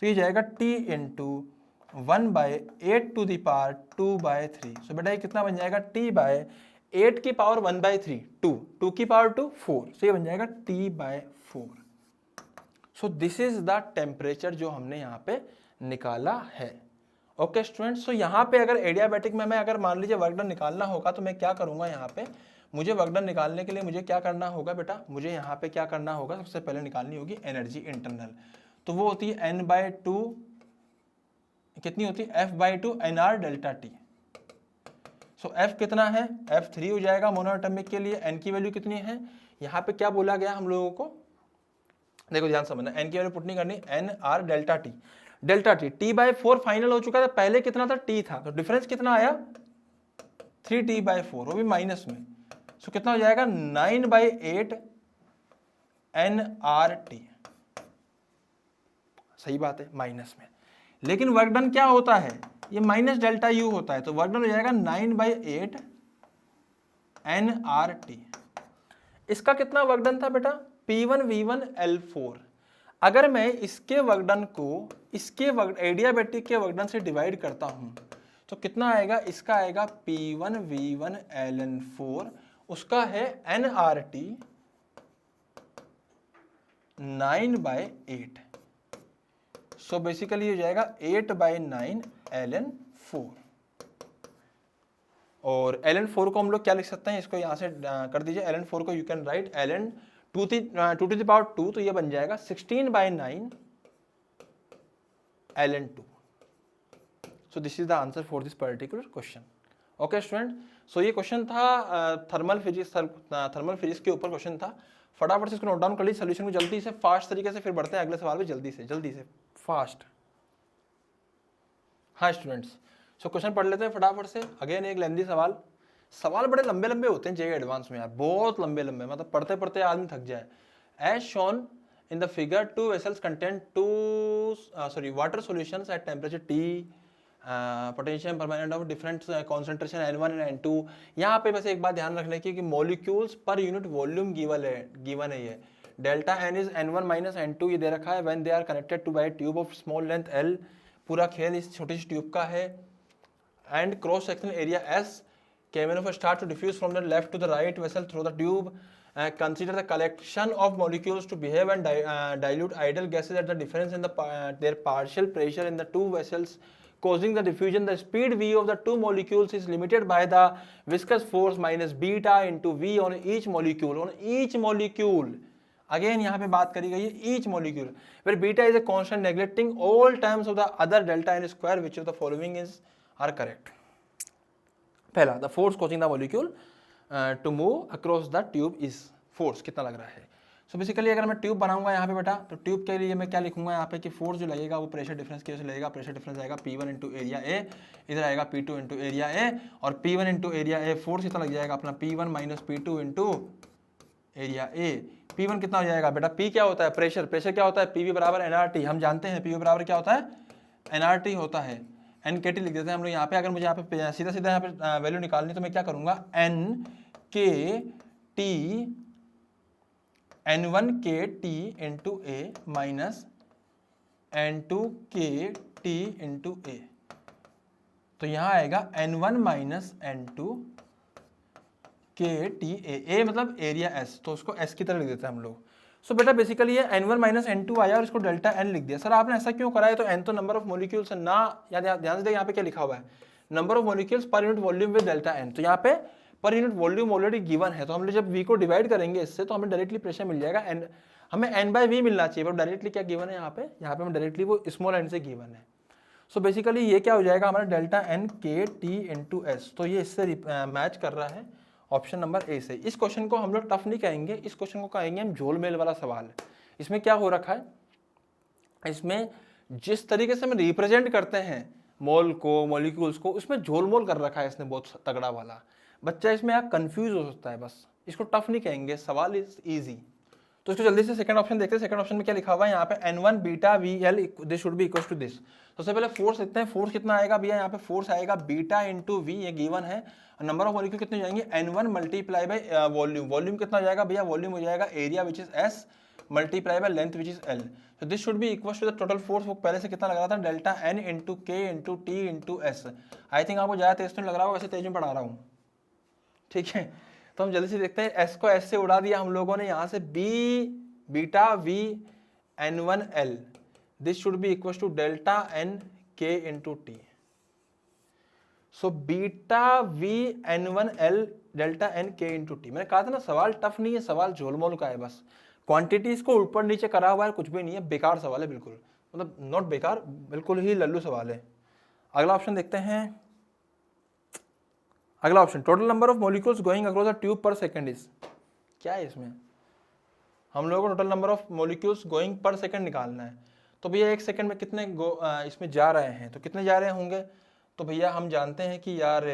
तो ये जाएगा T into 1/8 to the power 2/3। So बेटा ये कितना बन जाएगा, T/8 की पावर 1/3, 2 की पावर 2 4, सो ये बन जाएगा T/4। So this is the temperature जो हमने यहाँ पे निकाला है। ओके स्टूडेंट्स, सो यहाँ पे अगर एडियाबैटिक में मैं अगर मान लीजिए वर्क डन निकालना होगा तो मैं क्या करूँगा, यहाँ पे मुझे वर्क डन निकालने के लिए मुझे क्या करना होगा बेटा, मुझे यहाँ पे क्या करना होगा, सबसे पहले निकालनी होगी एनर्जी इंटरनल। तो वो होती है N/2, कितनी होती है F/2 NR डेल्टा T। सो F कितना है, F3 हो जाएगा मोनोएटॉमिक के लिए। N की वैल्यू कितनी है, यहाँ पे क्या बोला गया हम लोगों को, देखो ध्यान समझना, N की वैल्यू पुट नहीं करनी, NR delta T, delta T T/4 final हो चुका था, पहले कितना था, T था, तो डिफरेंस कितना आया 3T/4, वो भी माइनस में। सो कितना हो जाएगा 9/8 nRT, सही बात है, माइनस में। लेकिन वर्क डन क्या होता है, ये माइनस डेल्टा U होता है, तो वर्क डन हो जाएगा 9/8 nRT। इसका कितना वर्क डन था बेटा, P1V1 L4। अगर मैं इसके वर्क डन को इसके एडियाबैटिक के वर्क डन से डिवाइड करता हूं तो कितना आएगा, इसका आएगा P1 V1 ln4, उसका है nRT 9/8, सो बेसिकली हो जाएगा 8/9 ln4। और ln4 को हम लोग क्या लिख सकते हैं, इसको यहाँ से कर दीजिए, ln4 को you can write ln 2 to the power 2, तो ये बन जाएगा 16/9 ln2। So this is the answer for this particular question. Okay student, so ये क्वेश्चन था थर्मल फिजिक्स के ऊपर क्वेश्चन था। फटाफट से इसको नोट डाउन कर लीजिए, सोल्यूशन को जल्दी से फास्ट तरीके से, फिर बढ़ते हैं अगले सवाल पे जल्दी से फास्ट। हाँ स्टूडेंट्स, सो क्वेश्चन पढ़ लेते हैं फटाफट से। अगेन एक लेंदी सवाल बड़े लंबे लंबे होते हैं जेईई एडवांस में यार, बहुत लंबे लंबे, मतलब पढ़ते पढ़ते आदमी थक जाए। As shown in the figure, 2 vessels contain water solutions at temperature T, potassium permanganate of different concentration N1 and N2। यहाँ पे बस एक बात ध्यान रखने की कि molecules per unit volume given है ये। Delta N is N1 minus N2 ये दे रखा है when they are connected to by tube of small length L। पूरा खेल इस छोटी सी ट्यूब का है। And cross sectional area S, KMnO start to diffuse from the left to the right vessel through the tube. Consider the collection of molecules to behave and dilute ideal gases at the difference in their partial pressure in the two vessels, causing the diffusion. The speed V of the two molecules is limited by the viscous force minus beta into V on each molecule. Again यहाँ पे बात करी गई है each molecule, where beta is a constant neglecting all terms of the other delta n square. Which of the following are correct? पहला, the force causing the molecule to move across the tube is, force कितना लग रहा है। So basically अगर मैं tube बनाऊंगा यहाँ पे बेटा, तो ट्यूब के लिए मैं क्या लिखूंगा यहाँ पे कि फोर्स जो लगेगा वो प्रेशर डिफरेंस की वजह से लगेगा। प्रेशर डिफरेंस आएगा P1 इंटू एरिया ए, इधर आएगा P2 इंटू एरिया ए, और P1 into area a force कितना लग जाएगा अपना P1 minus P2 into area A. P1 कितना हो जाएगा बेटा, P क्या होता है, प्रेशर क्या होता है, PV बराबर nRT, हम जानते हैं PV बराबर क्या होता है, nRT होता है। NKT लिख देते हैं हम लोग यहाँ पे। अगर मुझे यहाँ पे सीधा यहाँ पे वैल्यू निकालनी तो मैं क्या करूँगा, NKT N1KT इंटू ए माइनस N2KT इंटू ए, तो यहाँ आएगा N1 माइनस N2KT ए मतलब एरिया S, तो उसको S की तरह लिख देते हैं हम लोग। सो बेटा बेसिकली ये N1 माइनस N2 आया और इसको डेल्टा N लिख दिया। सर आपने ऐसा क्यों करा है, तो N तो नंबर ऑफ मॉलिक्यूल्स ना, ध्यान से देखिए यहाँ पे क्या लिखा हुआ है, number of molecules per unit volume with delta N। तो यहाँ पे per unit volume already given है, तो हम लोग जब V को डिवाइड करेंगे इससे तो हमें डायरेक्टली प्रेशर मिल जाएगा N, हमें N/V मिलना चाहिए, पर डायरेक्टली क्या गिवन है यहाँ पे हमें डायरेक्टली वो स्मॉल n से गिवन है। सो बेसिकली ये क्या हो जाएगा हमारा डेल्टा NKT इंटू S, तो ये इससे मैच कर रहा है ऑप्शन नंबर ए से। इस क्वेश्चन को हम लोग टफ नहीं कहेंगे, इस क्वेश्चन को कहेंगे हम झोलमेल वाला सवाल। इसमें क्या हो रखा है, इसमें जिस तरीके से हम रिप्रेजेंट करते हैं मोल को, मॉलिक्यूल्स को, उसमें झोलमोल कर रखा है इसने बहुत तगड़ा वाला। बच्चा इसमें आप कंफ्यूज हो सकता है, बस इसको टफ नहीं कहेंगे, सवाल इज इजी। तो इसको जल्दी से सेकंड ऑप्शन देखते हैं। सेकंड ऑप्शन में क्या लिखा हुआ है यहाँ पे, N1 beta VL this should be equal to this. सबसे पहले फोर्स लिखते हैं, फोर्स कितना आएगा भैया, यहाँ पे फोर्स आएगा बीटा इंटू वी, ये गिवन है। नंबर ऑफ मॉलिक्यूल कितने हो जाएंगे, N1 multiply by volume, volume कितना हो जाएगा भैया, वॉल्यूम हो जाएगा area which is S multiply by length which is L। तो this should be equal to the total force, वो पहले से कितना लग रहा था, delta N into K into T into S। I think आपको ज़्यादा तेज तो लग रहा होगा, वैसे तेज में पढ़ा रहा हूँ, ठीक है। तो हम जल्दी से देखते हैं, S को S से उड़ा दिया हम लोगों ने, यहाँ से beta V N1 L, this should be equal to delta N K into T। So beta V N1 L delta N K into T। मैंने कहा था ना सवाल टफ नहीं है, सवाल झोलमोल का है, बस क्वांटिटीज को ऊपर नीचे करा हुआ है, कुछ भी नहीं है, बेकार सवाल है बिल्कुल, मतलब नॉट बेकार, बिल्कुल ही लल्लू सवाल है। अगला ऑप्शन देखते हैं। अगला option, total number of molecules going across the tube पर सेकंड इज, क्या है इसमें, हम लोगों को total number of molecules going पर सेकंड निकालना है। तो भैया एक सेकंड में कितने इसमें जा रहे हैं, तो कितने जा रहे होंगे, तो भैया हम जानते हैं कि यार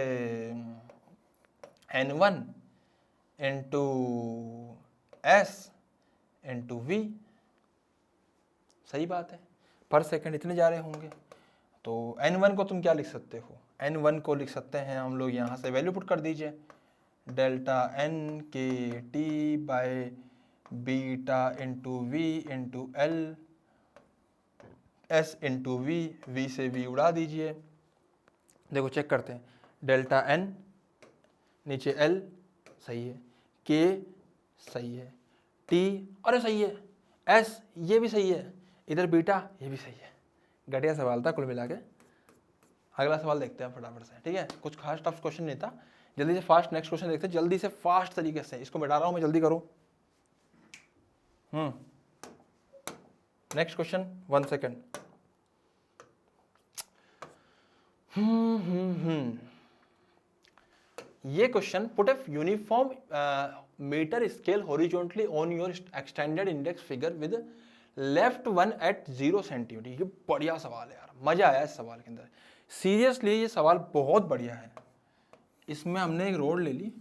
N1 into S into V, सही बात है, पर सेकंड इतने जा रहे होंगे। तो N1 को तुम क्या लिख सकते हो, N1 को लिख सकते हैं हम लोग, यहाँ से वैल्यू पुट कर दीजिए, delta NKT by beta into V into L, S into V, V से V उड़ा दीजिए, देखो चेक करते हैं, डेल्टा एन नीचे एल सही है, के सही है, टी अरे सही है, एस ये भी सही है, इधर बीटा ये भी सही है। घटिया सवाल था कुल मिला के। अगला सवाल देखते हैं फटाफट से, ठीक है, कुछ खास टफ क्वेश्चन नहीं था, जल्दी से फास्ट नेक्स्ट क्वेश्चन देखते हैं, जल्दी से फास्ट तरीके से। इसको मिटा रहा हूं मैं, जल्दी करो। Next question 1 second. ये क्वेश्चन, put a uniform metre scale horizontally on your extended index figure with left one at 0 centimetre. ये बढ़िया सवाल है यार, मजा आया इस सवाल के अंदर, सीरियसली ये सवाल बहुत बढ़िया है। इसमें हमने एक रोड ले ली,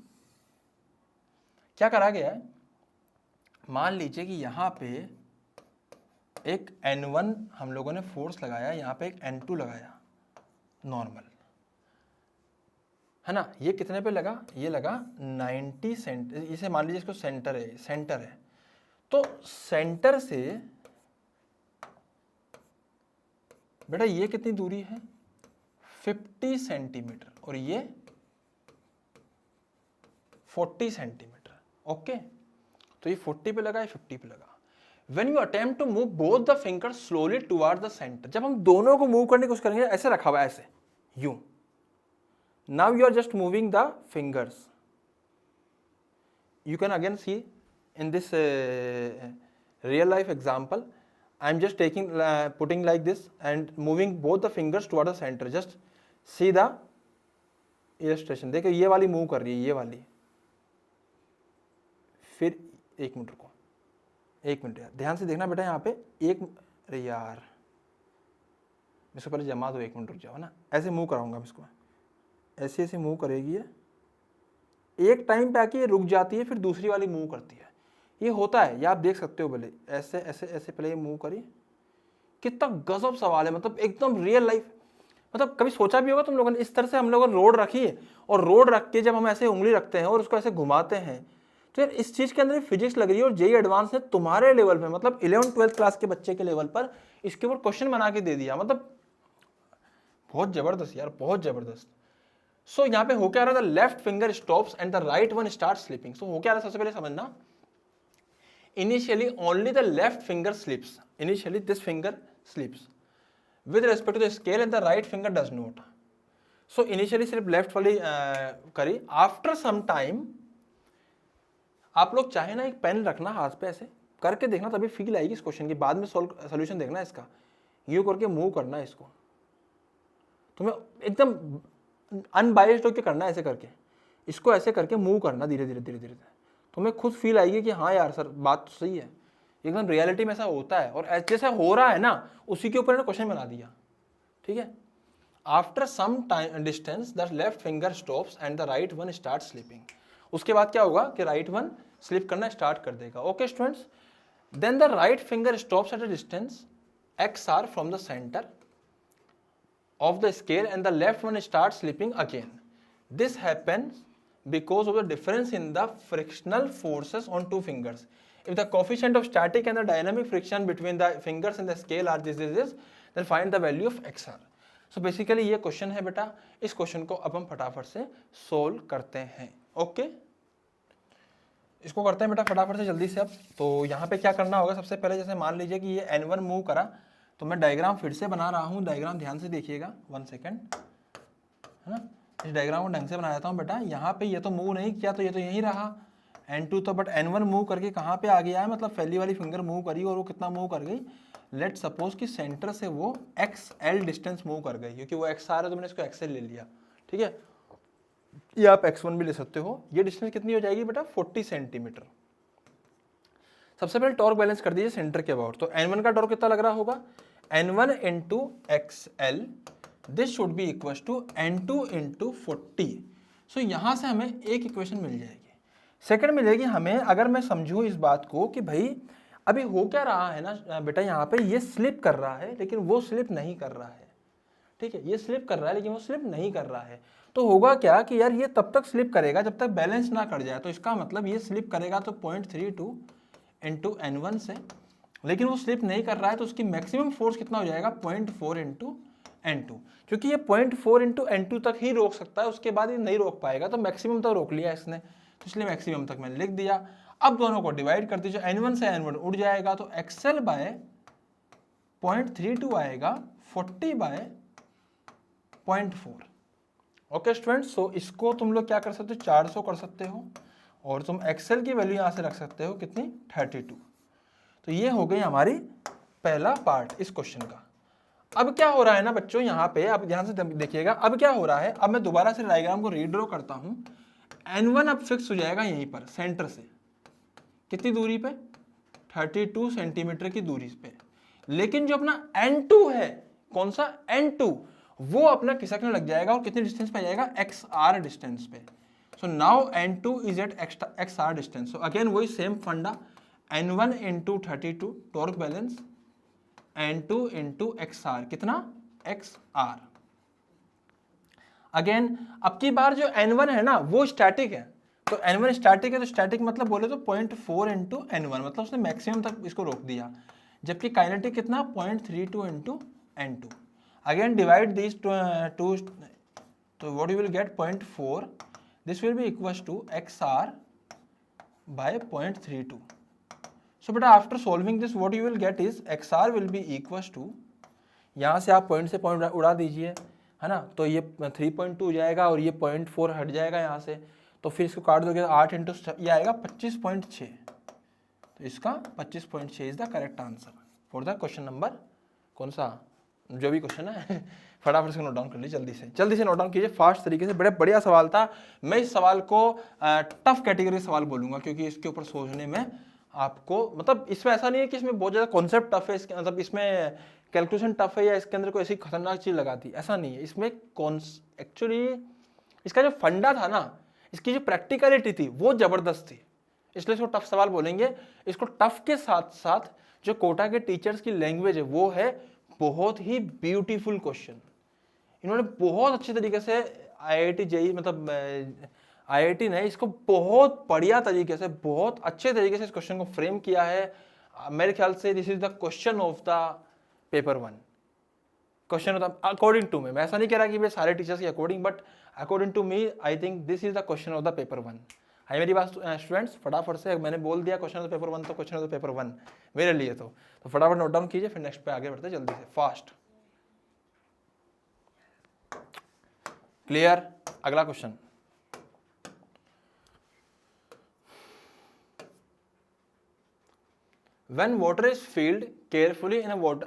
क्या करा गया है, मान लीजिए कि यहाँ पे एक N1 हम लोगों ने फोर्स लगाया, यहाँ पे एक N2 लगाया नॉर्मल, है ना। ये कितने पे लगा, ये लगा 90 सेंट, इसे मान लीजिए इसको सेंटर है, तो सेंटर से बेटा ये कितनी दूरी है 50 सेंटीमीटर और ये 40 सेंटीमीटर। ओके, तो ये 40 पे लगा, ये 50 पे लगा। When you attempt to move both the fingers slowly toward the center, जब हम दोनों को मूव करने की कोशिश करेंगे, ऐसे रखा हुआ है ऐसे यूं, now you are just moving the fingers, you can again see in this real life example, I am just taking putting like this and moving both the fingers toward the center, just see the illustration। देखो ये वाली move कर रही है, ये वाली, फिर एक मिनट रुको, एक मिनट यार ध्यान से देखना बेटा, यहाँ पे एक, अरे यार इसको पहले जमा दो, एक मिनट रुक जाओ ना, ऐसे मूव कराऊंगा इसको, ऐसे ऐसे मूव करेगी ये, एक टाइम पे आके ये रुक जाती है, फिर दूसरी वाली मूव करती है। ये होता है, ये आप देख सकते हो, भले ऐसे ऐसे ऐसे पहले ये मूव करी। कितना गजब सवाल है, मतलब एकदम रियल लाइफ, मतलब कभी सोचा भी होगा तुम लोगों ने, इस तरह से हम लोगों ने रोड रखी है, और रोड रख के जब हम ऐसे उंगली रखते हैं और उसको ऐसे घुमाते हैं, तो यार इस चीज के अंदर फिजिक्स लग रही है। और जेई एडवांस ने तुम्हारे लेवल पे, मतलब 11th-12th क्लास के बच्चे के लेवल पर इसके ऊपर क्वेश्चन बना के दे दिया, मतलब बहुत जबरदस्त यार, बहुत जबरदस्त। सो यहाँ पे हो क्या रहा था, left finger stops and the right one start slipping. So हो क्या रहा है, सबसे पहले समझना, initially only the left finger slips, initially this finger slips with respect to the scale and the right finger does not. So initially सिर्फ left वाली करी, आफ्टर सम टाइम आप लोग चाहे ना एक पेन रखना हाथ पे, ऐसे करके देखना, तभी फील आएगी इस क्वेश्चन की, बाद में सोल्यूशन देखना इसका, यूं करके मूव करना है इसको, तुम्हें एकदम अनबायस्ड होकर करना है, ऐसे करके इसको ऐसे करके मूव करना धीरे धीरे धीरे धीरे, तुम्हें खुद फील आएगी कि हाँ यार सर बात तो सही है, एकदम रियलिटी में ऐसा होता है, और जैसा हो रहा है ना उसी के ऊपर क्वेश्चन बना दिया, ठीक है। After some time distance the left finger stops and the right one start slipping. उसके बाद क्या होगा कि राइट वन स्लिप करना स्टार्ट कर देगा। Okay students, then the right finger stops at a distance XR from the centre of the scale and the left one starts slipping again. This happens because of the difference in the frictional forces on two fingers. If the coefficient of static and the dynamic friction between the fingers and the scale are this, then find the value of XR. So basically ये question है बेटा, इस question को अब हम फटाफट से solve करते हैं। ओके, इसको करते हैं बेटा फटाफट से जल्दी से। अब तो यहाँ पे क्या करना होगा, सबसे पहले जैसे मान लीजिए कि ये N1 मूव करा, तो मैं डायग्राम फिर से बना रहा हूँ, डायग्राम ध्यान से देखिएगा, 1 सेकेंड, है ना। इस डायग्राम को ढंग से बना देता हूँ बेटा। यहाँ पे ये तो मूव नहीं किया, तो ये तो यहीं रहा N2, तो बट N1 मूव करके कहाँ पे आ गया है, मतलब पहली वाली फिंगर मूव करी, और वो कितना मूव कर गई, लेट सपोज कि सेंटर से वो XL डिस्टेंस मूव कर गई, क्योंकि वो XR है तो मैंने इसको XL ले लिया, ठीक है। ये आप X1 भी ले सकते हो। ये डिस्टेंस कितनी हो जाएगी बेटा, 40 सेंटीमीटर। सबसे पहले टॉर्क बैलेंस कर दीजिए सेंटर के अबाउट, तो N1 का टॉर्क कितना लग रहा होगा, N1 into XL, this should be equal to N2 into 40। सो यहाँ से हमें एक इक्वेशन मिल जाएगी। सेकंड मिलेगी हमें, अगर मैं समझूँ इस बात को कि भाई अभी हो क्या रहा है ना बेटा, यहाँ पे ये स्लिप कर रहा है लेकिन वो स्लिप नहीं कर रहा है, ठीक है। ये स्लिप कर रहा है लेकिन वो स्लिप नहीं कर रहा है, तो होगा क्या कि यार ये तब तक स्लिप करेगा जब तक बैलेंस ना कर जाए। तो इसका मतलब ये स्लिप करेगा तो 0.32 into N1 से, लेकिन वो स्लिप नहीं कर रहा है, तो उसकी मैक्सिमम फोर्स कितना हो जाएगा, 0.4 into N2, क्योंकि ये 0.4 इंटू N2 तक ही रोक सकता है, उसके बाद ये नहीं रोक पाएगा, तो मैक्सिमम तक रोक लिया इसने, तो इसलिए मैक्सिमम तक मैंने लिख दिया। अब दोनों को डिवाइड कर दीजिए, N1 से N1 उड़ जाएगा, तो XL बाय 0.32 आएगा 40 बाय 0.4। ओके स्टूडेंट्स, सो इसको तुम लोग क्या कर सकते हो, 400 कर सकते हो, और तुम XL की वैल्यू यहाँ से रख सकते हो कितनी, 32। तो ये हो गई हमारी पहला पार्ट इस क्वेश्चन का। अब क्या हो रहा है ना बच्चों, यहाँ पे आप ध्यान से देखिएगा, अब क्या हो रहा है, अब मैं दोबारा से डायग्राम को रीड्रॉ करता हूँ। N1 अब फिक्स हो जाएगा यहीं पर सेंटर से, कितनी दूरी पे, 32 सेंटीमीटर की दूरी पे। लेकिन जो अपना N2 है, कौन सा N2, वो अपना खिसकने लग जाएगा और कितने डिस्टेंस पे जाएगा, XR डिस्टेंस पे। So now N2 is at XR distance. So again वही सेम फंडा, N1 इंटू 32 torque balance, N2 into XR, कितना, XR। अगेन अब की बार जो N1 है ना वो स्टैटिक है, तो N1 स्टैटिक है, तो स्टैटिक मतलब बोले तो 0.4 इंटू N1, मतलब उसने मैक्सिमम तक इसको रोक दिया। जबकि काइनेटिक कितना, 0.32 into N2। Again divide this two, तो what you will get, 0.4, this will be equals to XR by 0.32। So बेटा after solving this what you will get is XR will be equals to, यहाँ से आप point से point उड़ा दीजिए, है ना, तो ये 3.2 हो जाएगा और ये 0.4 हट जाएगा यहाँ से, तो फिर इसको काट दोगे 8 इंटू, ये आएगा 25.6। तो इसका 25.6 is the correct answer for the question number, कौन सा, जो भी क्वेश्चन है फटाफट से नोट डाउन कर लीजिए, जल्दी से नोट डाउन कीजिए फास्ट तरीके से। बड़े बढ़िया सवाल था, मैं इस सवाल को टफ कैटेगरी सवाल बोलूंगा, क्योंकि इसके ऊपर सोचने में आपको, मतलब इसमें ऐसा नहीं है कि इसमें बहुत ज़्यादा कॉन्सेप्ट टफ है, इसके मतलब इसमें कैलकुलेशन टफ है या इसके अंदर कोई ऐसी खतरनाक चीज़ लगा दी, ऐसा नहीं है। इसमें एक्चुअली इसका जो फंडा था ना, इसकी जो प्रैक्टिकलिटी थी वो ज़बरदस्त थी, इसलिए इसको टफ सवाल बोलेंगे। इसको टफ के साथ साथ जो कोटा के टीचर्स की लैंग्वेज है वो है बहुत ही ब्यूटीफुल क्वेश्चन। इन्होंने बहुत अच्छे तरीके से IIT JEE, मतलब IIT ने इसको बहुत बढ़िया तरीके से, बहुत अच्छे तरीके से इस क्वेश्चन को फ्रेम किया है। मेरे ख्याल से this is the question of the paper 1, question of the, according to me, मैं ऐसा नहीं कह रहा कि वे सारे टीचर्स के according, but according to me I think this is the question of the paper 1। है मेरी बात स्टूडेंट्स, फटाफट से, मैंने बोल दिया क्वेश्चन ऑफ द पेपर 1, तो क्वेश्चन ऑफ द पेपर 1 मेरे लिए तो फटाफट नोट डाउन कीजिए, फिर नेक्स्ट पे आगे बढ़ते जल्दी से फास्ट। क्लियर, अगला question, When water is filled carefully in a water,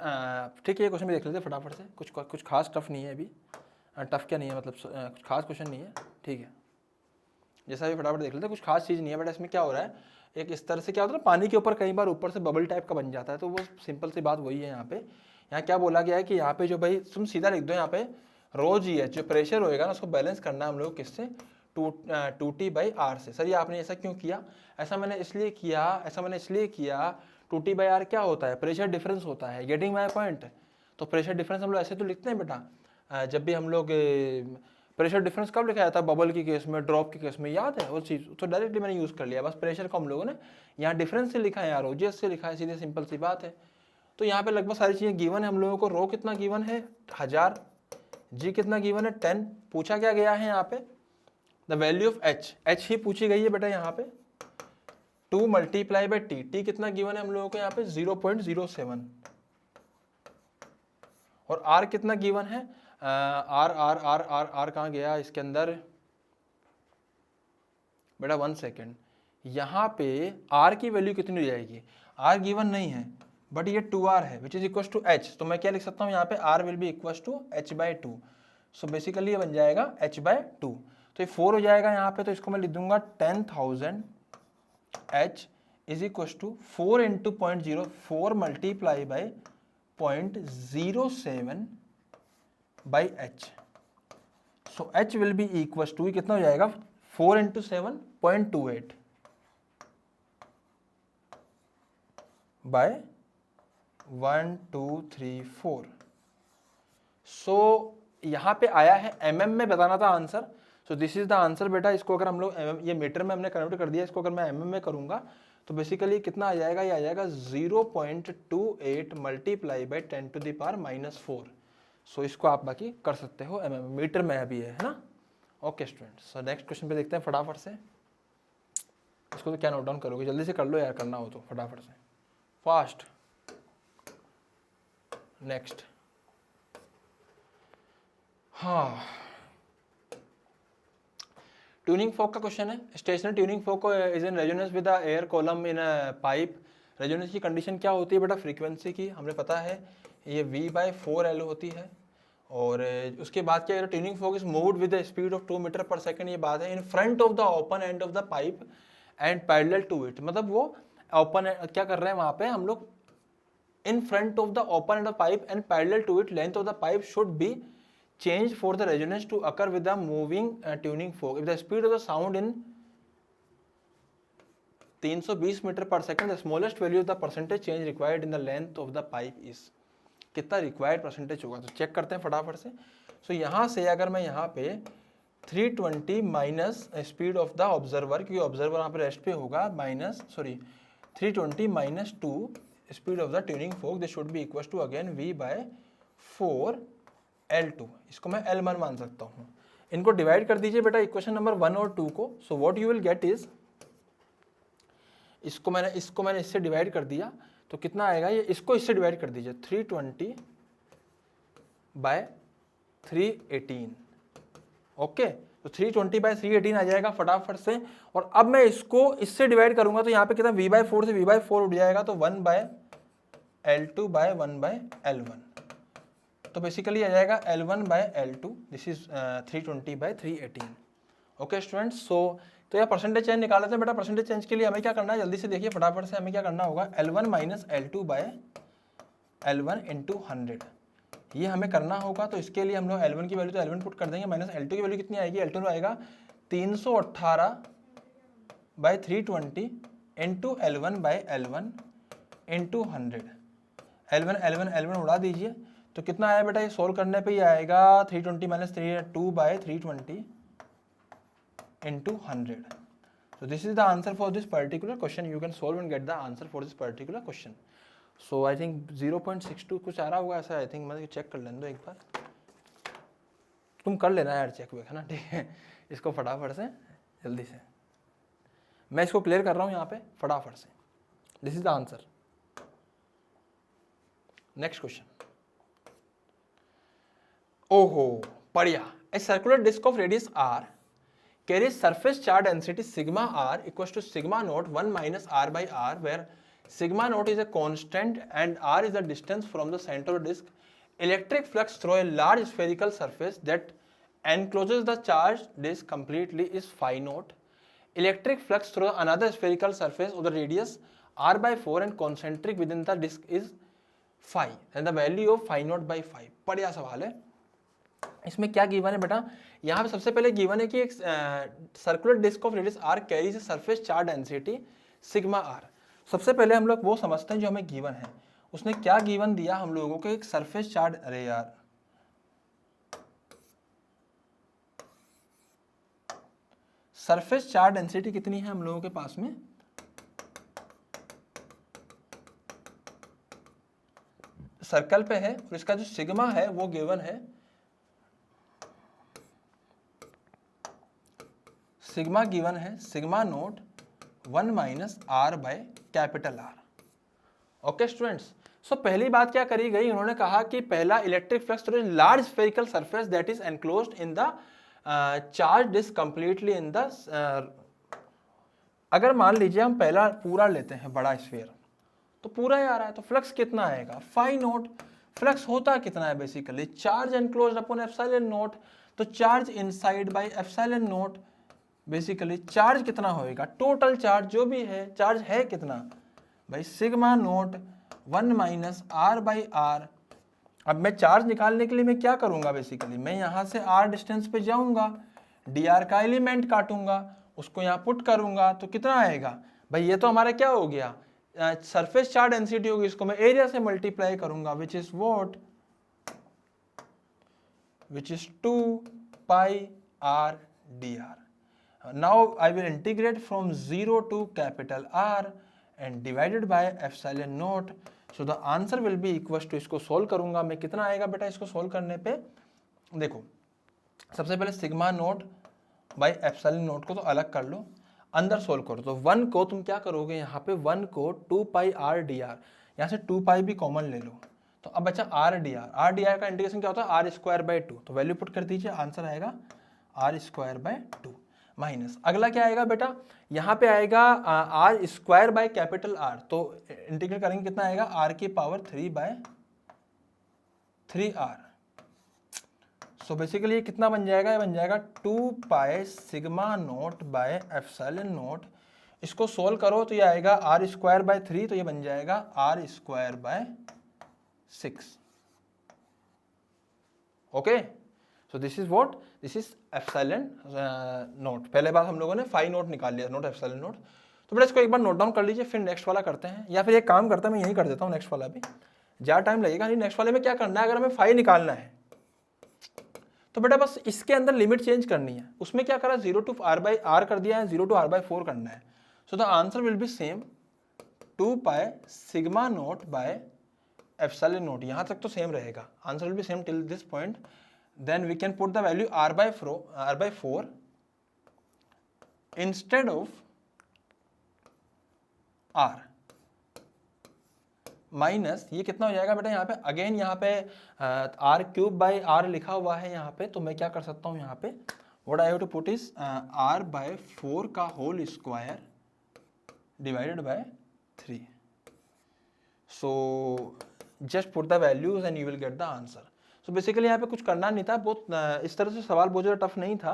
ठीक है, ये क्वेश्चन भी देख लेते हैं फटाफट से, कुछ खास टफ नहीं है अभी, टफ क्या नहीं है, मतलब कुछ खास क्वेश्चन नहीं है, ठीक है, जैसा भी फटाफट देख लेते हैं, कुछ खास चीज़ नहीं है। बट इसमें क्या हो रहा है, एक इस तरह से क्या होता है ना, पानी के ऊपर कई बार ऊपर से बबल टाइप का बन जाता है, तो वो सिंपल सी बात वही है। यहाँ पे क्या बोला गया है कि यहाँ पे जो भाई तुम सीधा लिख दो, यहाँ पे रोज ही है, जो प्रेशर होएगा ना उसको बैलेंस करना है हम लोग किससे, 2T/R से। सर ये आपने ऐसा क्यों किया, ऐसा मैंने इसलिए किया 2T/R क्या होता है, प्रेशर डिफरेंस होता है, गेटिंग माय पॉइंट। तो प्रेशर डिफरेंस हम लोग ऐसे तो लिखते हैं बेटा, जब भी हम लोग प्रेशर डिफरेंस कब लिखा जाता है, बबल के केस में, ड्रॉप के केस में, याद है वो चीज़, तो डायरेक्टली मैंने यूज़ कर लिया, बस प्रेशर को हम लोगों ने यहाँ डिफरेंस से लिखा है, यार ओजीएस से लिखा है, सीधे सिंपल सी बात है। तो यहाँ पे लगभग सारी चीज़ें गिवन है हम लोगों को। रो कितना गिवन है 1000, जी कितना गिवन है 10। पूछा क्या गया है यहाँ पे, द वैल्यू ऑफ एच ही पूछी गई है बेटा यहाँ पे, 2 मल्टीप्लाई बाई टी कितना गिवन है हम लोगों को यहाँ पे 0.07, और आर कितना गिवन है, आर कहाँ गया इसके अंदर बेटा, 1 सेकेंड, यहाँ पे आर की वैल्यू कितनी हो जाएगी, आर गिवन नहीं है बट ये 2r है which is equal to H, तो मैं क्या लिख सकता हूँ यहाँ पे, R will be equal to h/2, सो बेसिकली ये बन जाएगा h/2, तो ये 4 हो जाएगा यहाँ पे, तो इसको मैं लिख दूंगा 10,000 h is equal to 4 into 0.04 multiply by 0.07 by h, सो h will be equal to कितना हो जाएगा 4 इंटू 7 0.28 बाय 1 2 3 4। सो यहाँ पे आया है mm में बताना था answer, so this is the answer बेटा। इसको अगर हम लोग ये मीटर में हमने कन्वर्ट कर दिया, इसको अगर मैं mm में करूँगा तो बेसिकली कितना आ जाएगा, ये आ जाएगा 0.28 मल्टीप्लाई बाई 10⁻⁻⁴, सो इसको आप बाकी कर सकते हो mm, मीटर में अभी है ना। Okay students, so next question पे देखते हैं फटाफट से। इसको तो क्या नोट डाउन करोगे, जल्दी से कर लो यार, करना हो तो फटाफट से, फास्ट। नेक्स्ट, हाँ, ट्यूनिंग फोक का क्वेश्चन है। Stationary tuning fork is in resonance with the air column in a pipe. Resonance की कंडीशन क्या होती है बेटा, फ्रीक्वेंसी की हमें पता है, ये V/4L होती है। और उसके बाद क्या है, tuning fork is moved with the speed of 2 metre per second, ये बात है, in front of the open end of the pipe and parallel to it. मतलब वो ओपन क्या कर रहे हैं वहां पे हम लोग, in front of the open end of pipe and parallel to it, length of the pipe should be change for the resonance to occur with the moving tuning fork if the speed of the sound in 320 metre per second, the smallest value of the percentage change required in the length of the pipe is। कितना required percentage होगा, तो check करते हैं फटाफट से। सो यहाँ से अगर मैं यहाँ पे 320 minus speed of the observer, क्योंकि ऑब्जर्वर यहाँ पे रेस्ट पे होगा, minus 320 minus 2 speed of the tuning fork, this should be equal to again V/4L2। इसको मैं L1 मान सकता हूँ। इनको डिवाइड कर दीजिए बेटा इक्वेशन नंबर 1 और 2 को। So what you will get is, इसको मैंने इससे डिवाइड कर दिया तो कितना आएगा, ये इसको इससे डिवाइड कर दीजिए, 320/318। ओके, तो 320/318 आ जाएगा फटाफट से। और अब मैं इसको इससे डिवाइड करूंगा तो यहाँ पे कितना, V/4 से V/4 उठ जाएगा, तो 1/L2/1/L1। तो बेसिकली आ जाएगा L1/L2, this is 320/318। Okay students, तो यह परसेंटेज चेंज निकाल लेते हैं बेटा। परसेंटेज चेंज के लिए हमें क्या करना है, जल्दी से देखिए फटाफट से, हमें क्या करना होगा, L1 माइनस L2/L1 इंटू 100, ये हमें करना होगा। तो इसके लिए हम लोग L1 की वैल्यू तो L1 पुट कर देंगे, माइनस L2 की वैल्यू कितनी आएगी, L2 आएगा 318/320 इंटू L1/L1 इंटू 100। L1 उड़ा दीजिए, तो कितना आया बेटा, ये सोल्व करने पे ही आएगा 320 minus 2/320 into 100। So this is the answer for this particular question. You can solve and get the answer for this particular question. So I think 0.62 कुछ आ रहा होगा ऐसा, I think मैं चेक कर लेने दो एक बार, तुम कर लेना यार चेक है ना, ठीक है। इसको फटाफट से जल्दी से मैं इसको क्लियर कर रहा हूँ यहाँ पे फटाफट से। This is the answer. Next question, ओहो बढ़िया। A circular disc of radius r carries surface charge density sigma r equals to sigma naught 1 minus r by r, where sigma naught is a constant and r is the distance from the center of disk. Electric flux through a large spherical surface that encloses the charged disk completely is phi naught. Electric flux through another spherical surface of the radius r by 4 and concentric within the disk is phi, and the value of phi naught by phi। बढ़िया सवाल है। इसमें क्या given है बेटा, यहाँ पे सबसे पहले गिवन है कि एक circular disc of radius r carries surface charge density sigma r। सबसे पहले हम लोग वो समझते हैं जो हमें गिवन है। उसने क्या गिवन दिया हम लोगों को, एक सरफेस चार्ज, अरे यार सरफेस चार्ज डेंसिटी कितनी है हम लोगों के पास में, सर्कल पे है, और इसका जो सिग्मा है वो गिवन है, सिग्मा गिवन है sigma naught 1 minus r by capital R। Okay students, so पहली बात क्या करी गई, उन्होंने कहा कि पहला electric flux through large spherical surface that is enclosed in the charge disc completely in the, अगर मान लीजिए हम पहला पूरा लेते हैं बड़ा स्फीयर, तो पूरा ही आ रहा है, तो फ्लक्स कितना आएगा, फाई नोट। फ्लक्स होता कितना है basically, charge enclosed upon epsilon naught, तो charge inside by epsilon naught, basically charge कितना होएगा, टोटल चार्ज जो भी है, चार्ज है कितना भाई, sigma naught 1 minus r by r। अब मैं चार्ज निकालने के लिए मैं क्या करूंगा, बेसिकली मैं यहां से r डिस्टेंस पे जाऊंगा, dr का एलिमेंट काटूंगा, उसको यहाँ पुट करूंगा, तो कितना आएगा भाई, ये तो हमारा क्या हो गया, सरफेस चार्ज डेंसिटी होगी, इसको मैं एरिया से मल्टीप्लाई करूंगा, which is what, which is 2 pi r dr। Now I will integrate from 0 to capital R and divided by epsilon naught. So the answer will be equal to, इसको solve करूंगा मैं, कितना आएगा बेटा इसको solve करने पे, देखो सबसे पहले sigma note by epsilon note को तो अलग कर लो, अंदर सोल्व करो। तो 1 को तुम क्या करोगे, यहाँ पे 1 को 2 पाई आर डी आर, यहाँ से 2 पाई भी कॉमन ले लो, तो अब बचा are D are. Are D are का इंटीग्रेशन क्या होता है, आर स्क्वायर बाई 2, तो वैल्यू पुट कर दीजिए, आंसर आएगा आर स्क्वायर बाई 2 माइनस, अगला क्या आएगा बेटा, यहाँ पे आएगा R square by capital R, तो इंटीग्रेट करेंगे कितना आएगा, आर की power 3 by 3 R. So basically ये कितना बन जाएगा, ये बन जाएगा 2 pi sigma naught by epsilon naught. इसको सोल्व करो तो ये आएगा आर स्क्वायर बाय 3, तो ये बन जाएगा R square by 6। Okay, so this is what, this is epsilon naught. पहले बार हम लोगों ने फाई नोट निकाल लिया, नोट एप्सिलॉन नोट। तो बेटा इसको एक बार नोट डाउन कर लीजिए, फिर नेक्स्ट वाला करते हैं, या फिर एक काम करता है मैं यही कर देता हूँ, नेक्स्ट वाला भी ज़्यादा टाइम लगेगा नहीं। नेक्स्ट वाले में क्या करना है, अगर हमें फाई निकालना है तो बेटा बस इसके अंदर लिमिट चेंज करनी है। उसमें क्या करा, 0 टू आर बाई आर कर दिया है, 0 टू आर बाई 4 करना है। सो the answer will B same, 2 pi sigma naught by epsilon note, यहाँ तक तो सेम रहेगा, answer will B same till this point. Then we can put the value r by 4 instead of r minus, ये कितना हो जाएगा बेटा, यहाँ पे अगेन यहाँ पे r क्यूब बाई r लिखा हुआ है यहाँ पे, तो मैं क्या कर सकता हूँ यहाँ पे, what I have to put is r by 4 का whole square divided by 3। so just put the values and you will get the answer। तो बेसिकली यहाँ पे कुछ करना नहीं था, बहुत इस तरह से सवाल बहुत ज़्यादा टफ नहीं था।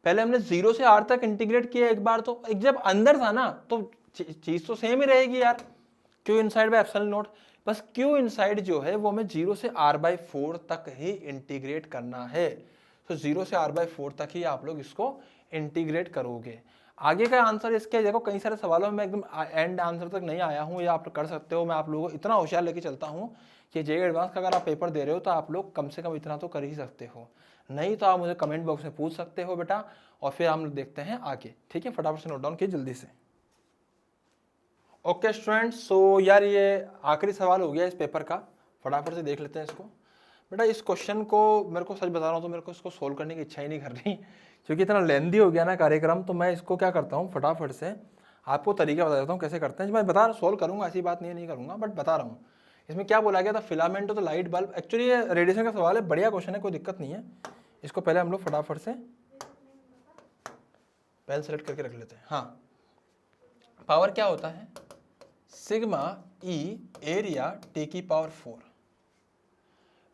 पहले हमने 0 से r तक इंटीग्रेट किया एक बार, तो एक जब अंदर था ना तो चीज़ तो सेम ही रहेगी यार, Q inside by epsilon note, bus queue inside जो है वो हमें 0 से r बाई 4 तक ही इंटीग्रेट करना है। तो 0 से r बाई 4 तक ही आप लोग इसको इंटीग्रेट करोगे। आगे का आंसर इसके देखो, कई सारे सवालों में एकदम एंड आंसर तक नहीं आया हूँ, ये आप कर सकते हो। मैं आप लोगों को इतना होशियार लेके चलता हूँ कि जेईई एडवांस का अगर आप पेपर दे रहे हो तो आप लोग कम से कम इतना तो कर ही सकते हो, नहीं तो आप मुझे कमेंट बॉक्स में पूछ सकते हो बेटा, और फिर हम लोग देखते हैं आगे। ठीक है, फटाफट से नोट डाउन कीजिए जल्दी से। ओके स्टूडेंट्स, सो यार ये आखिरी सवाल हो गया इस पेपर का, फटाफट से देख लेते हैं इसको। बेटा इस क्वेश्चन को मेरे को सच बता रहा हूँ तो मेरे को इसको सोल्व करने की इच्छा ही नहीं कर रही, क्योंकि इतना लेंदी हो गया ना कार्यक्रम। तो मैं इसको क्या करता हूँ, फटाफट से आपको तरीका बता देता हूँ कैसे करते हैं। मैं बता रहा सोल्व करूँगा, ऐसी बात नहीं करूँगा, बट बता रहा हूँ। इसमें क्या बोला गया था, filament of the light bulb. Actually ये रेडिएशन का सवाल है, बढ़िया क्वेश्चन है, कोई दिक्कत नहीं है। इसको पहले हम लोग फटाफट से पहले सेलेक्ट करके रख लेते हैं। हाँ, पावर क्या होता है, सिग्मा ई एरिया टी की power 4।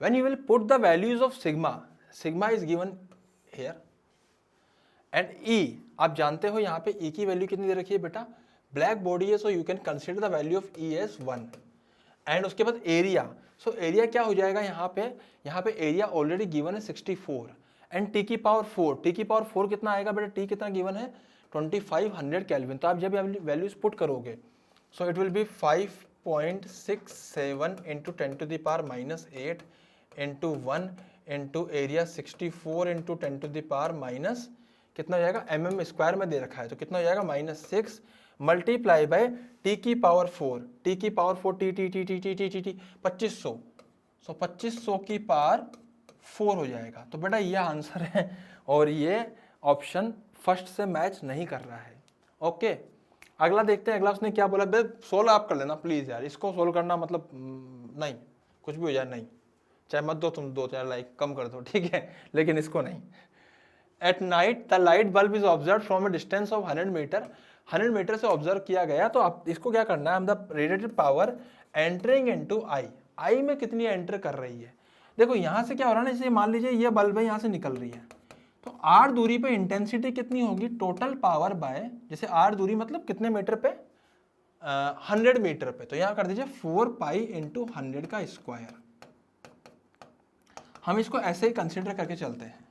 When you will put the values of sigma, sigma is given here and E, आप जानते हो यहाँ पे ई की वैल्यू कितनी दे रखी है बेटा, ब्लैक बॉडी है, so you can consider the value of E as 1। And उसके बाद एरिया, सो एरिया क्या हो जाएगा यहाँ पे एरिया ऑलरेडी गिवन है 64 एंड टी की पावर 4, टी की पावर 4 कितना आएगा बेटा, टी कितना गिवन है 2500 केल्विन। तो आप जब वैल्यूज पुट करोगे so it will be 5.67 into 10 to the power minus 8 into 1 into area 64 into 10 to the power minus कितना हो जाएगा, mm स्क्वायर में दे रखा है, तो कितना हो जाएगा -6 मल्टीप्लाई बाय टी की पावर 4, टी की पावर 4 टी 2500, सो 2500 की पावर 4 हो जाएगा। तो बेटा ये आंसर है, और ये ऑप्शन फर्स्ट से मैच नहीं कर रहा है। ओके, अगला देखते हैं, अगला उसने क्या बोला। बे सोल्व आप कर लेना प्लीज यार, इसको सोल्व करना मतलब नहीं, कुछ भी हो जाए नहीं, चाहे मत दो तुम, 2-4 लाइक कम कर दो, ठीक है, लेकिन इसको नहीं। At night the light bulb is observe from a distance of 100 metre, 100 metre से ऑब्जर्व किया गया। तो आप इसको क्या करना है, हम the radiated power entering into eye, eye में कितनी एंटर कर रही है। देखो यहाँ से क्या हो रहा है ना, जैसे मान लीजिए ये बल्ब है, यहाँ से निकल रही है, तो r दूरी पे इंटेंसिटी कितनी होगी, टोटल पावर बाय, जैसे r दूरी मतलब कितने मीटर पे, 100 मीटर पे, तो यहाँ कर दीजिए 4 पाई इंटू 100 का स्क्वायर। हम इसको ऐसे ही कंसिडर करके चलते हैं,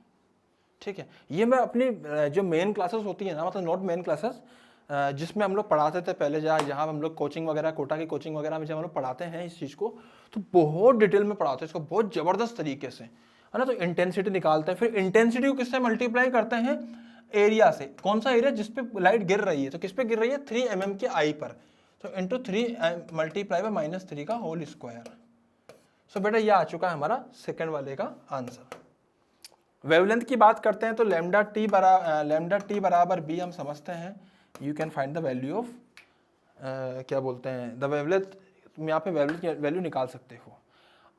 ठीक है। ये मैं अपनी जो मेन क्लासेस होती है ना, मतलब नॉट मेन क्लासेस, जिसमें हम लोग पढ़ाते थे पहले, जहाँ हम लोग कोचिंग वगैरह, कोटा की कोचिंग वगैरह में जब हम लोग पढ़ाते हैं इस चीज़ को, तो बहुत डिटेल में पढ़ाते हैं इसको, बहुत ज़बरदस्त तरीके से, है ना। तो इंटेंसिटी निकालते हैं, फिर इंटेंसिटी को किससे मल्टीप्लाई करते हैं, एरिया से। कौन सा एरिया, जिस पे लाइट गिर रही है, तो किस पे गिर रही है, 3 mm के आई पर। तो इंटू 3 मल्टीप्लाई बाय -3 का होल स्क्वायर। सो बेटा ये आ चुका है हमारा सेकंड वाले का आंसर। वेवलेंथ की बात करते हैं तो लैम्डा टी बराबर बी हम समझते हैं। You can find the value of क्या बोलते हैं द वेवलेंथ, तुम यहाँ पे वेवलेंथ की वैल्यू निकाल सकते हो।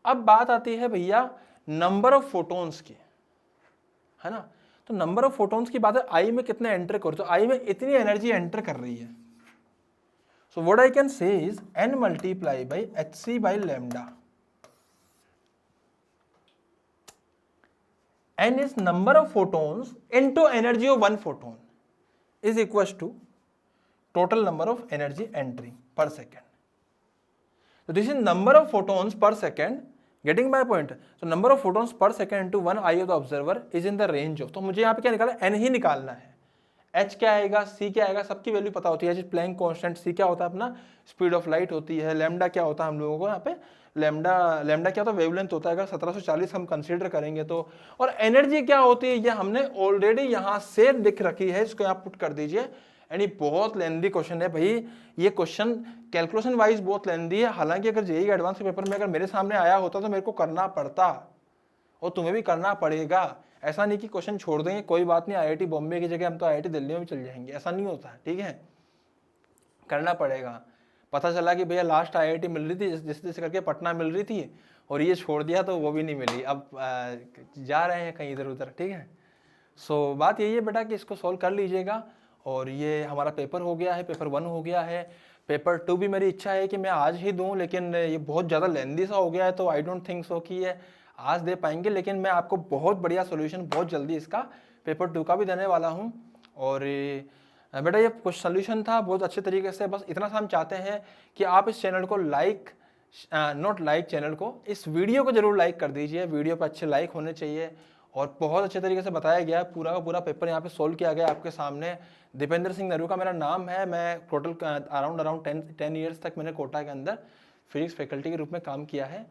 अब बात आती है भैया नंबर ऑफ फोटोन्स की, है ना। तो नंबर ऑफ फोटोन्स की बात है, आई में कितने एंटर करो, तो आई में इतनी एनर्जी एंटर कर रही है। सो what I can say is n multiply by hc by lambda. n is number of photons into energy of one photon is equals to total number of energy entering per second. So this is number of photons per second. Getting my point? So number of photons per second into one eye of the observer is in the range of, तो मुझे यहाँ पे क्या निकालना है, n ही निकालना है। h क्या आएगा, c क्या आएगा, सबकी वैल्यू पता होती है। h प्लैंक कांस्टेंट, c क्या होता है अपना स्पीड ऑफ लाइट होती है, लैम्डा क्या होता है हम लोगों को यहाँ पे, लैम्डा क्या होता है वेवलेंथ होता है, अगर 1740 हम कंसीडर करेंगे तो। और एनर्जी क्या होती है ये हमने ऑलरेडी यहाँ से लिख रखी है, इसको यहाँ पुट कर दीजिए। यानी बहुत लेंदी क्वेश्चन है भाई, ये क्वेश्चन कैलकुलेशन वाइज बहुत लेंदी है। हालांकि अगर जेईई एडवांस के पेपर में अगर मेरे सामने आया होता तो मेरे को करना पड़ता, और तुम्हें भी करना पड़ेगा। ऐसा नहीं कि क्वेश्चन छोड़ देंगे कोई बात नहीं, आईआईटी बॉम्बे की जगह हम तो आईआईटी दिल्ली में भी चल जाएंगे, ऐसा नहीं होता, ठीक है, करना पड़ेगा। पता चला कि भैया लास्ट आईआईटी मिल रही थी जिस जैसे करके पटना मिल रही थी, और ये छोड़ दिया तो वो भी नहीं मिली, अब जा रहे हैं कहीं इधर उधर, ठीक है। सो बात यही है बेटा कि इसको सॉल्व कर लीजिएगा। और ये हमारा पेपर हो गया है, पेपर 1 हो गया है। पेपर 2 भी मेरी इच्छा है कि मैं आज ही दूं, लेकिन ये बहुत ज़्यादा लेंदी सा हो गया है, तो आई डोंट थिंक सो कि ये आज दे पाएंगे। लेकिन मैं आपको बहुत बढ़िया सोल्यूशन बहुत जल्दी इसका पेपर 2 का भी देने वाला हूँ। और बेटा ये कुछ सोल्यूशन था बहुत अच्छे तरीके से, बस इतना सा हम चाहते हैं कि आप इस चैनल को लाइक, नॉट लाइक चैनल को, इस वीडियो को जरूर लाइक कर दीजिए। वीडियो पर अच्छे लाइक होने चाहिए। और बहुत अच्छे तरीके से बताया गया, पूरा का पूरा पेपर यहाँ पे सोल्व किया गया आपके सामने। दीपेंद्र सिंह नरू का मेरा नाम है, मैं टोटल अराउंड 10 ईयर्स तक मैंने कोटा के अंदर फिजिक्स फैकल्टी के रूप में काम किया है।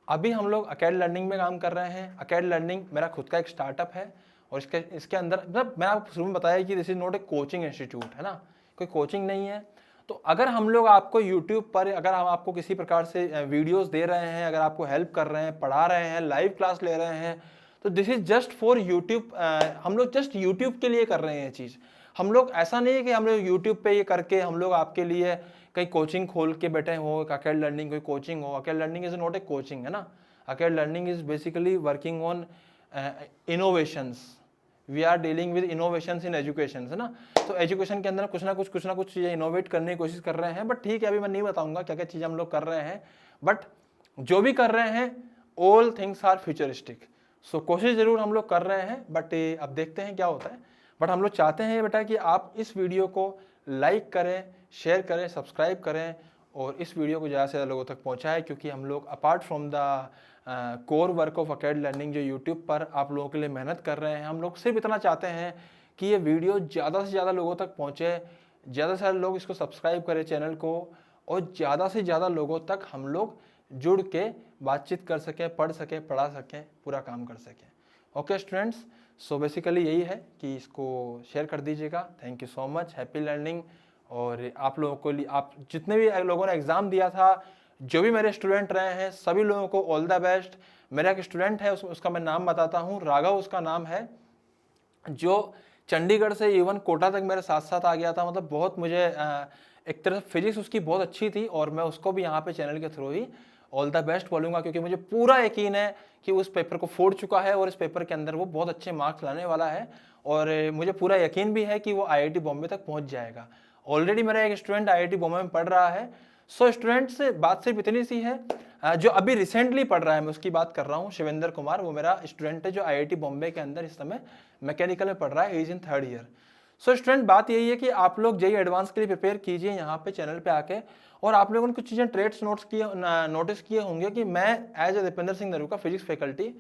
अभी हम लोग अकेड लर्निंग में काम कर रहे हैं। अकेड लर्निंग मेरा खुद का एक स्टार्टअप है, और इसके अंदर मतलब मैंने आपको शुरू में बताया कि this is not a coaching institute, है ना, कोई कोचिंग नहीं है। तो अगर हम लोग आपको यूट्यूब पर, अगर हम आपको किसी प्रकार से वीडियोस दे रहे हैं, अगर आपको हेल्प कर रहे हैं, पढ़ा रहे हैं, लाइव क्लास ले रहे हैं, तो this is just for YouTube. हम लोग जस्ट यूट्यूब के लिए कर रहे हैं ये चीज़। हम लोग ऐसा नहीं है कि हम लोग यूट्यूब पे ये करके हम लोग आपके लिए कहीं कोचिंग खोल के बैठे हो, अकेड लर्निंग कोई कोचिंग हो। Acad learning is not a coaching, है ना। Acad learning is basically working on innovations. We are dealing with innovations in education, है ना। तो एजुकेशन के अंदर कुछ ना कुछ चीज़ें इनोवेट करने की कोशिश कर रहे हैं। बट ठीक है, अभी मैं नहीं बताऊंगा क्या क्या चीज़ें हम लोग कर रहे हैं, बट जो भी कर रहे हैं ऑल थिंग्स आर फ्यूचरिस्टिक। सो कोशिश जरूर हम लोग कर रहे हैं, बट अब देखते हैं क्या होता है। बट हम लोग चाहते हैं बेटा कि आप इस वीडियो को लाइक करें, शेयर करें, सब्सक्राइब करें, और इस वीडियो को ज़्यादा से ज़्यादा लोगों तक पहुँचाएं, क्योंकि हम लोग apart from the core work of Acad learning जो यूट्यूब पर आप लोगों के लिए मेहनत कर रहे हैं, हम लोग सिर्फ इतना चाहते हैं कि ये वीडियो ज़्यादा से ज़्यादा लोगों तक पहुँचे, ज़्यादा से ज़्यादा लोग इसको सब्सक्राइब करें चैनल को, और ज़्यादा से ज़्यादा लोगों तक हम लोग जुड़ के बातचीत कर सकें, पढ़ सकें, पढ़ा सकें, पूरा काम कर सकें। ओके स्टूडेंट्स, सो बेसिकली यही है कि इसको शेयर कर दीजिएगा। Thank you so much, happy learning. और आप लोगों को, आप जितने भी लोगों ने एग्ज़ाम दिया था, जो भी मेरे स्टूडेंट रहे हैं, सभी लोगों को ऑल द बेस्ट। मेरा एक स्टूडेंट है, उसका मैं नाम बताता हूँ, राघव उसका नाम है, जो चंडीगढ़ से इवन कोटा तक मेरे साथ साथ आ गया था। मतलब बहुत मुझे एक तरह से फिजिक्स उसकी बहुत अच्छी थी, और मैं उसको भी यहाँ पे चैनल के through he all the best बोलूँगा, क्योंकि मुझे पूरा यकीन है कि उस पेपर को फोड़ चुका है, और इस पेपर के अंदर वो बहुत अच्छे मार्क्स लाने वाला है। और मुझे पूरा यकीन भी है कि वो आईआईटी बॉम्बे तक पहुँच जाएगा। ऑलरेडी मेरा एक स्टूडेंट आईआईटी बॉम्बे में पढ़ रहा है। सो स्टूडेंट से बात सिर्फ इतनी सी है, जो अभी रिसेंटली पढ़ रहा है, मैं उसकी बात कर रहा हूँ, शिवेंद्र कुमार, वो मेरा स्टूडेंट है जो आईआईटी बॉम्बे के अंदर इस समय मैकेनिकल में पढ़ रहा है, is in 3rd year. So student बात यही है कि आप लोग जेईई एडवांस के लिए प्रिपेयर कीजिए यहाँ पे चैनल पे आके। और आप लोगों ने कुछ चीज़ें ट्रेड्स नोटिस किए होंगे कि मैं एज ए दीपेंद्र सिंह नरू का फिजिक्स फैकल्टी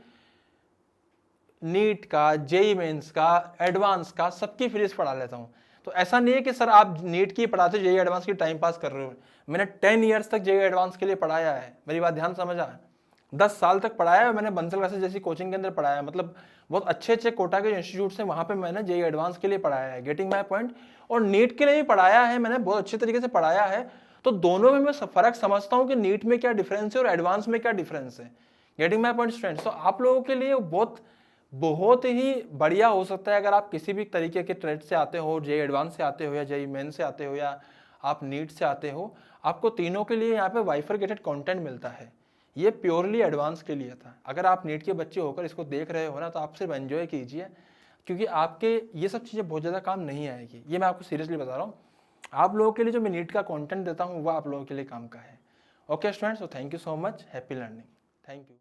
नीट का, जेईई मेंस का, एडवांस का, सबकी फिजिक्स पढ़ा लेता हूँ। तो ऐसा नहीं है कि सर आप नीट की पढ़ाते हो, जेईई एडवांस की टाइम पास कर रहे हो। मैंने 10 ईयर्स तक जेईई एडवांस के लिए पढ़ाया है, मेरी बात ध्यान समझा, 10 साल तक पढ़ाया है मैंने। बंसल क्लासेस जैसी कोचिंग के अंदर पढ़ाया है, मतलब बहुत अच्छे अच्छे कोटा के इंस्टीट्यूट से वहाँ पे मैंने जेईई एडवांस के लिए पढ़ाया है। Getting my point. और नीट के लिए भी पढ़ाया है मैंने, बहुत अच्छे तरीके से पढ़ाया है। तो दोनों में मैं फर्क समझता हूँ कि नीट में क्या डिफरेंस है और एडवांस में क्या डिफरेंस है। Getting my point students? तो आप लोगों के लिए बहुत ही बढ़िया हो सकता है अगर आप किसी भी तरीके के ट्रेड से आते हो, जेई एडवांस से आते हो या जेई मेन से आते हो या आप नीट से आते हो, आपको तीनों के लिए यहाँ पे बाइफरकेटेड कंटेंट मिलता है। ये प्योरली एडवांस के लिए था। अगर आप नीट के बच्चे होकर इसको देख रहे हो ना, तो आप सिर्फ एंजॉय कीजिए, क्योंकि आपके ये सब चीज़ें बहुत ज़्यादा काम नहीं आएगी। ये मैं आपको सीरियसली बता रहा हूँ। आप लोगों के लिए जो मैं नीट का कंटेंट देता हूँ वो आप लोगों के लिए काम का है। Okay students, so thank you so much, happy learning, thank you.